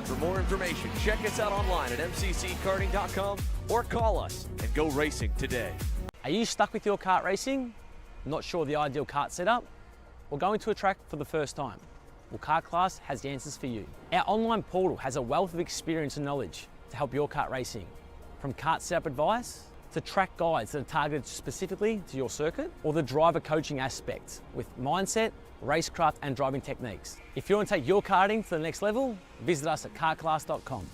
For more information, check us out online at mcckarting.com or call us and go racing today. Are you stuck with your kart racing? Not sure the ideal kart setup? Well, going to a track for the first time? Well, Kart Class has the answers for you. Our online portal has a wealth of experience and knowledge to help your kart racing. From kart setup advice to track guides that are targeted specifically to your circuit, or the driver coaching aspect with mindset, racecraft and driving techniques. If you want to take your karting to the next level, visit us at kartclass.com.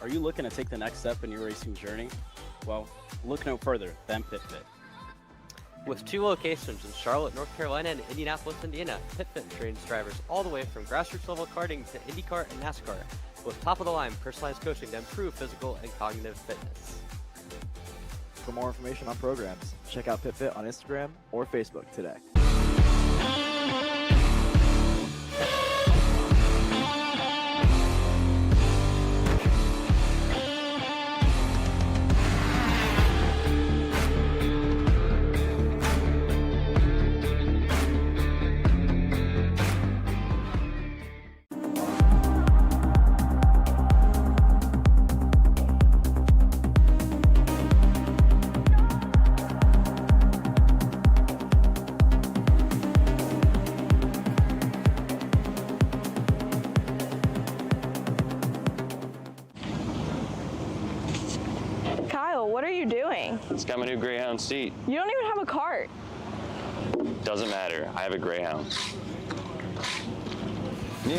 Are you looking to take the next step in your racing journey? Well, look no further than PitFit. With 2 locations in Charlotte, North Carolina and Indianapolis, Indiana, PitFit trains drivers all the way from grassroots level karting to IndyCar and NASCAR with top-of-the-line personalized coaching to improve physical and cognitive fitness. For more information on programs, check out PitFit on Instagram or Facebook today. What are you doing? It's got my new Greyhound seat. You don't even have a cart. Doesn't matter. I have a Greyhound. Who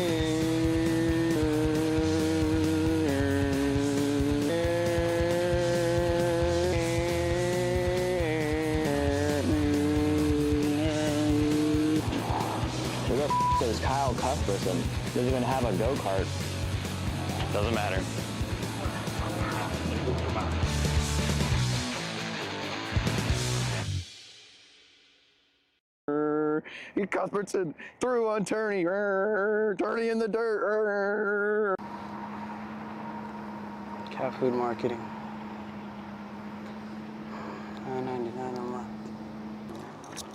the f is Kyle Cuthbertson? Doesn't even have a go-kart. Doesn't matter. Cuthbertson through on Turney, Turney in the dirt. Cat food marketing. $9.99 a month.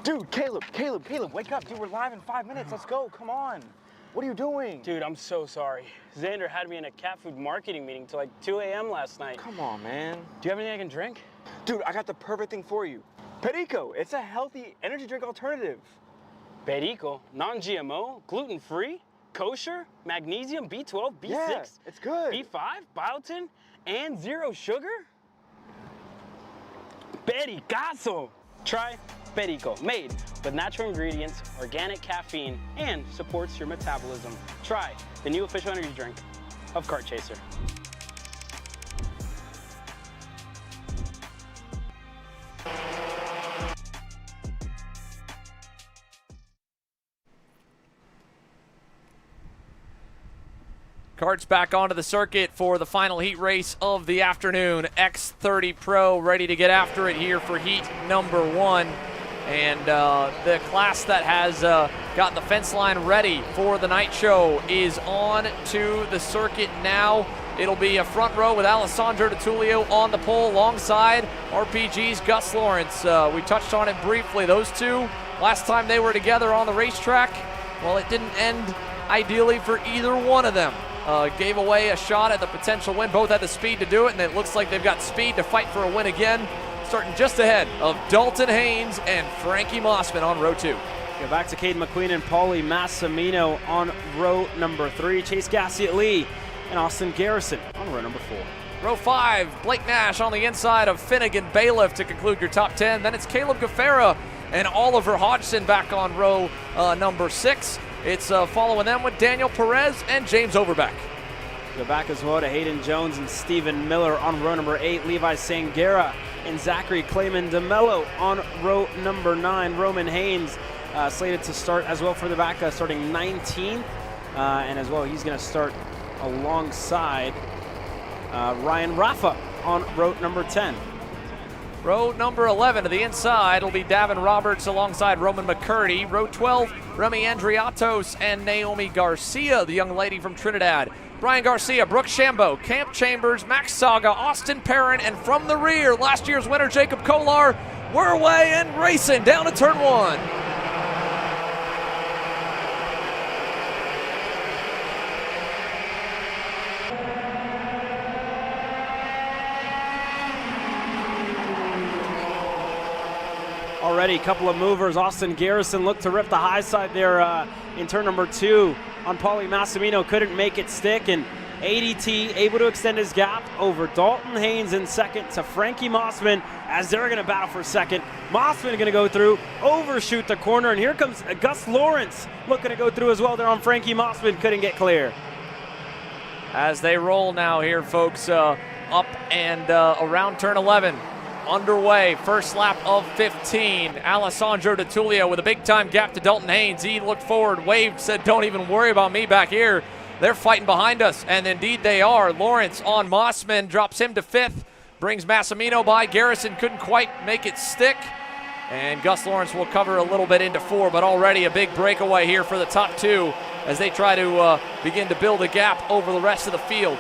Dude, Caleb, wake up. Dude, we're live in 5 minutes. Let's go, come on. What are you doing? Dude, I'm so sorry. Xander had me in a cat food marketing meeting till like 2 a.m. last night. Come on, man. Do you have anything I can drink? Dude, I got the perfect thing for you. Perico, it's a healthy energy drink alternative. Perico, non-GMO, gluten-free, kosher, magnesium, B12, B6, yeah, it's good. B5, biotin, and 0 sugar? Pericazo! Try Perico, made with natural ingredients, organic caffeine, and supports your metabolism. Try the new official energy drink of Kart Chaser. Kart's back onto the circuit for the final heat race of the afternoon. X30 Pro ready to get after it here for heat number 1. And the class that has got the fence line ready for the night show is on to the circuit now. It'll be a front row with Alessandro DiTullio on the pole alongside RPG's Gus Lawrence. We touched on it briefly. Those two, last time they were together on the racetrack, well, it didn't end ideally for either one of them. Gave away a shot at the potential win. Both had the speed to do it, and it looks like they've got speed to fight for a win again. Starting just ahead of Dalton Haynes and Frankie Mossman on row 2. Go back to Caden McQueen and Paulie Massimino on row number 3. Chase Gassiet Lee and Austin Garrison on row number 4. Row 5, Blake Nash on the inside of Finnegan Bailiff to conclude your top 10. Then it's Caleb Gaffera and Oliver Hodgson back on row number 6. It's following them with Daniel Perez and James Overbeck. Go back as well to Hayden Jones and Stephen Miller on row number 8. Levi Sangera and Zachary Clayman DeMello on row number 9. Roman Haynes slated to start as well for the back, starting 19th. And as well, he's going to start alongside Ryan Rafa on row number 10. Row number 11 to the inside will be Davin Roberts alongside Roman McCurdy. Row 12, Remy Andriatos and Naomi Garcia, the young lady from Trinidad. Brian Garcia, Brooke Shambo, Camp Chambers, Max Saga, Austin Perrin, and from the rear, last year's winner Jacob Kolar. We're away and racing down to turn 1. Already a couple of movers. Austin Garrison looked to rip the high side there in turn number 2 on Paulie Massimino. Couldn't make it stick, and ADT able to extend his gap over Dalton Haynes in second to Frankie Mossman as they're going to battle for second. Mossman going to go through, overshoot the corner, and here comes Gus Lawrence looking to go through as well there on Frankie Mossman. Couldn't get clear. As they roll now here, folks, up and around turn 11. Underway, first lap of 15. Alessandro DeTulio with a big-time gap to Dalton Haynes. He looked forward, waved, said, don't even worry about me back here. They're fighting behind us, and indeed they are. Lawrence on Mossman, drops him to 5th, brings Massimino by. Garrison couldn't quite make it stick, and Gus Lawrence will cover a little bit into 4, but already a big breakaway here for the top 2 as they try to begin to build a gap over the rest of the field.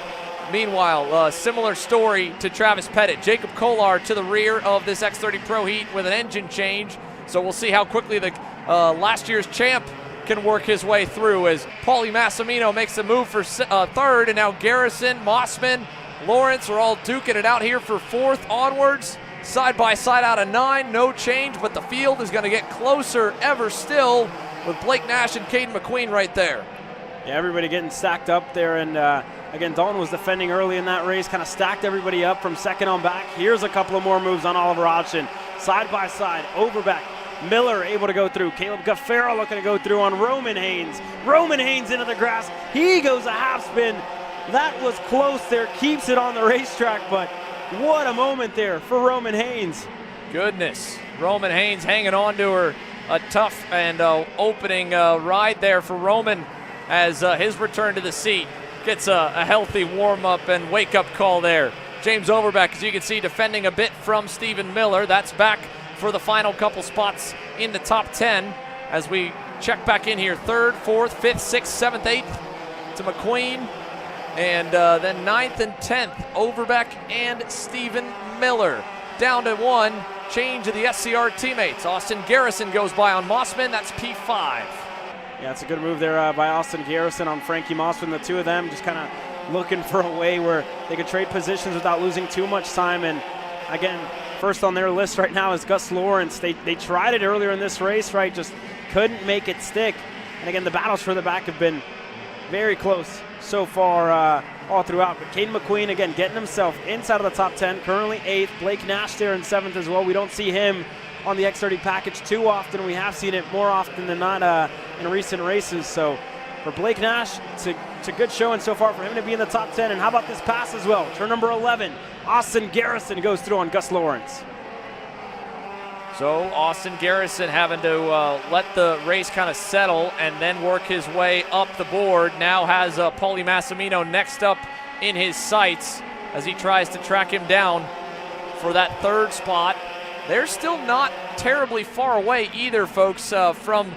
Meanwhile, similar story to Travis Pettit. Jacob Kolar to the rear of this X30 Pro Heat with an engine change. So we'll see how quickly the last year's champ can work his way through as Paulie Massimino makes the move for 3rd. And now Garrison, Mossman, Lawrence are all duking it out here for 4th onwards. Side by side out of 9, no change, but the field is going to get closer ever still with Blake Nash and Caden McQueen right there. Yeah, everybody getting stacked up there, and again, Dalton was defending early in that race, kind of stacked everybody up from second on back. Here's a couple of more moves on Oliver Hodgson. Side by side, Overbeck, Miller able to go through. Caleb Gaffera looking to go through on Roman Haynes. Roman Haynes into the grass. He goes a half spin. That was close there, keeps it on the racetrack, but what a moment there for Roman Haynes. Goodness, Roman Haynes hanging on to her. A tough and opening ride there for Roman as his return to the seat gets a healthy warm-up and wake-up call there. James Overbeck, as you can see, defending a bit from Stephen Miller. That's back for the final couple spots in the top 10 as we check back in here. 3rd, 4th, 5th, 6th, 7th, 8th to McQueen. And then 9th and 10th, Overbeck and Stephen Miller. Down to 1, change of the SCR teammates. Austin Garrison goes by on Mossman. That's P5. Yeah, it's a good move there by Austin Garrison on Frankie Mossman. The two of them just kind of looking for a way where they could trade positions without losing too much time. And again, first on their list right now is Gus Lawrence. They tried it earlier in this race, right? Just couldn't make it stick. And again, the battles for the back have been very close so far all throughout. But Caden McQueen, again, getting himself inside of the top 10, currently 8th. Blake Nash there in 7th as well. We don't see him on the X30 package too often. We have seen it more often than not in recent races. So for Blake Nash, it's a good showing so far for him to be in the top 10. And how about this pass as well? Turn number 11, Austin Garrison goes through on Gus Lawrence. So Austin Garrison having to let the race kind of settle and then work his way up the board. Now has Paulie Massimino next up in his sights as he tries to track him down for that 3rd spot. They're still not terribly far away either, folks, from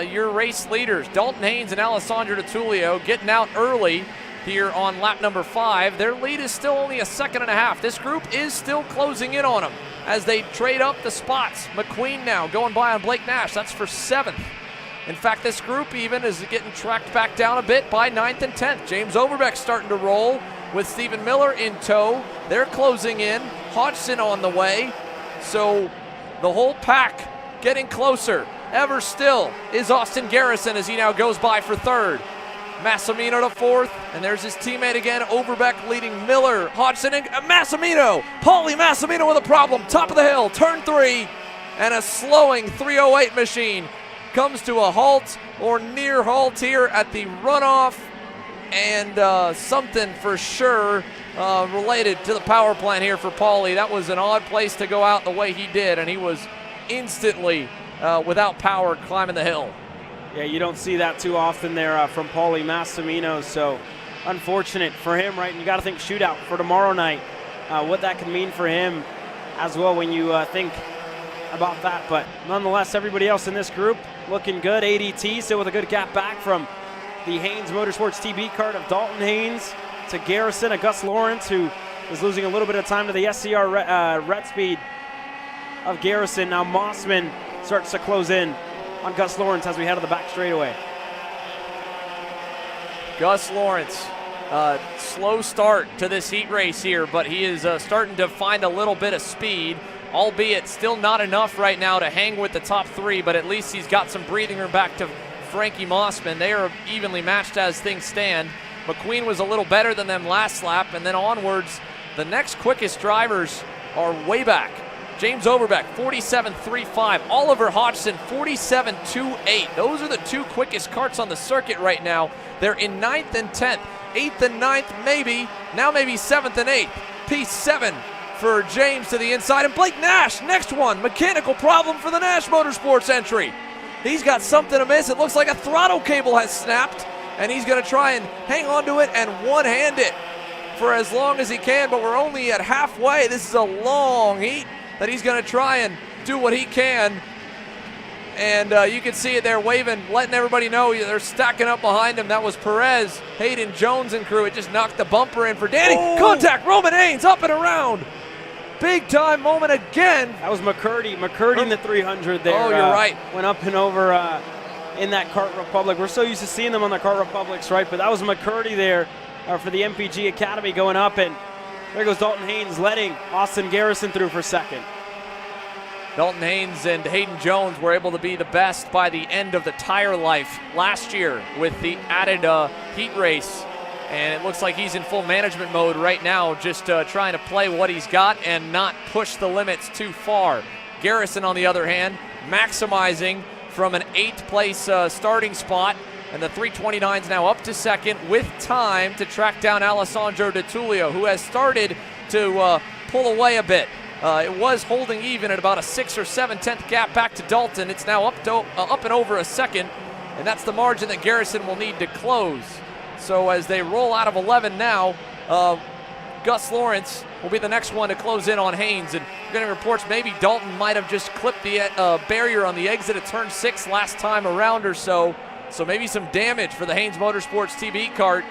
your race leaders. Dalton Haynes and Alessandro DeTulio getting out early here on lap number 5. Their lead is still only a 1.5 seconds. This group is still closing in on them as they trade up the spots. McQueen now going by on Blake Nash. That's for 7th. In fact, this group even is getting tracked back down a bit by 9th and 10th. James Overbeck starting to roll with Stephen Miller in tow. They're closing in. Hodgson on the way. So the whole pack getting closer. Ever still is Austin Garrison as he now goes by for 3rd. Massimino to fourth, and there's his teammate again, Overbeck leading Miller, Hodgson, and Massimino. Paulie Massimino with a problem, top of the hill, turn 3, and a slowing 308 machine comes to a halt or near halt here at the runoff, and something for sure related to the power plant here for Paulie. That was an odd place to go out the way he did, and he was instantly without power climbing the hill. Yeah, you don't see that too often there from Paulie Massimino, so unfortunate for him, right? And you got to think shootout for tomorrow night, what that can mean for him as well when you think about that. But nonetheless, everybody else in this group looking good. ADT still with a good gap back from the Haynes Motorsports TB Kart of Dalton Haynes to Garrison, a Gus Lawrence who is losing a little bit of time to the SCR red speed of Garrison. Now Mossman starts to close in on Gus Lawrence as we head to the back straightaway. Gus Lawrence, slow start to this heat race here, but he is starting to find a little bit of speed, albeit still not enough right now to hang with the top 3, but at least he's got some breathing room back to Frankie Mossman. They are evenly matched as things stand. McQueen was a little better than them last lap, and then onwards, the next quickest drivers are way back. James Overbeck, 47.35. Oliver Hodgson, 47.28. Those are the 2 quickest karts on the circuit right now. They're in 9th and 10th. 8th and 9th, maybe. Now maybe 7th and 8th. P7 for James to the inside. And Blake Nash, next one. Mechanical problem for the Nash Motorsports entry. He's got something amiss. It looks like a throttle cable has snapped, and he's going to try and hang on to it and one-hand it for as long as he can, but we're only at halfway. This is a long heat that he's going to try and do what he can. And you can see it there waving, letting everybody know they're stacking up behind him. That was Perez, Hayden Jones and crew. It just knocked the bumper in for Danny. Oh. Contact, Roman Haynes up and around. Big time moment again. That was McCurdy in the 300 there. Oh, you're right. Went up and over in that Kart Republic. We're so used to seeing them on the Kart Republics, right? But that was McCurdy there for the MPG Academy going up, and there goes Dalton Haynes letting Austin Garrison through for second. Dalton Haynes and Hayden Jones were able to be the best by the end of the tire life last year with the added heat race. And it looks like he's in full management mode right now, just trying to play what he's got and not push the limits too far. Garrison, on the other hand, maximizing from an 8th place starting spot. And the 329's now up to second with time to track down Alessandro De Tullio, who has started to pull away a bit. It was holding even at about a 6 or 7/10 gap back to Dalton. It's now up and over a second, and that's the margin that Garrison will need to close. So as they roll out of 11 now, Gus Lawrence will be the next one to close in on Haynes. And getting reports maybe Dalton might have just clipped the barrier on the exit at turn 6 last time around or so. So maybe some damage for the Haynes Motorsports TB kart.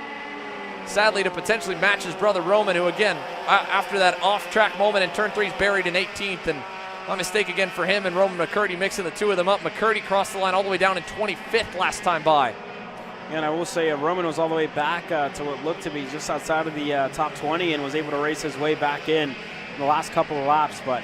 Sadly, to potentially match his brother Roman, who again, after that off-track moment in turn 3, is buried in 18th. And my mistake again for him and Roman McCurdy mixing the two of them up. McCurdy crossed the line all the way down in 25th last time by. And I will say Roman was all the way back to what looked to be just outside of the top 20 and was able to race his way back in the last couple of laps. But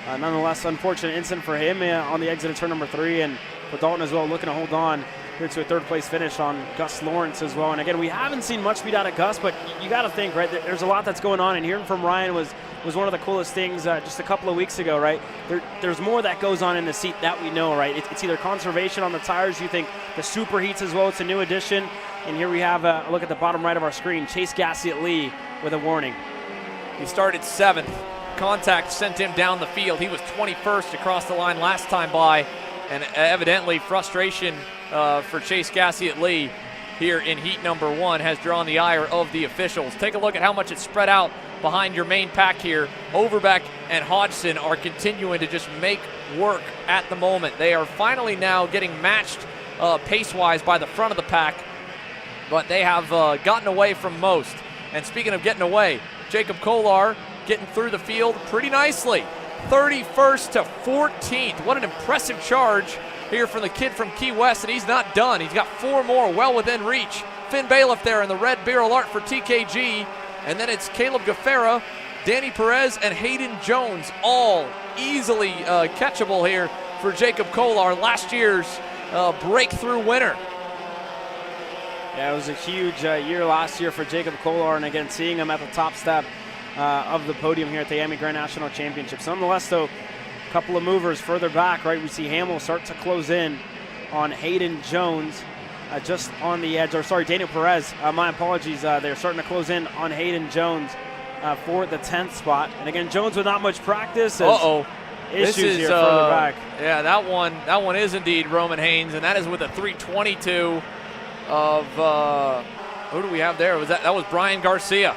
nonetheless, unfortunate incident for him on the exit of turn number 3, and for Dalton as well, looking to hold on here to a 3rd place finish on Gus Lawrence as well. And again, we haven't seen much speed out of Gus, but you got to think, right, there's a lot that's going on, and hearing from Ryan was one of the coolest things just a couple of weeks ago, right? There's more that goes on in the seat that we know, right? It's either conservation on the tires, you think the super heats as well, it's a new addition, and here we have a look at the bottom right of our screen, Chase Gassiet-Lee with a warning. He started 7th. Contact sent him down the field. He was 21st across the line last time by, and evidently frustration for Chase Gassiet-Lee here in heat number 1 has drawn the ire of the officials. Take a look at how much it's spread out behind your main pack here. Overbeck and Hodgson are continuing to just make work at the moment. They are finally now getting matched pace-wise by the front of the pack, but they have gotten away from most. And speaking of getting away, Jacob Kolar getting through the field pretty nicely. 31st to 14th. What an impressive charge here from the kid from Key West, and he's not done. He's got 4 more well within reach. Finn Bailiff there in the red Beryl Art for TKG, and then it's Caleb Gaffera, Danny Perez, and Hayden Jones, all easily catchable here for Jacob Kolar, last year's breakthrough winner. Yeah, it was a huge year last year for Jacob Kolar, and again, seeing him at the top step of the podium here at the IAME Grand National Championships. Nonetheless, though, a couple of movers further back, right? We see Hamill start to close in on Hayden Jones just on the edge, or sorry, Daniel Perez. My apologies. They're starting to close in on Hayden Jones for the 10th spot. And again, Jones with not much practice. Issues here further back. Yeah, that one is indeed Roman Haynes, and that is with a 322 of who do we have there? That was Brian Garcia.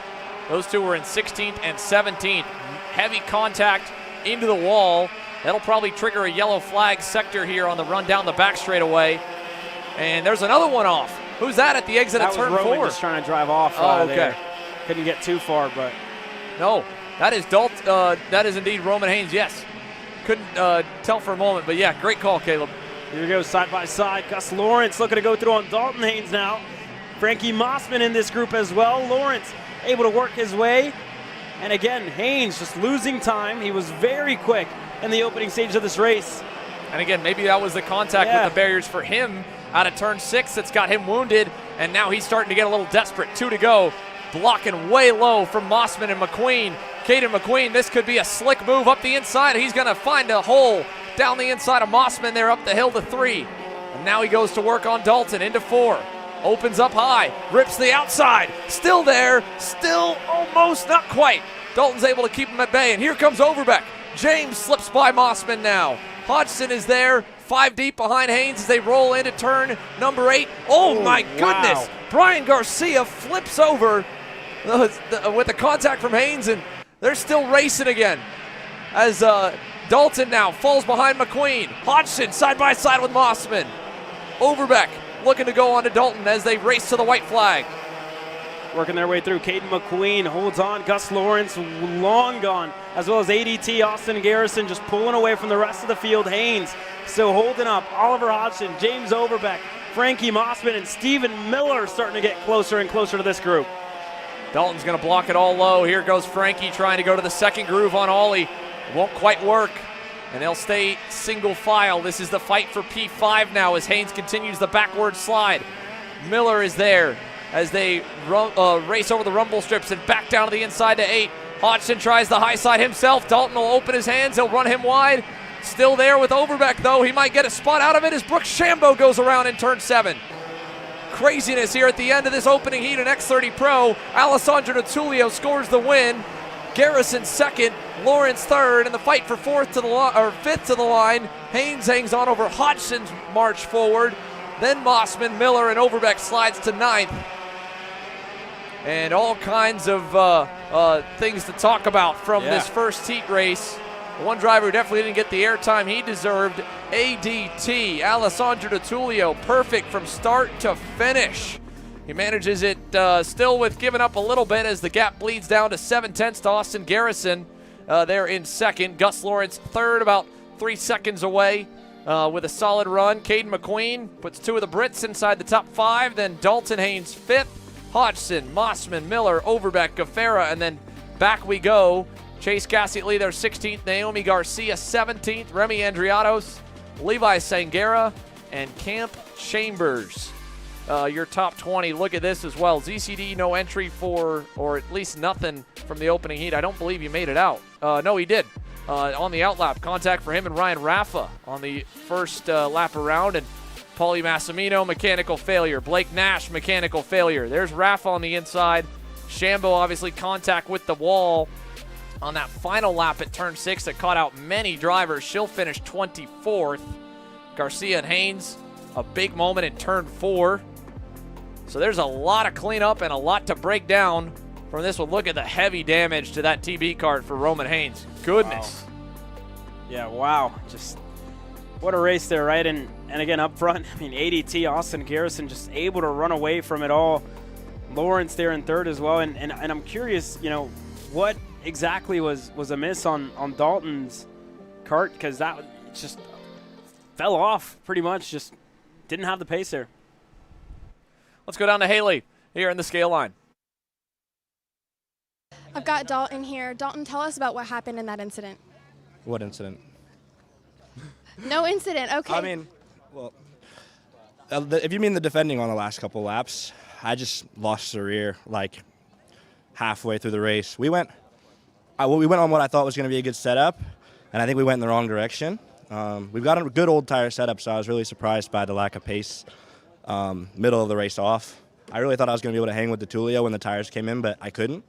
Those two were in 16th and 17th. Heavy contact into the wall. That'll probably trigger a yellow flag sector here on the run down the back straightaway. And there's another one off. Who's that at the exit of turn 4? That was Roman just trying to drive off. Okay. There. Couldn't get too far, but no, that is that is indeed Roman Haynes. Yes. Couldn't tell for a moment, but yeah, great call, Caleb. Here we go, side by side. Gus Lawrence looking to go through on Dalton Haynes now. Frankie Mossman in this group as well. Lawrence able to work his way. And again, Haynes just losing time. He was very quick in the opening stage of this race. And again, maybe that was the contact with the barriers for him out of turn 6 that's got him wounded. And now he's starting to get a little desperate. 2 to go. Blocking way low from Mossman and McQueen. Caden McQueen, this could be a slick move up the inside. He's going to find a hole down the inside of Mossman there up the hill to 3. And now he goes to work on Dalton into 4. Opens up high, rips the outside. Still there, still almost, not quite. Dalton's able to keep him at bay, and here comes Overbeck. James slips by Mossman now. Hodgson is there, 5 deep behind Haynes as they roll into turn number 8. Oh my goodness! Brian Garcia flips over with the contact from Haynes, and they're still racing again. As Dalton now falls behind McQueen. Hodgson side by side with Mossman. Overbeck looking to go on to Dalton as they race to the white flag. Working their way through. Caden McQueen holds on. Gus Lawrence long gone, as well as ADT Austin Garrison just pulling away from the rest of the field. Haynes still holding up. Oliver Hodgson, James Overbeck, Frankie Mossman, and Stephen Miller starting to get closer and closer to this group. Dalton's going to block it all low. Here goes Frankie trying to go to the second groove on Ollie. Won't quite work, and they'll stay single file. This is the fight for P5 now as Haynes continues the backward slide. Miller is there as they race over the rumble strips and back down to the inside to 8. Hodgson tries the high side himself. Dalton will open his hands. He'll run him wide. Still there with Overbeck, though. He might get a spot out of it as Brooks Shambo goes around in turn 7. Craziness here at the end of this opening heat in X30 Pro. Alessandro Natulio scores the win. Garrison second, Lawrence third, and the fight for 5th to the line. Haynes hangs on over Hodgson's march forward. Then Mossman, Miller, and Overbeck slides to 9th. And all kinds of things to talk about from this first heat race. One driver who definitely didn't get the airtime he deserved, ADT, Alessandro Natulio, perfect from start to finish. He manages it still with giving up a little bit as the gap bleeds down to 7/10 to Austin Garrison there in second. Gus Lawrence third, about 3 seconds away with a solid run. Caden McQueen puts 2 of the Brits inside the top 5. Then Dalton Haynes 5th. Hodgson, Mossman, Miller, Overbeck, Gaffera, and then back we go. Chase Cassidy there 16th. Naomi Garcia 17th. Remy Andriatos, Levi Sangera, and Camp Chambers. Your top 20. Look at this as well. ZCD no entry for, or at least nothing from the opening heat. I don't believe he made it out. No, he did. On the outlap, contact for him and Ryan Raffa on the first lap around. And Paulie Massimino, mechanical failure. Blake Nash, mechanical failure. There's Raffa on the inside. Shambo, obviously, contact with the wall on that final lap at turn 6 that caught out many drivers. She'll finish 24th. Garcia and Haynes, a big moment in turn 4. So there's a lot of cleanup and a lot to break down from this one. Look at the heavy damage to that TB cart for Roman Haynes. Goodness. Wow. Yeah, wow. Just what a race there, right? And again, up front, I mean, ADT, Austin Garrison just able to run away from it all. Lawrence there in third as well. And I'm curious, you know, what exactly was amiss on Dalton's cart, because that just fell off pretty much. Just didn't have the pace there. Let's go down to Haley here in the scale line. I've got Dalton here. Dalton, tell us about what happened in that incident. What incident? No incident, okay. I mean, well, if you mean the defending on the last couple laps, I just lost the rear like halfway through the race. We went on what I thought was going to be a good setup, and I think we went in the wrong direction. We've got a good old tire setup, so I was really surprised by the lack of pace middle of the race off. I really thought I was going to be able to hang with the Tullio when the tires came in, but I couldn't.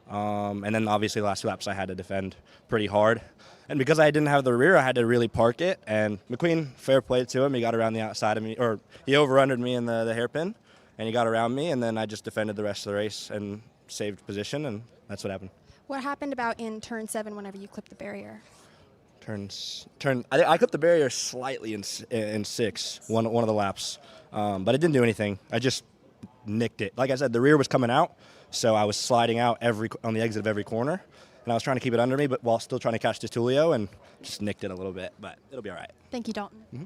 And then obviously the last 2 laps I had to defend pretty hard. And because I didn't have the rear, I had to really park it. And McQueen, fair play to him, he got around the outside of me, or he over-undered me in the hairpin, and he got around me, and then I just defended the rest of the race and saved position, and that's what happened. What happened about in turn 7 whenever you clipped the barrier? I clipped the barrier slightly in 6, one of the laps, but it didn't do anything. I just nicked it. Like I said, the rear was coming out, so I was sliding out on the exit of every corner, and I was trying to keep it under me, but while still trying to catch the Tullio, and just nicked it a little bit, but it'll be all right. Thank you, Dalton. Mm-hmm.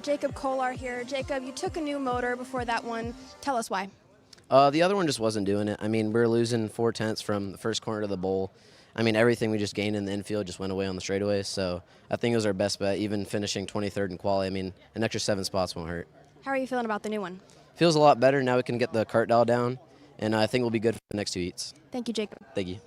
Jacob Kolar here. Jacob, you took a new motor before that one. Tell us why. The other one just wasn't doing it. I mean, we were losing 4/10 from the first corner to the bowl. I mean, everything we just gained in the infield just went away on the straightaway. So I think it was our best bet, even finishing 23rd in quali. I mean, an extra 7 spots won't hurt. How are you feeling about the new one? Feels a lot better. Now we can get the Kart dial down, and I think we'll be good for the next 2 heats. Thank you, Jacob. Thank you.